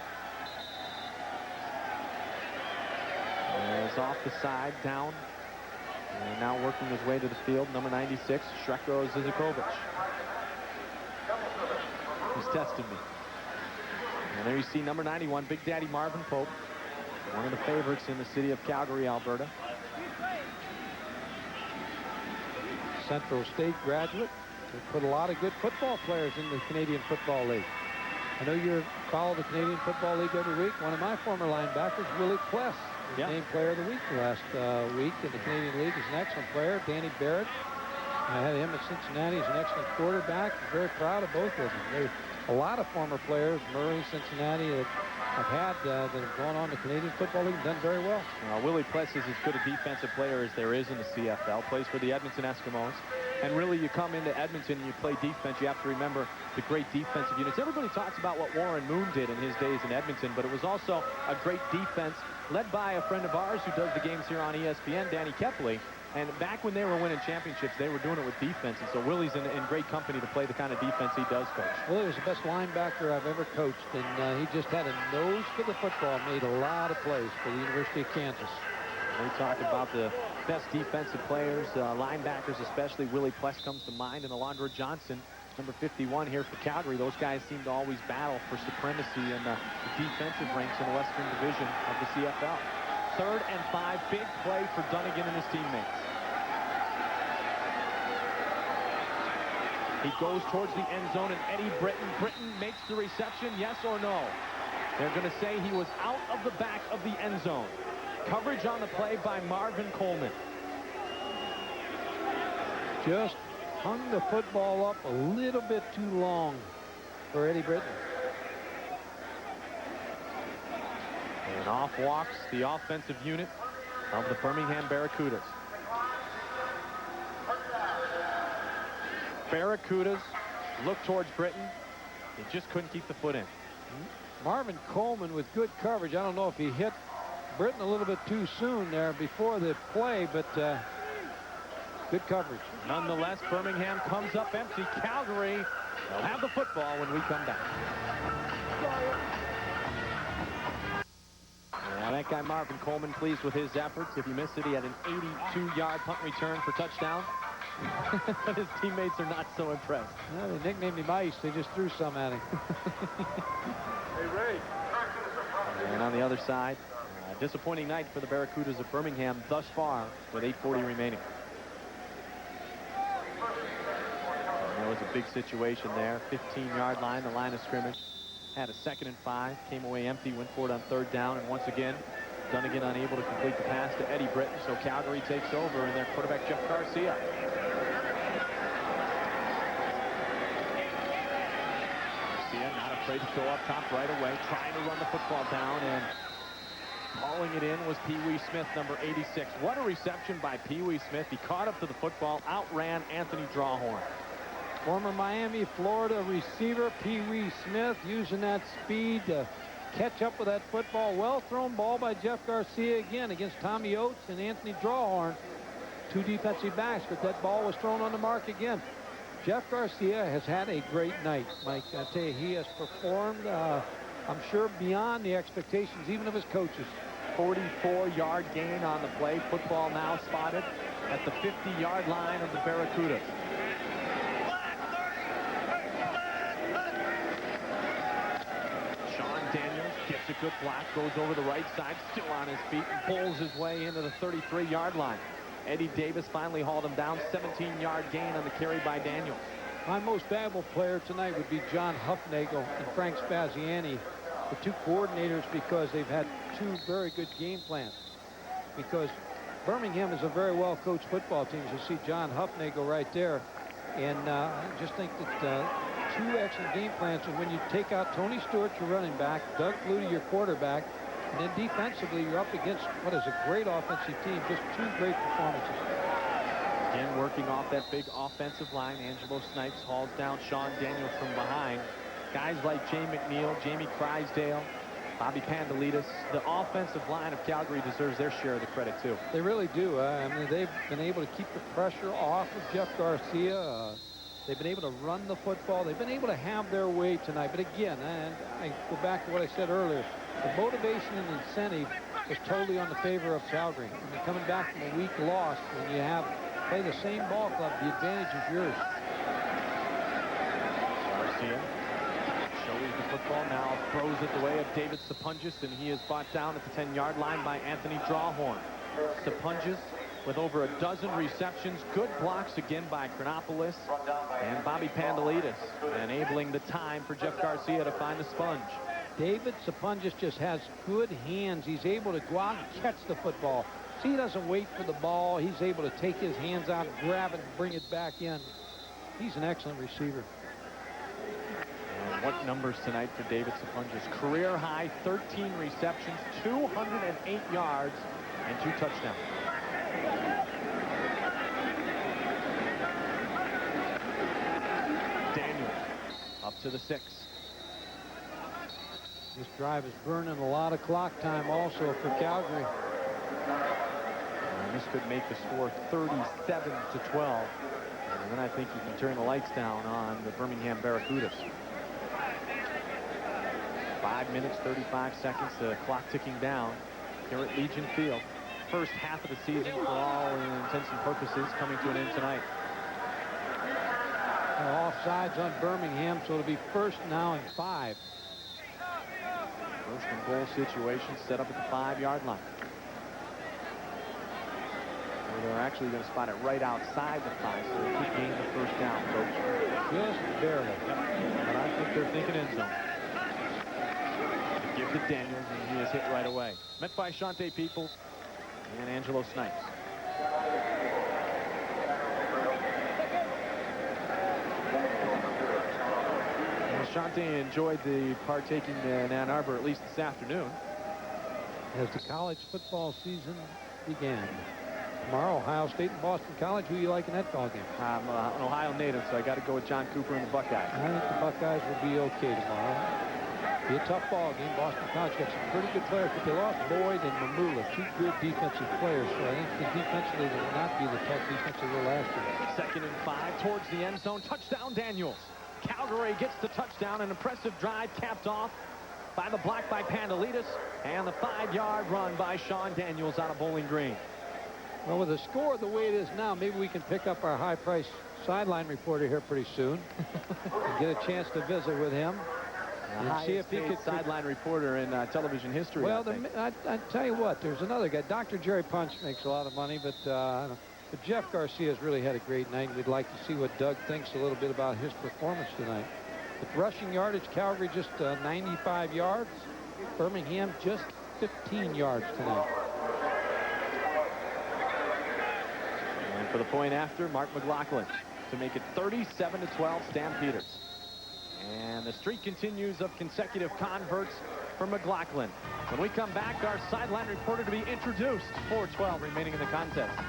It's off the side, down. And now working his way to the field, number 96, Shreko Zizikovic. He's testing me. And there you see number 91, Big Daddy Marvin Pope, one of the favorites in the city of Calgary, Alberta. Central State graduate. They put a lot of good football players in the Canadian Football League. I know you follow the Canadian Football League every week. One of my former linebackers, Willie Pless, was named Player of the Week last week in the Canadian League. He's an excellent player. Danny Barrett, I had him at Cincinnati. He's an excellent quarterback. I'm very proud of both of them. There's a lot of former players, Murray, Cincinnati, that I've had that have gone on the Canadian Football League and done very well. Willie Pless is as good a defensive player as there is in the CFL. Plays for the Edmonton Eskimos. And really, you come into Edmonton and you play defense, you have to remember the great defensive units. Everybody talks about what Warren Moon did in his days in Edmonton, but it was also a great defense led by a friend of ours who does the games here on ESPN, Danny Kepley. And back when they were winning championships, they were doing it with defense. And so Willie's in great company to play the kind of defense he does, Coach. Willie was the best linebacker I've ever coached, and he just had a nose for the football, made a lot of plays for the University of Kansas. They talk about the best defensive players, linebackers especially. Willie Pless comes to mind, and Alondra Johnson, number 51 here for Calgary. Those guys seem to always battle for supremacy in the defensive ranks in the Western Division of the CFL. 3rd and 5, big play for Dunnigan and his teammates. He goes towards the end zone, and Eddie Britton. Britton makes the reception, yes or no? They're going to say he was out of the back of the end zone. Coverage on the play by Marvin Coleman. Just hung the football up a little bit too long for Eddie Britton. And off walks the offensive unit of the Birmingham Barracudas. Barracudas look towards Britton. They just couldn't keep the foot in. Marvin Coleman with good coverage. I don't know if he hit Britton a little bit too soon there before the play, but good coverage. Nonetheless, Birmingham comes up empty. Calgary will have the football when we come back. Now that guy Marvin Coleman pleased with his efforts. If you missed it, he had an 82-yard punt return for touchdown. But his teammates are not so impressed. Well, they nicknamed him Ice. They just threw some at him. Hey, Ray. And on the other side, disappointing night for the Barracudas of Birmingham thus far with 8:40 remaining. And there was a big situation there. 15-yard line, the line of scrimmage. Had a 2nd and 5, came away empty, went for it on 3rd down, and once again, Dunnigan unable to complete the pass to Eddie Britton, so Calgary takes over, and their quarterback, Jeff Garcia. Garcia not afraid to go up top right away, trying to run the football down, and hauling it in was Pee Wee Smith, number 86. What a reception by Pee Wee Smith. He caught up to the football, outran Anthony Drawhorn. Former Miami, Florida receiver Pee Wee Smith using that speed to catch up with that football. Well thrown ball by Jeff Garcia again against Tommy Oates and Anthony Drawhorn. 2 defensive backs, but that ball was thrown on the mark again. Jeff Garcia has had a great night, Mike. I tell you, he has performed, I'm sure, beyond the expectations even of his coaches. 44-yard gain on the play. Football now spotted at the 50-yard line of the Barracudas. Daniels gets a good block, goes over the right side, still on his feet, and pulls his way into the 33-yard line. Eddie Davis finally hauled him down. 17-yard gain on the carry by Daniels. My most valuable player tonight would be John Huffnagel and Frank Spaziani, the 2 coordinators, because they've had 2 very good game plans. Because Birmingham is a very well-coached football team. As you see John Huffnagel right there. And I just think that 2 excellent game plans. And when you take out Tony Stewart, your running back, Doug Flutie, your quarterback, and then defensively, you're up against what is a great offensive team. Just 2 great performances. Again, working off that big offensive line, Angelo Snipes hauls down Sean Daniels from behind. Guys like Jay McNeil, Jamie Crysdale, Bobby Pandelitis. The offensive line of Calgary deserves their share of the credit, too. They really do. I mean, they've been able to keep the pressure off of Jeff Garcia. They've been able to run the football. They've been able to have their way tonight. But again, and I go back to what I said earlier, the motivation and incentive was totally on the favor of Calgary. I mean, coming back from a week loss, when you play the same ball club, the advantage is yours. Garcia shows the football now, throws it the way of David Sapungis, and he is brought down at the 10-yard line by Anthony Drawhorn. Sapungis with over a dozen receptions, good blocks again by Chronopoulos and Bobby Pandelitis, enabling the time for Jeff Garcia to find the sponge. David Sapungis just has good hands. He's able to go out and catch the football. See, he doesn't wait for the ball. He's able to take his hands out, grab it, and bring it back in. He's an excellent receiver. And what numbers tonight for David Sapungis? Career high, 13 receptions, 208 yards, and 2 touchdowns. Daniel up to the 6. This drive is burning a lot of clock time also for Calgary. And this could make the score 37-12. And then I think you can turn the lights down on the Birmingham Barracudas. 5 minutes, 35 seconds, the clock ticking down here at Legion Field. first half of the season for all intents and purposes coming to an end tonight. Offsides on Birmingham, so it'll be 1st now and 5. First and goal situation set up at the 5-yard line. They're actually going to spot it right outside the 5, so they could gain the 1st down, folks. Just barely. But I think they're thinking end zone. Give to Daniels, and he is hit right away. Met by Shante Peoples and Angelo Snipes. And Shante enjoyed the partaking in Ann Arbor, at least this afternoon. As the college football season began. Tomorrow, Ohio State and Boston College. Who you like in that ball game? I'm an Ohio native, so I got to go with John Cooper and the Buckeyes. I think the Buckeyes will be okay tomorrow. Be a tough ball game. Boston College got some pretty good players, but they lost Boyd and Mamula, 2 good defensive players. So I think defensively they will not be the tough defense they were last year. 2nd and 5 towards the end zone. Touchdown, Daniels. Calgary gets the touchdown. An impressive drive capped off by the block by Pandelitis and the 5-yard run by Sean Daniels out of Bowling Green. Well, with the score the way it is now, maybe we can pick up our high-priced sideline reporter here pretty soon and get a chance to visit with him and see if he could sideline reporter in television history. Well, I tell you what, there's another guy. Dr. Jerry Punch makes a lot of money, but Jeff Garcia's really had a great night. We'd like to see what Doug thinks a little bit about his performance tonight. With rushing yardage, Calgary just 95 yards. Birmingham just 15 yards tonight. And for the point after, Mark McLaughlin to make it 37-12 Stampeders. And the streak continues of consecutive converts for McLaughlin. When we come back, our sideline reporter to be introduced. 4:12 remaining in the contest.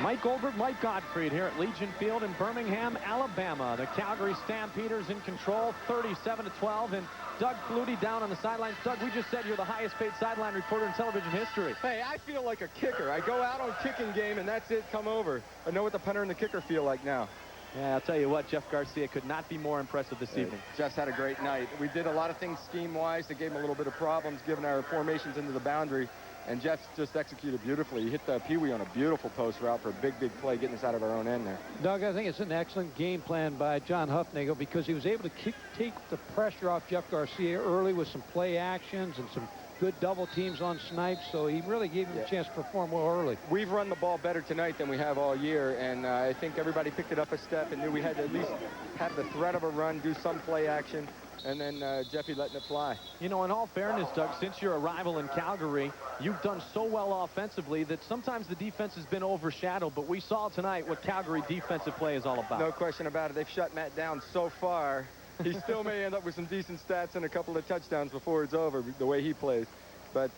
Mike Goldberg, Mike Gottfried here at Legion Field in Birmingham, Alabama. The Calgary Stampeders in control, 37-12, and Doug Flutie down on the sidelines. Doug, we just said you're the highest paid sideline reporter in television history. Hey, I feel like a kicker. I go out on kicking game, and that's it, come over. I know what the punter and the kicker feel like now. Yeah, I'll tell you what, Jeff Garcia could not be more impressive this evening. Jeff's had a great night. We did a lot of things scheme-wise that gave him a little bit of problems, given our formations into the boundary. And Jeff's just executed beautifully. He hit the Pee-wee on a beautiful post route for a big, big play, getting us out of our own end there. Doug, I think it's an excellent game plan by John Huffnagel because he was able to take the pressure off Jeff Garcia early with some play actions and some good double teams on Snipes, so he really gave him a chance to perform well early. We've run the ball better tonight than we have all year, and I think everybody picked it up a step and knew we had to at least have the threat of a run, do some play action, and then Jeffy letting it fly. You know, in all fairness, Doug, since your arrival in Calgary, you've done so well offensively that sometimes the defense has been overshadowed, but we saw tonight what Calgary defensive play is all about. No question about it. They've shut Matt down so far. He still may end up with some decent stats and a couple of touchdowns before it's over, the way he plays. But,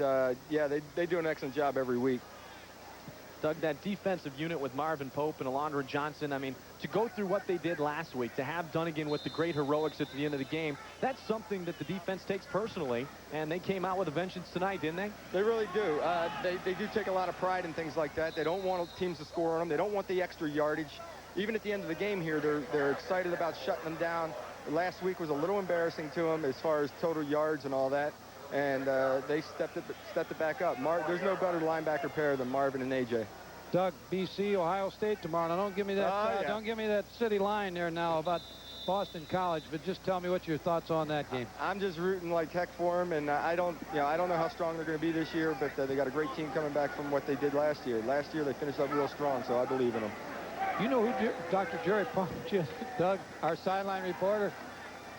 yeah, they do an excellent job every week. Doug, that defensive unit with Marvin Pope and Alondra Johnson, I mean, to go through what they did last week, to have Dunnigan with the great heroics at the end of the game, that's something that the defense takes personally, and they came out with a vengeance tonight, didn't they? They really do. They do take a lot of pride in things like that. They don't want teams to score on them. They don't want the extra yardage. Even at the end of the game here, they're excited about shutting them down. Last week was a little embarrassing to them as far as total yards and all that. And they stepped it back up. There's no better linebacker pair than Marvin and AJ. Doug, BC, Ohio State tomorrow. Now, don't give me that. Don't give me that city line there now about Boston College, but just tell me what your thoughts on that game. I'm just rooting like heck for them, and I don't know how strong they're going to be this year, but they got a great team coming back from what they did last year. Last year they finished up real strong, so I believe in them. You know who Dr. Jerry Punch is, Doug, our sideline reporter?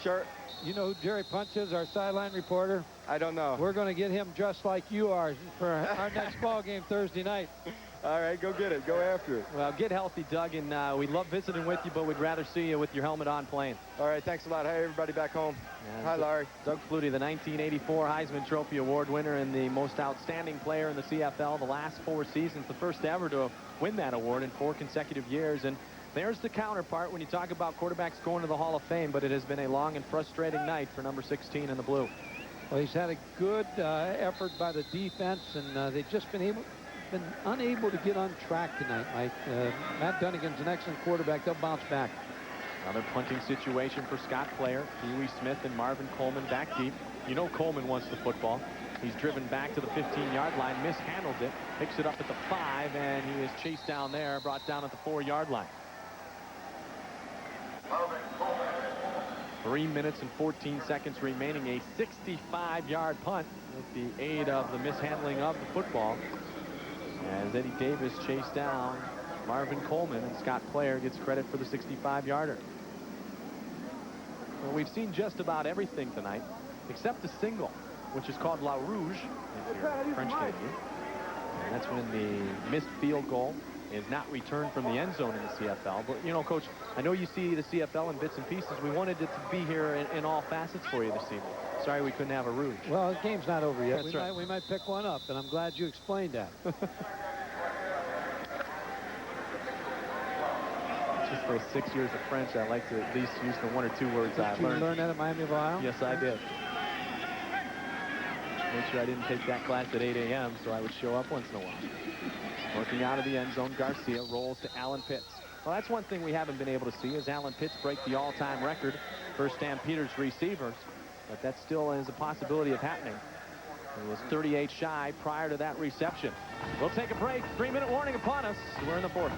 Sure. You know who Jerry Punch is, our sideline reporter? I don't know. We're going to get him just like you are for our next ball game Thursday night. All right, go get it. Go after it. Well, get healthy, Doug, and we love visiting with you, but we'd rather see you with your helmet on playing. All right, thanks a lot. Hey, everybody back home. Hi, Larry. Doug Flutie, the 1984 Heisman Trophy Award winner and the most outstanding player in the CFL the last 4 seasons, the first ever to win that award in 4 consecutive years. And there's the counterpart when you talk about quarterbacks going to the Hall of Fame, but it has been a long and frustrating night for number 16 in the blue. Well, he's had a good effort by the defense, and they've just been unable to get on track tonight, Mike. Matt Dunnigan's an excellent quarterback. They'll bounce back. Another punting situation for Scott Player. Huey Smith and Marvin Coleman back deep. You know Coleman wants the football. He's driven back to the 15-yard line, mishandles it, picks it up at the 5, and he is chased down there, brought down at the 4-yard line. 3 minutes and 14 seconds remaining. A 65-yard punt with the aid of the mishandling of the football. As Eddie Davis chased down Marvin Coleman, and Scott Player gets credit for the 65-yarder. Well, we've seen just about everything tonight, except the single, which is called La Rouge, if you're French Canadian. And that's when the missed field goal is not returned from the end zone in the CFL. But, you know, Coach, I know you see the CFL in bits and pieces. We wanted it to be here in all facets for you this evening. Sorry we couldn't have a Rouge. Well, the game's not over yet. That's right. We might pick one up, and I'm glad you explained that. Just those 6 years of French, I like to at least use the 1 or 2 words I learned. Did you learn that at Miami of Ohio? Yes, I did. Made sure I didn't take that class at 8 a.m. so I would show up once in a while. Working out of the end zone, Garcia rolls to Alan Pitts. Well, that's one thing we haven't been able to see is Alan Pitts break the all-time record for Stampeders receivers. But that still is a possibility of happening. It was 38 shy prior to that reception. We'll take a break. 3-minute warning upon us. We're in the fourth.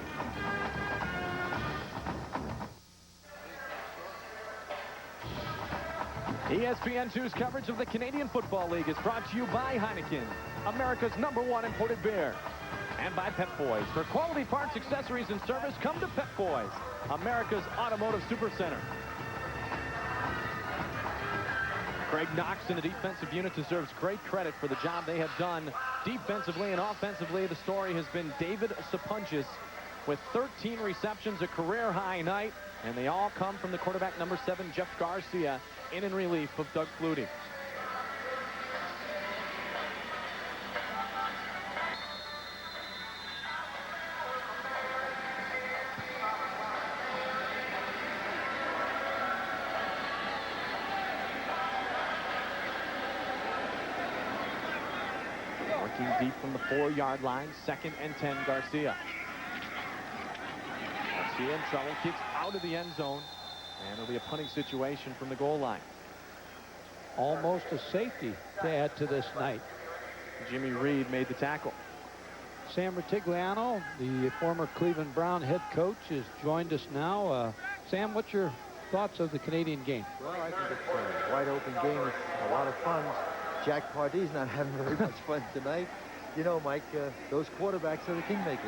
ESPN2's coverage of the Canadian Football League is brought to you by Heineken, America's #1 imported beer, and by Pep Boys. For quality parts, accessories, and service, come to Pep Boys, America's automotive supercenter. Greg Knox in the defensive unit deserves great credit for the job they have done defensively and offensively. The story has been David Sapunchis with 13 receptions, a career-high night, and they all come from the quarterback #7, Jeff Garcia, in relief of Doug Flutie. Working deep from the 4-yard line, 2nd and 10, Garcia. Garcia in trouble, kicks out of the end zone, and it'll be a punting situation from the goal line. Almost a safety to add to this night. Jimmy Reed made the tackle. Sam Rutigliano, the former Cleveland Brown head coach, has joined us now. Sam, what's your thoughts of the Canadian game? Well, I think it's a wide-open game. It's a lot of fun. Jack Pardee's not having very much fun tonight. You know, Mike, those quarterbacks are the kingmakers.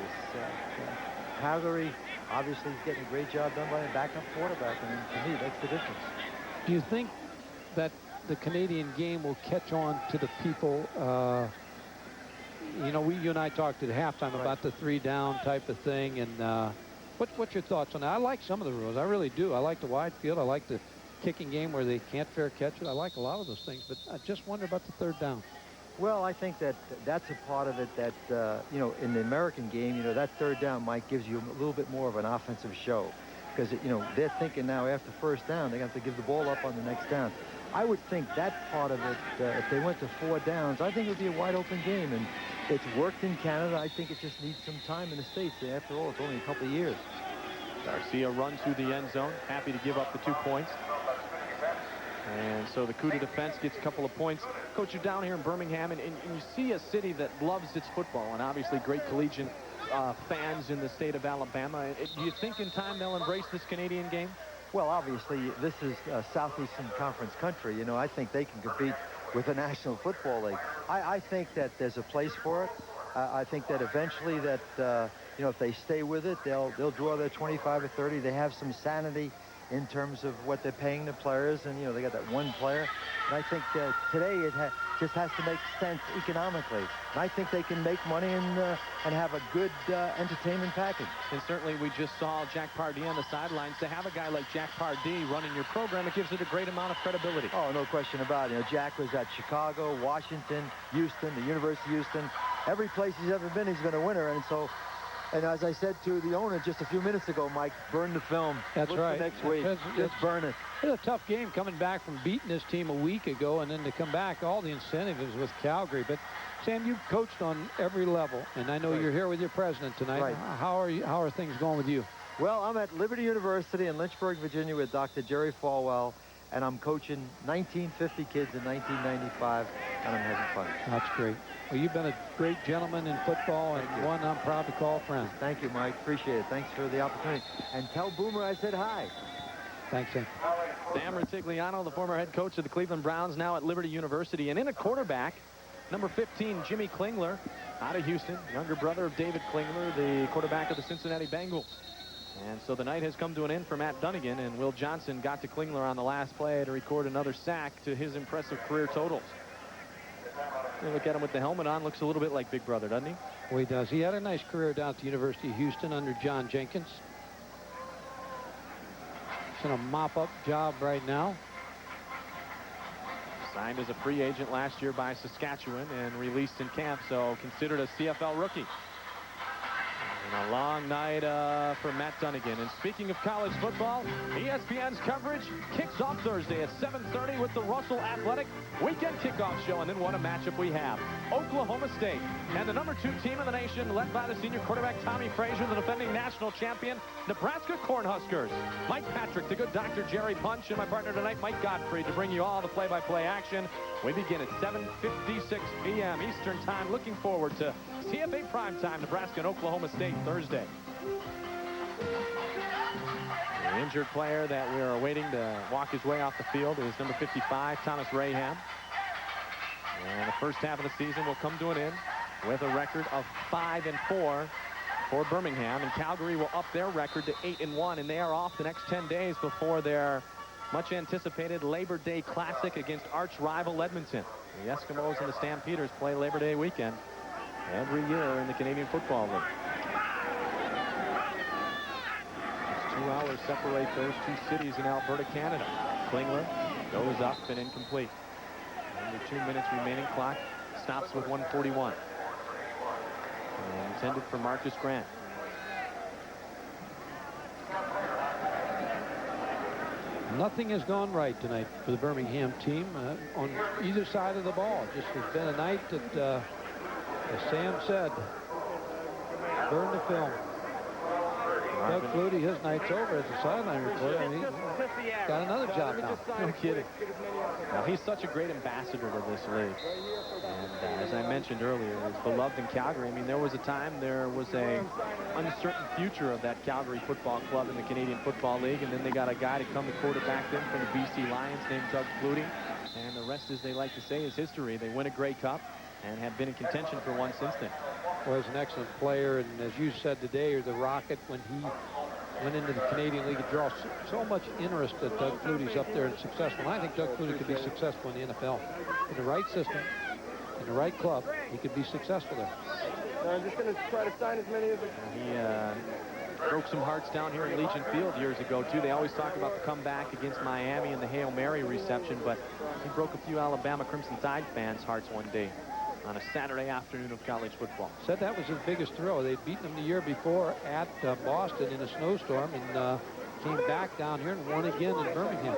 Calgary obviously is getting a great job done by a backup quarterback, and to me, that's the difference. Do you think that the Canadian game will catch on to the people? You know, you and I talked at halftime about the 3-down type of thing, and what's your thoughts on that? I like some of the rules. I really do. I like the wide field. I like the kicking game where they can't fair catch it. I like a lot of those things, but I just wonder about the 3rd down. Well, I think that's a part of it that, you know, in the American game, you know, that 3rd down, Mike, gives you a little bit more of an offensive show. Because, you know, they're thinking now after 1st down, they have to give the ball up on the next down. I would think that part of it, if they went to 4 downs, I think it would be a wide-open game. And it's worked in Canada. I think it just needs some time in the States. And after all, it's only a couple of years. Garcia runs through the end zone, happy to give up the 2 points. And so the coup de defense gets a couple of points. Coach, you're down here in Birmingham, and you see a city that loves its football, and obviously great collegiate fans in the state of Alabama. Do you think in time they'll embrace this Canadian game? Well, obviously, this is Southeastern Conference country. You know, I think they can compete with the National Football League. I think that there's a place for it. I think that eventually that, you know, if they stay with it, they'll draw their 25 or 30. They have some sanity in terms of what they're paying the players, and, you know, they got that one player. And I think that today it just has to make sense economically. And I think they can make money and have a good entertainment package. And certainly we just saw Jack Pardee on the sidelines. To have a guy like Jack Pardee running your program, it gives it a great amount of credibility. Oh, no question about it. You know, Jack was at Chicago, Washington, Houston, the University of Houston. Every place he's ever been, he's been a winner. And so, and as I said to the owner just a few minutes ago, Mike, burn the film. That's right. For next week. Just burn it. It's a tough game coming back from beating this team a week ago, and then to come back, all the incentive is with Calgary. But Sam, you've coached on every level, and I know you're here with your president tonight. Right. How are things going with you? Well, I'm at Liberty University in Lynchburg, Virginia with Dr. Jerry Falwell, and I'm coaching 1950 kids in 1995, and I'm having fun. That's great. Well, you've been a great gentleman in football, and one I'm proud to call friend. Thank you, Mike. Appreciate it. Thanks for the opportunity. And tell Boomer I said hi. Thanks, Sam. Sam Rutigliano, the former head coach of the Cleveland Browns, now at Liberty University. And in a quarterback, number 15, Jimmy Klingler, out of Houston, younger brother of David Klingler, the quarterback of the Cincinnati Bengals. And so the night has come to an end for Matt Dunnigan, and Will Johnson got to Klingler on the last play to record another sack to his impressive career totals. You look at him with the helmet on, looks a little bit like Big Brother, doesn't he? Well, he does. He had a nice career down at the University of Houston under John Jenkins. He's in a mop-up job right now. Signed as a free agent last year by Saskatchewan and released in camp, so considered a CFL rookie. And a long night for Matt Dunnigan. And speaking of college football, ESPN's coverage kicks off Thursday at 7:30 with the Russell Athletic weekend kickoff show. And then what a matchup we have. Oklahoma State and the number 2 team in the nation, led by the senior quarterback Tommy Frazier, the defending national champion, Nebraska Cornhuskers. Mike Patrick, the good Dr. Jerry Punch, and my partner tonight, Mike Godfrey, to bring you all the play-by-play action. We begin at 7:56 p.m. Eastern Time. Looking forward to CFA Primetime, Nebraska and Oklahoma State Thursday. The injured player that we are waiting to walk his way off the field is number 55, Thomas Raham. And the first half of the season will come to an end with a record of 5-4 for Birmingham. And Calgary will up their record to 8-1, and they are off the next 10 days before their much-anticipated Labor Day Classic against arch-rival Edmonton. The Eskimos and the Stampeders play Labor Day weekend every year in the Canadian Football League. Just 2 hours separate those 2 cities in Alberta, Canada. Klingler goes up and incomplete. Under 2 minutes remaining, clock stops with 1:41. And intended for Marcus Grant. Nothing has gone right tonight for the Birmingham team on either side of the ball. Just has been a night that, as Sam said, burn the film. Doug Flutie, his night's over as a sideline reporter. I mean, he's got another job now. No kidding. Now, he's such a great ambassador to this league. And as I mentioned earlier, he's beloved in Calgary. I mean, there was a time there was a uncertain future of that Calgary Football Club in the Canadian Football League, and then they got a guy to come to quarterback them from the BC Lions named Doug Flutie. And the rest, as they like to say, is history. They win a Grey Cup and have been in contention for one since then. Well, he's an excellent player, and as you said today, or the Rocket, when he went into the Canadian League, it draws so much interest that Doug Flutie's up there and successful. And I think Doug Flutie could be successful in the NFL. In the right system, in the right club, he could be successful there. I'm just going to try to sign as many as I can. He broke some hearts down here in Legion Field years ago, too. They always talk about the comeback against Miami and the Hail Mary reception, but he broke a few Alabama Crimson Tide fans' hearts one day on a Saturday afternoon of college football. Said that was his biggest thrill. They'd beaten him the year before at Boston in a snowstorm, and came back down here and won again in Birmingham.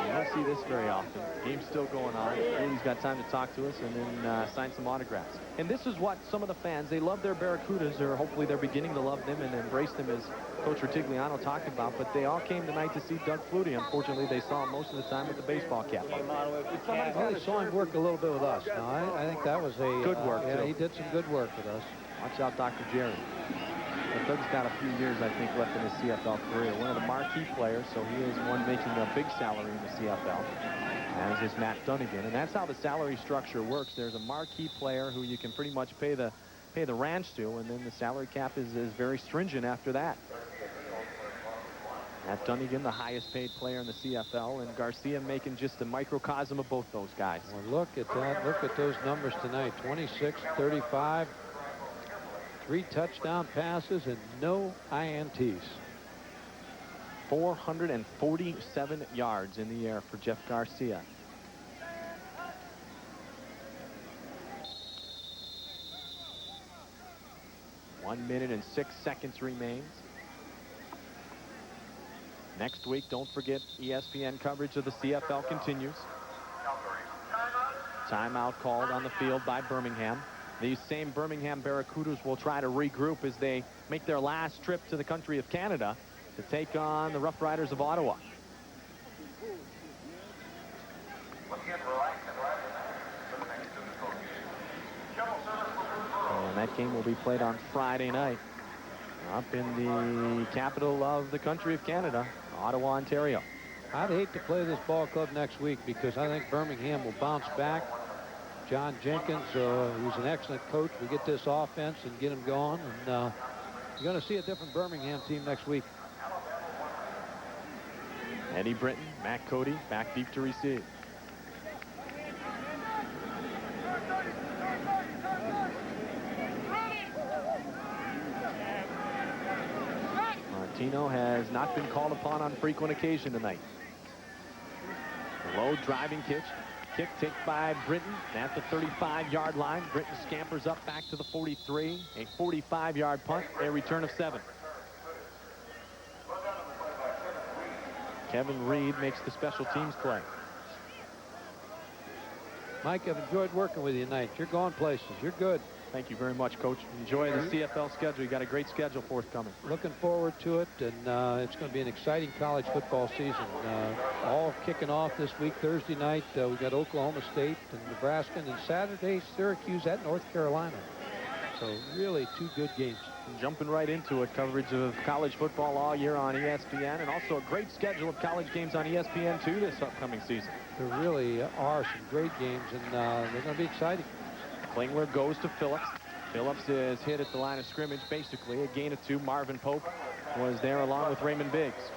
You don't see this very often. Game's still going on. He's got time to talk to us and then sign some autographs. And this is what some of the fans, they love their Barracudas, or hopefully they're beginning to love them and embrace them, as Coach Rutigliano talked about. But they all came tonight to see Doug Flutie. Unfortunately, they saw him most of the time with the baseball cap on. Well, they saw him work a little bit with us. No, I think that was a good work. Yeah, he did some good work with us. Watch out, Dr. Jerry. But Doug's got a few years, I think, left in his CFL career. One of the marquee players, so he is one making a big salary in the CFL, as is Matt Dunnigan. And that's how the salary structure works. There's a marquee player who you can pretty much pay the ranch to, and then the salary cap is very stringent after that. Matt Dunnigan, the highest paid player in the CFL, and Garcia making just a microcosm of both those guys. Well, look at that. Look at those numbers tonight. 26, 35. 3 touchdown passes and no INTs. 447 yards in the air for Jeff Garcia. One minute and 6 seconds remains. Next week, don't forget, ESPN coverage of the CFL continues. Timeout called on the field by Birmingham. These same Birmingham Barracudas will try to regroup as they make their last trip to the country of Canada to take on the Rough Riders of Ottawa. And that game will be played on Friday night up in the capital of the country of Canada, Ottawa, Ontario. I'd hate to play this ball club next week because I think Birmingham will bounce back. John Jenkins, who's an excellent coach, will get this offense and get him going. And you're going to see a different Birmingham team next week. Eddie Britton, Matt Cody, back deep to receive. Martino has not been called upon on frequent occasion tonight. Low driving kick taken by Britton at the 35-yard line. Britton scampers up back to the 43. A 45-yard punt, a return of 7. Kevin Reed makes the special teams play. Mike, I've enjoyed working with you tonight. You're going places. You're good. Thank you very much, Coach. Enjoy the CFL schedule. You got a great schedule forthcoming. Looking forward to it, and it's going to be an exciting college football season. All kicking off this week. Thursday night, we got Oklahoma State and Nebraska, and then Saturday, Syracuse at North Carolina. So really 2 good games. Jumping right into it, coverage of college football all year on ESPN, and also a great schedule of college games on ESPN2 this upcoming season. There really are some great games, and they're going to be exciting. Klingler goes to Phillips. Phillips is hit at the line of scrimmage, basically a gain of 2. Marvin Pope was there along with Raymond Biggs.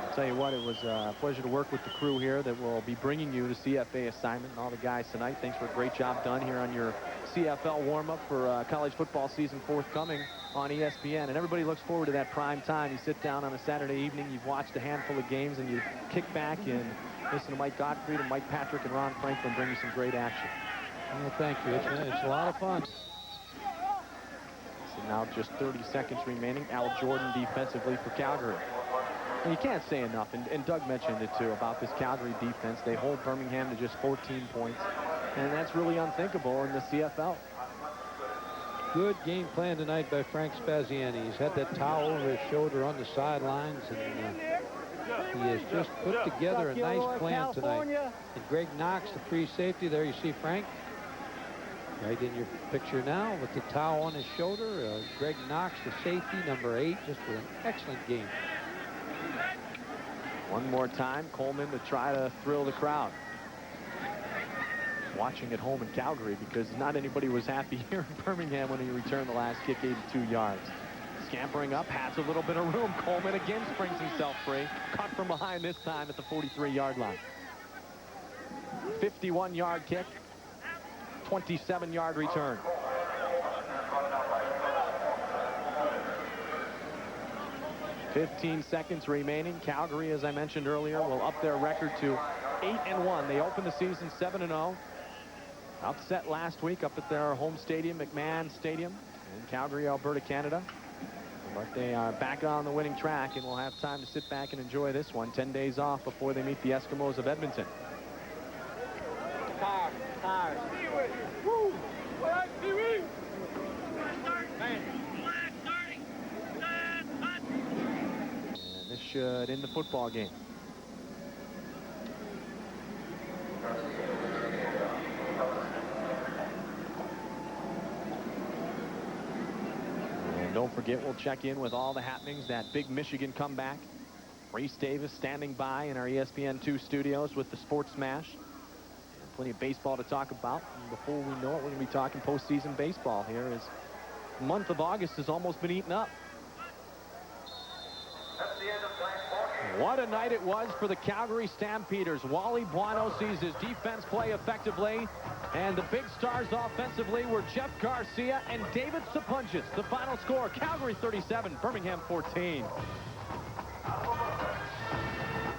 I'll tell you what, it was a pleasure to work with the crew here that will be bringing you the CFA assignment and all the guys tonight. Thanks for a great job done here on your CFL warm-up for college football season forthcoming on ESPN. And everybody looks forward to that prime time. You sit down on a Saturday evening, you've watched a handful of games, and you kick back and listen to Mike Gottfried and Mike Patrick and Ron Franklin bring you some great action. Well, thank you. It's a lot of fun. So now just 30 seconds remaining. Al Jordan defensively for Calgary. And you can't say enough, and Doug mentioned it too, about this Calgary defense. They hold Birmingham to just 14 points, and that's really unthinkable in the CFL. Good game plan tonight by Frank Spaziani. He's had that towel over his shoulder on the sidelines, and he has just put together a nice plan tonight. And Greg Knox, the free safety, there you see Frank right in your picture now with the towel on his shoulder. Greg Knox, the safety, number 8, just with an excellent game. One more time, Coleman to try to thrill the crowd. Watching at home in Calgary, because not anybody was happy here in Birmingham when he returned the last kick 82 yards. Scampering up, has a little bit of room. Coleman again springs himself free. Caught from behind this time at the 43-yard line. 51-yard kick, 27-yard return. .15 seconds remaining. Calgary, as I mentioned earlier, will up their record to 8-1. They opened the season 7-0. Upset last week up at their home stadium, McMahon Stadium, in Calgary, Alberta, Canada. But they are back on the winning track, and will have time to sit back and enjoy this one. 10 days off before they meet the Eskimos of Edmonton. Tires. Woo! And this should end the football game. And don't forget, we'll check in with all the happenings, that big Michigan comeback. Reese Davis standing by in our ESPN2 studios with the Sports Smash. And plenty of baseball to talk about. And before we know it, we're going to be talking postseason baseball here, as the month of August has almost been eaten up. What a night it was for the Calgary Stampeders. Wally Buono sees his defense play effectively, and the big stars offensively were Jeff Garcia and David Sapunjis. The final score, Calgary 37, Birmingham 14.